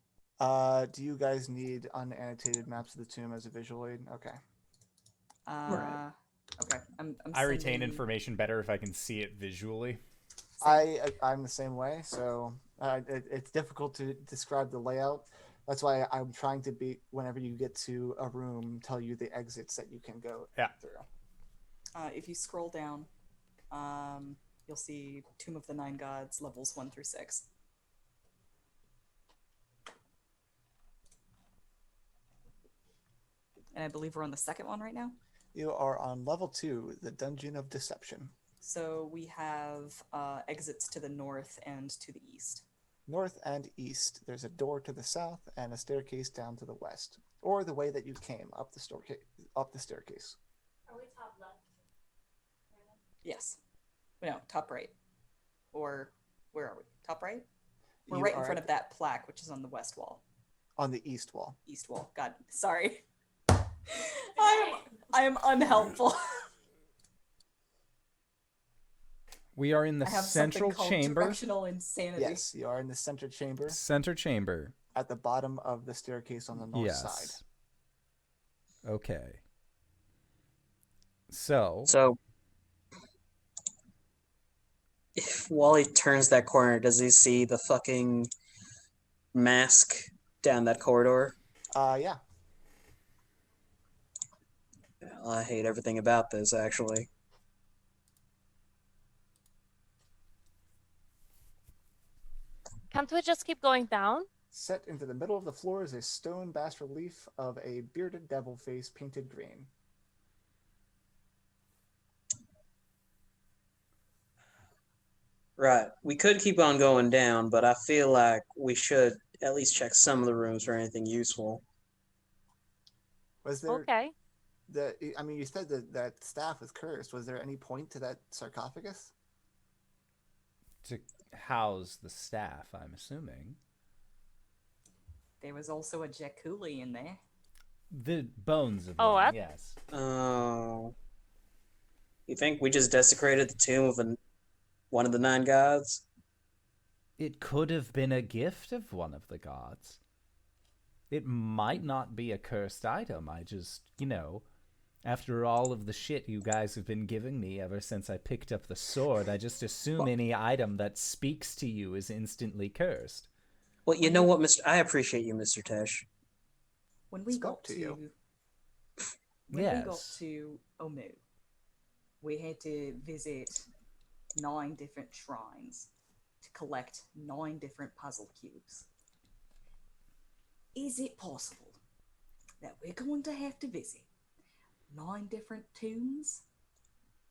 Do you guys need unannotated maps of the tomb as a visual aid? Okay. Right. Okay. I retain information better if I can see it visually. I'm the same way, so it's difficult to describe the layout. That's why I'm trying to be, whenever you get to a room, tell you the exits that you can go through. If you scroll down, you'll see Tomb of the Nine Gods, levels 1 through 6. And I believe we're on the second one right now. You are on level 2, the Dungeon of Deception. So we have exits to the north and to the east. North and east. There's a door to the south and a staircase down to the west, or the way that you came up the staircase. Are we top left? Yes. No, top right. Or where are we? Top right? We're You right in are front of that plaque, which is on the west wall. on the east wall. East wall. God, sorry. I am unhelpful. We are in the I have central something called chamber. directional insanity. Yes, you are in the center chamber Center chamber. at the bottom of the staircase on the north side. Yes. Okay. So if Wally turns that corner, does he see the fucking mask down that corridor? Yeah. Well, I hate everything about this, actually. Can't we just keep going down? Set into the middle of the floor is a stone bas-relief of a bearded devil face painted green. Right. We could keep on going down, but I feel like we should at least check some of the rooms for anything useful. Was there Okay. you said that staff was cursed. Was there any point to that sarcophagus? to house the staff, I'm assuming. There was also a jaculi in there. The bones of Oh, one, what? yes. Oh. You think we just desecrated the tomb of one of the nine gods? It could have been a gift of one of the gods. It might not be a cursed item. I just, After all of the shit you guys have been giving me ever since I picked up the sword, I just assume any item that speaks to you is instantly cursed. Well, you know what, Mr. I appreciate you, Mr. Tesh. When we Spoke got to to, you. when we got Yes. to Omu, we had to visit 9 different shrines to collect 9 different puzzle cubes. Is it possible that we're going to have to visit 9 different tombs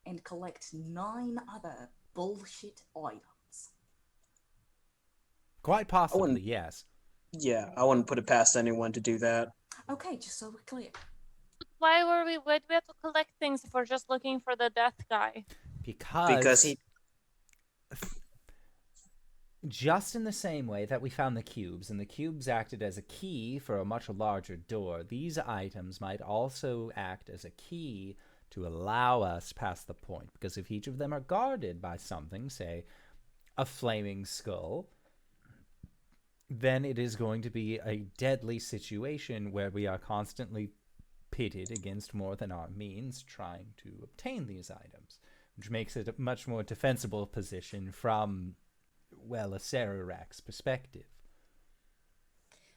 and collect 9 other bullshit items? Quite possibly, wouldn't- yes. Yeah, I wouldn't put it past anyone to do that. Okay, just so we're clear. Why do we have to collect things if we're just looking for the death guy? Because he Just in the same way that we found the cubes, and the cubes acted as a key for a much larger door, these items might also act as a key to allow us past the point. Because if each of them are guarded by something, say a flaming skull, then it is going to be a deadly situation where we are constantly pitted against more than our means trying to obtain these items, which makes it a much more defensible position from, well, a Sararak's perspective.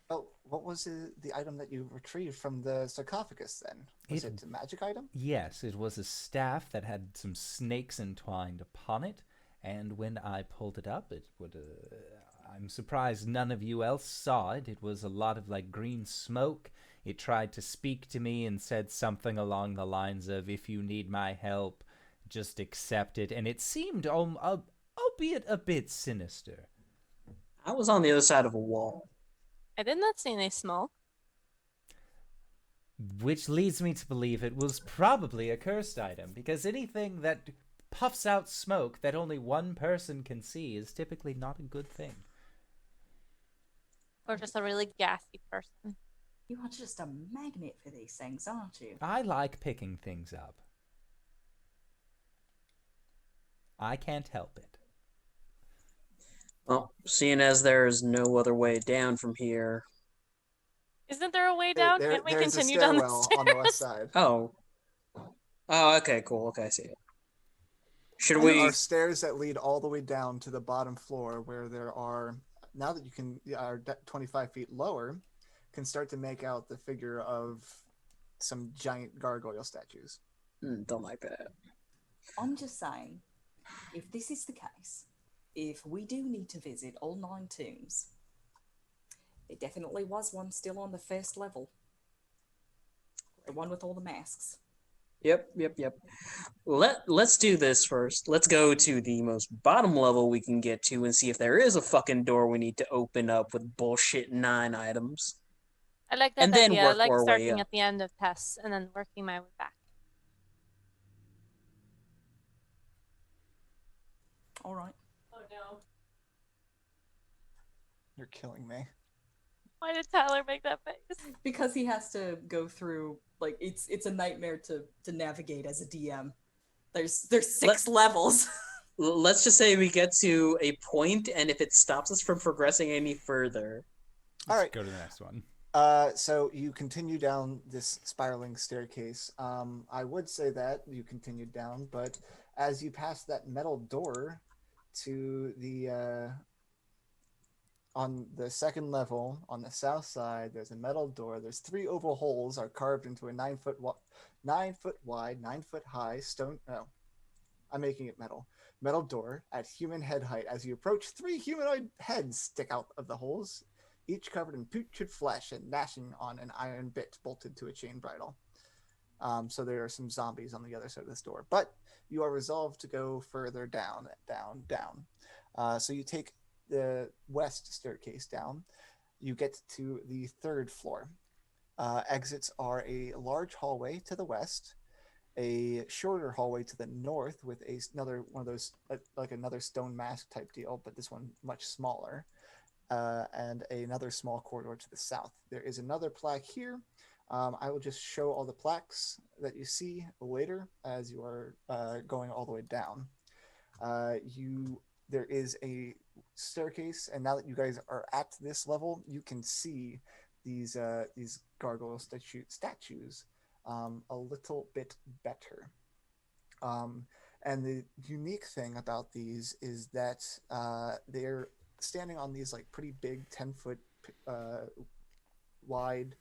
Oh, what was the item that you retrieved from the sarcophagus then? Was it a magic item? Yes, it was a staff that had some snakes entwined upon it, and when I pulled it up, it would... I'm surprised none of you else saw it. It was a lot of, like, green smoke. It tried to speak to me and said something along the lines of, if you need my help, just accept it. And it seemed, albeit a bit sinister. I was on the other side of a wall. I did not see any smoke. Which leads me to believe it was probably a cursed item, because anything that puffs out smoke that only one person can see is typically not a good thing. Or just a really gassy person. You are just a magnet for these things, aren't you? I like picking things up. I can't help it. Well, seeing as there's no other way down from here. Isn't there a way down? Can't we there's continue a down the stairwell stairs? on the west side. Oh, okay, cool. Okay, I see it. Should There we? are stairs that lead all the way down to the bottom floor, where there are, now that you are 25 feet lower, can start to make out the figure of some giant gargoyle statues. Don't like that. I'm just saying, if this is the case, if we do need to visit all 9 tombs, there definitely was one still on the first level. The one with all the masks. Yep. Let's do this first. Let's go to the most bottom level we can get to and see if there is a fucking door we need to open up with bullshit 9 items. I like that And then idea. I work like our way starting up. at the end of tests and then working my way back. All right. Oh no. You're killing me. Why did Tyler make that face? Because he has to go through, like, it's a nightmare to navigate as a DM. There's 6 levels. Let's just say we get to a point, and if it stops us from progressing any further. All right. Go to the next one. So you continue down this spiraling staircase. I would say that you continued down, but as you pass that metal door to the on the second level on the south side, there's a metal door. There's 3 oval holes are carved into a 9 foot wide, 9 foot high stone. No, I'm making it metal. Metal door at human head height. As you approach, 3 humanoid heads stick out of the holes, each covered in putrid flesh and gnashing on an iron bit bolted to a chain bridle. So there are some zombies on the other side of this door, but you are resolved to go further down. So you take the west staircase down. You get to the 3rd floor. Exits are a large hallway to the west, a shorter hallway to the north with another one of those, like another stone mask type deal, but this one much smaller. And another small corridor to the south. There is another plaque here. I will just show all the plaques that you see later as you are going all the way down. There is a staircase, and now that you guys are at this level, you can see these gargoyle statues a little bit better. And the unique thing about these is that they're standing on these like pretty big 10-foot wide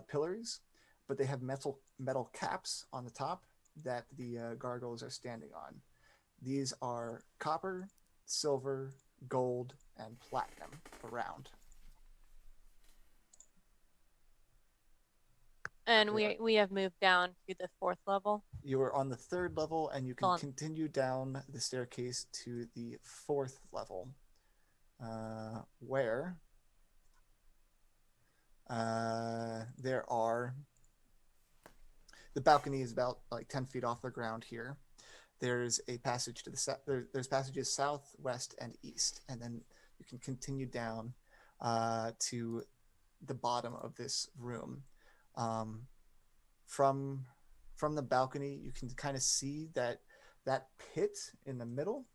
pillars, but they have metal caps on the top that the gargoyles are standing on. These are copper, silver, gold, and platinum around. And we have moved down to the 4th level. You are on the 3rd level, and you can On. continue down the staircase to the 4th level, where there are... The balcony is about like 10 feet off the ground here. There's a passage to the south. There's passages south, west, and east, and then you can continue down to the bottom of this room. From the balcony, you can kind of see that pit in the middle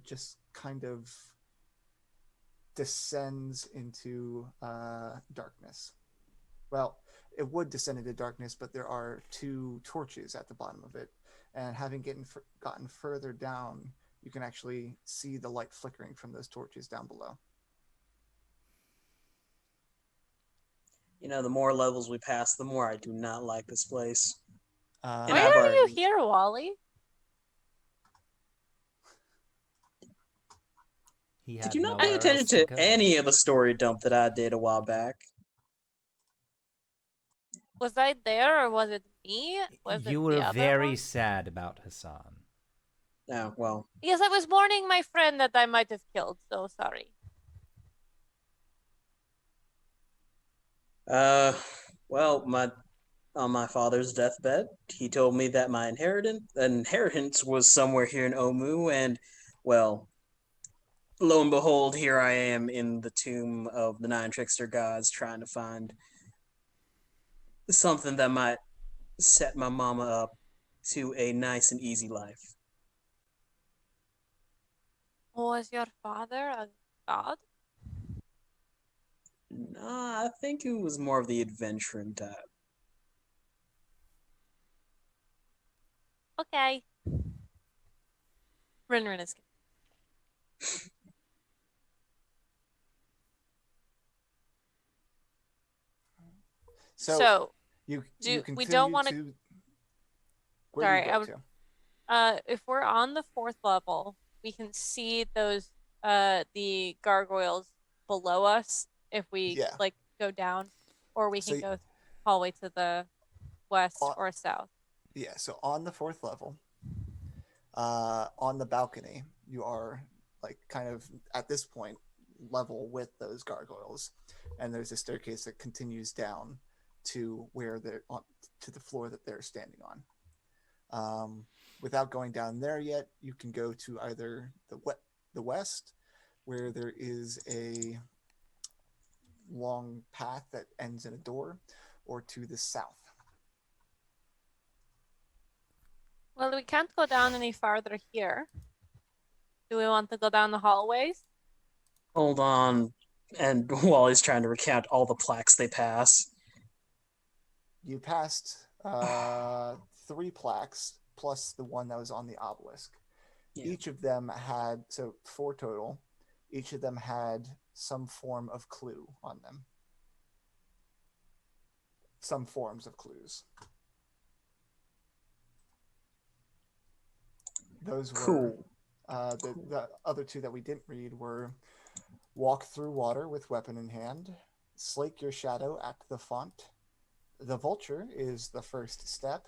just kind of descends into darkness. Well, it would descend into darkness, but there are 2 torches at the bottom of it. And having gotten further down, you can actually see the light flickering from those torches down below. You know, the more levels we pass, the more I do not like this place. And I've Why are you already- here, Wally? He Did had you not nowhere pay else attention to go. any of the story dump that I did a while back? Was I there or was it me? Was You it were the other very one? sad about Hassan. Oh, well. Yes, I was mourning my friend that I might have killed, so sorry. Well, on my father's deathbed, he told me that my inheritance was somewhere here in Omu, and, well, lo and behold, here I am in the tomb of the Nine Trickster Gods trying to find something that might set my mama up to a nice and easy life. Was your father a god? Nah, I think it was more of the adventuring type. Okay. RinRin is good. So, you we continue don't wanna- to... Where Sorry, do you I go would- to? if we're on the 4th level, we can see those the gargoyles below us if we Yeah. like go down, or we So can go hallway to the west On- or south. Yeah, so on the 4th level, on the balcony, you are like kind of at this point level with those gargoyles, and there's a staircase that continues down to where they're on to the floor that they're standing on. Without going down there yet, you can go to either the west, where there is a long path that ends in a door, or to the south. Well, we can't go down any farther here. Do we want to go down the hallways? Hold on. And Wally's trying to recount all the plaques they pass. You passed 3 plaques plus the one that was on the obelisk. Yeah. Each of them had, so 4 total, each of them had some form of clue on them. Some forms of clues. Those were Cool. the other 2 that we didn't read were walk through water with weapon in hand, slake your shadow at the font, the vulture is the first step,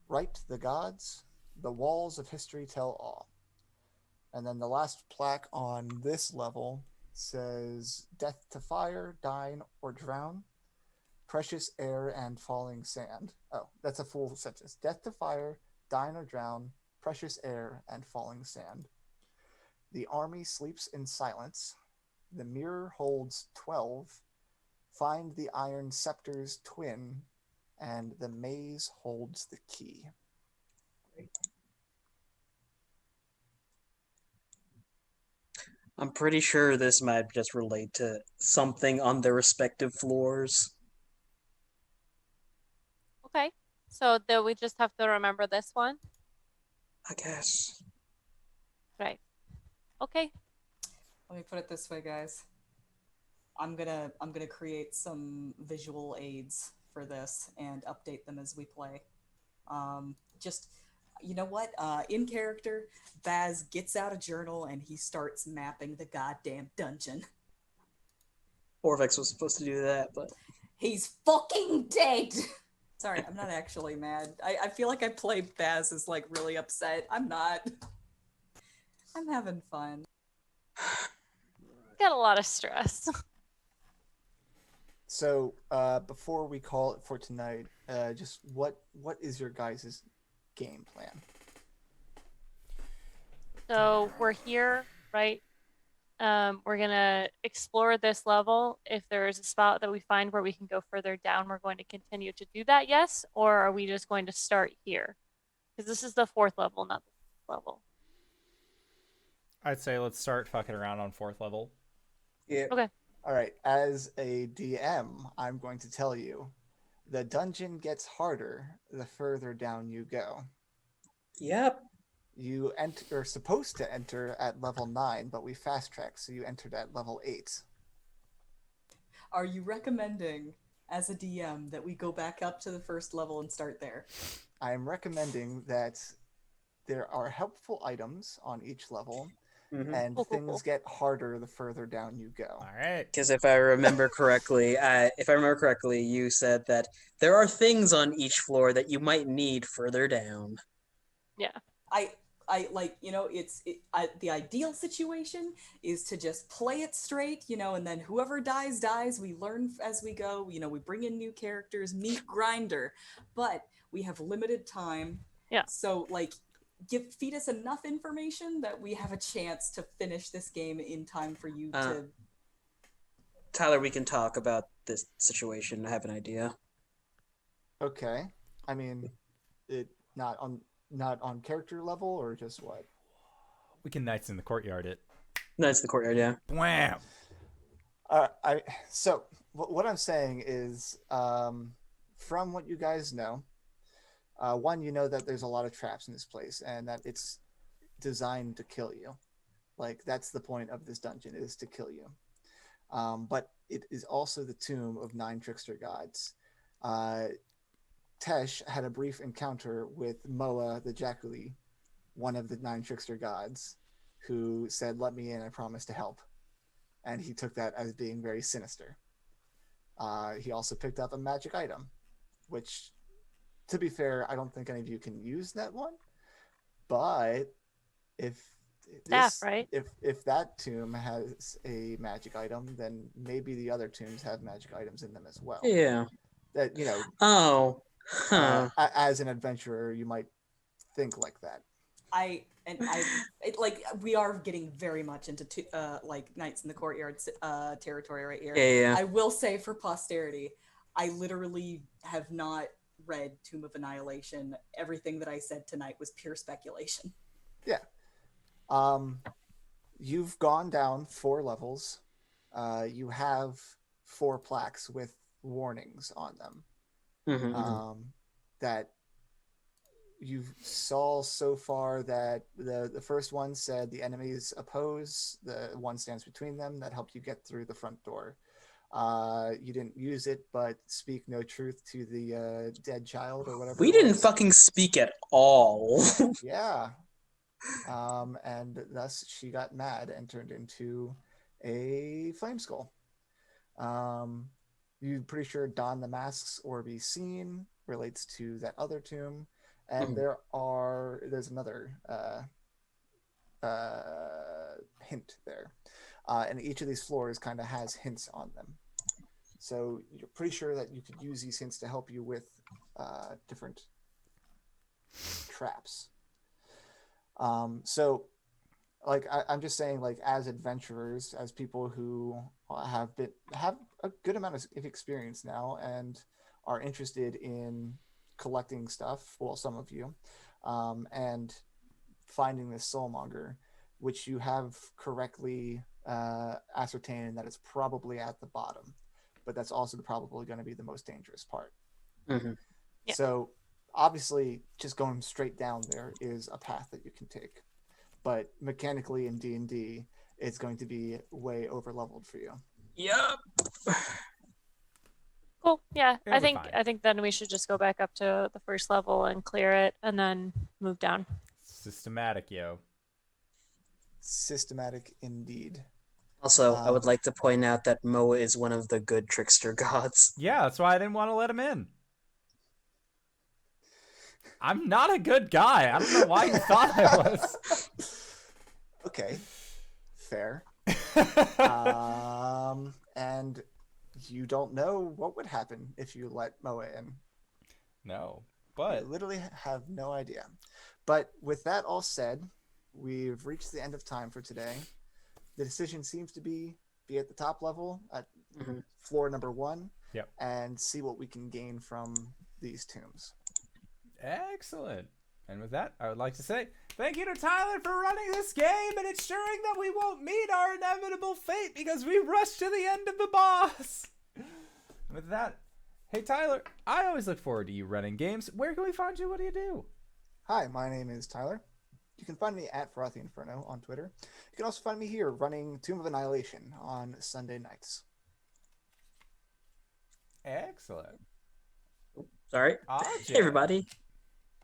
write the gods, the walls of history tell all. And then the last plaque on this level says death to fire, dine or drown, precious air and falling sand. Oh, that's a full sentence. Death to fire, dine or drown, precious air and falling sand. The army sleeps in silence. The mirror holds 12. Find the iron scepter's twin, and the maze holds the key. I'm pretty sure this might just relate to something on their respective floors. Okay. So do we just have to remember this one? I guess. Right. Okay. Let me put it this way, guys. I'm gonna create some visual aids for this and update them as we play. Just you know what? In character, Baz gets out a journal and he starts mapping the goddamn dungeon. Orvex was supposed to do that, but He's fucking dead. Sorry, I'm not actually mad. I feel like I play Baz as like really upset. I'm not. I'm having fun. Got a lot of stress. So before we call it for tonight, just what is your guys' game plan? So we're here, right? We're gonna explore this level. If there is a spot that we find where we can go further down, we're going to continue to do that, yes? Or are we just going to start here? Because this is the 4th level, not the 5th level. I'd say let's start fucking around on 4th level. yeah. Okay. All right, as a DM, I'm going to tell you, the dungeon gets harder the further down you go. Yep. You are supposed to enter at level 9, but we fast tracked, so you entered at level 8. Are you recommending, as a DM, that we go back up to the 1st level and start there? I am recommending that there are helpful items on each level, and Cool. things get harder the further down you go. All right. Because if I remember correctly, you said that there are things on each floor that you might need further down. Yeah. I like, the ideal situation is to just play it straight, and then whoever dies. We learn as we go. We bring in new characters, meet Grinder, but we have limited time. Yeah. So like, feed us enough information that we have a chance to finish this game in time for you to. Tyler, we can talk about this situation. I have an idea. Okay. I mean, it not on character level, or just what? We can Knights in the Courtyard it. That's the courtyard, yeah. Wham! So what I'm saying is, from what you guys know, one, you know that there's a lot of traps in this place, and that it's designed to kill you. Like, that's the point of this dungeon, is to kill you. But it is also the tomb of 9 Trickster Gods. Tesh had a brief encounter with Moa the Jaculi, one of the 9 Trickster Gods, who said, "Let me in, I promise to help." And he took that as being very sinister. He also picked up a magic item, which, to be fair, I don't think any of you can use that one. But if Right? if that tomb has a magic item, then maybe the other tombs have magic items in them as well. Yeah. That Oh. Huh. as an adventurer, you might think like that. We are getting very much into like Knights in the Courtyard territory right here. Yeah. I will say, for posterity, I literally have not read Tomb of Annihilation. Everything that I said tonight was pure speculation. Yeah. You've gone down 4 levels. You have 4 plaques with warnings on them. That you saw so far. That the first one said the enemies oppose, the one stands between them. That helped you get through the front door. You didn't use it, but speak no truth to the dead child or whatever. We didn't fucking speak at all. Yeah. And thus she got mad and turned into a flame skull. You're pretty sure Don the Masks or Be Seen relates to that other tomb. And there's another hint there. And each of these floors kind of has hints on them. So you're pretty sure that you could use these hints to help you with different traps. So, like, I'm just saying, like, as adventurers, as people who have a good amount of experience now and are interested in collecting stuff, well, some of you, and finding this soulmonger, which you have correctly ascertained that it's probably at the bottom, but that's also probably going to be the most dangerous part. Yeah. So obviously, just going straight down there is a path that you can take, but mechanically in D&D, it's going to be way over leveled for you. Yup. Cool. Yeah. It'll I be think fine. then we should just go back up to the first level and clear it and then move down. Systematic, yo. Systematic indeed. Also, I would Um, like to point out that Moa is one of the good trickster gods. Yeah, that's why I didn't want to let him in. I'm not a good guy. I don't know why you thought I was. Okay, fair. And you don't know what would happen if you let Moa in. No, You but literally have no idea. But with that all said, we've reached the end of time for today. The decision seems to be at the top level at floor number 1. Yep. And see what we can gain from these tombs. excellent. And with that, I would like to say thank you to Tyler for running this game and ensuring that we won't meet our inevitable fate because we rushed to the end of the boss. With that, hey Tyler, I always look forward to you running games. Where can we find you? What do you do? Hi, my name is Tyler. You can find me at Frothy Inferno on Twitter. You can also find me here running Tomb of Annihilation on Sunday nights. Excellent. Sorry. RJ. Hey, everybody.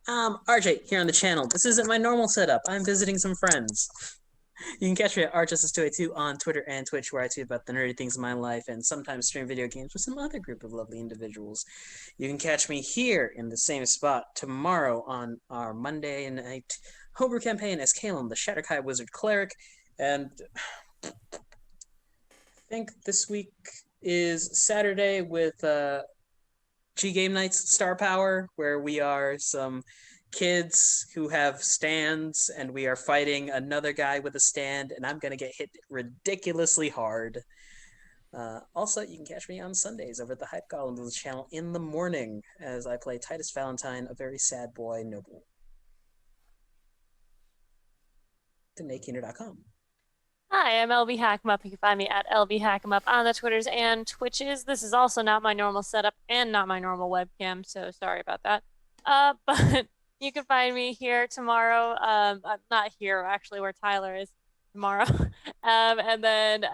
RJ here on the channel. This isn't my normal setup. I'm visiting some friends. You can catch me at RJustice282 on Twitter and Twitch, where I tweet about the nerdy things in my life and sometimes stream video games with some other group of lovely individuals. You can catch me here in the same spot tomorrow on our Monday night homebrew campaign as Kalen, the Shatterkai Wizard Cleric. And I think this week is Saturday with G Game Nights Star Power, where we are some kids who have stands and we are fighting another guy with a stand, and I'm gonna get hit ridiculously hard. Also, you can catch me on Sundays over at the Hype Goblins channel in the morning as I play Titus Valentine, a very sad boy noble. DanaeKeener.com. Hi, I'm LBHackEmUp. You can find me at LBHackEmUp on the Twitters and Twitches. This is also not my normal setup and not my normal webcam, so sorry about that. But you can find me here tomorrow. I'm not here, actually, where Tyler is tomorrow. And then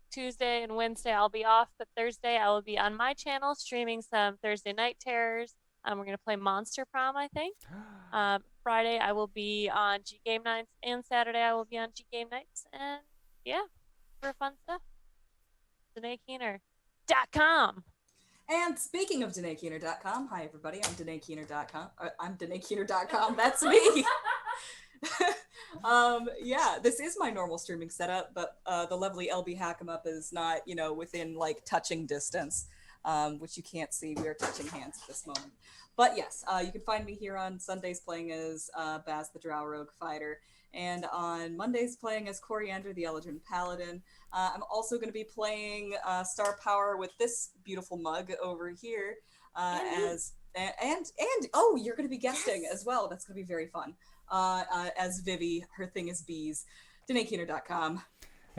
Tuesday and Wednesday I'll be off, but Thursday I will be on my channel streaming some Thursday Night Terrors. We're going to play Monster Prom, I think. Friday I will be on G Game Nights, and Saturday I will be on G Game Nights, and yeah, for fun stuff. DanaeKeener.com. And speaking of DanaeKeener.com, hi everybody, I'm DanaeKeener.com. I'm DanaeKeener.com, that's me. Yeah, this is my normal streaming setup, but the lovely LBHackEmUp is not, within like touching distance, which you can't see. We are touching hands at this moment. But yes, you can find me here on Sundays playing as Baz the Drow Rogue Fighter, and on Mondays playing as Coriander the Eldrin Paladin. I'm also going to be playing Star Power with this beautiful mug over here and you're going to be guesting as well. That's going to be very fun. As Vivi, her thing is bees. DanaeKeener.com.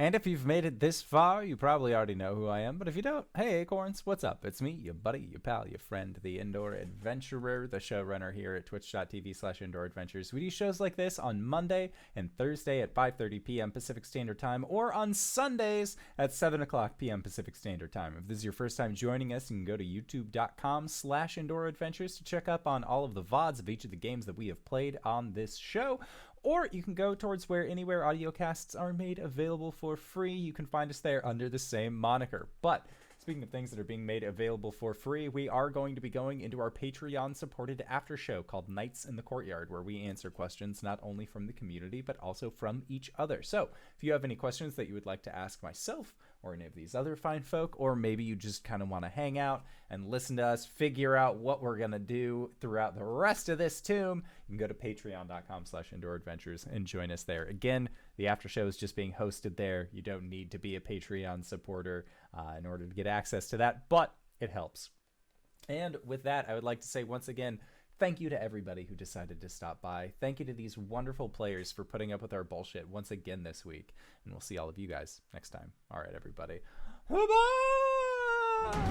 And if you've made it this far, you probably already know who I am. But if you don't, hey, Acorns, what's up? It's me, your buddy, your pal, your friend, the Indoor Adventurer, the showrunner here at twitch.tv/Indoor Adventures. We do shows like this on Monday and Thursday at 5:30 p.m. Pacific Standard Time, or on Sundays at 7 o'clock p.m. Pacific Standard Time. If this is your first time joining us, you can go to youtube.com/Indoor Adventures to check up on all of the VODs of each of the games that we have played on this show. Or you can go towards where anywhere audiocasts are made available for free. You can find us there under the same moniker. But speaking of things that are being made available for free, we are going to be going into our Patreon-supported after show called Nights in the Courtyard, where we answer questions not only from the community, but also from each other. So if you have any questions that you would like to ask myself or any of these other fine folk, or maybe you just kind of want to hang out and listen to us figure out what we're going to do throughout the rest of this tomb, you can go to patreon.com/Indoor Adventures and join us there. Again, the after show is just being hosted there. You don't need to be a Patreon supporter in order to get access to that, but it helps. And with that, I would like to say once again, thank you to everybody who decided to stop by. Thank you to these wonderful players for putting up with our bullshit once again this week. And we'll see all of you guys next time. All right, everybody. Bye-bye!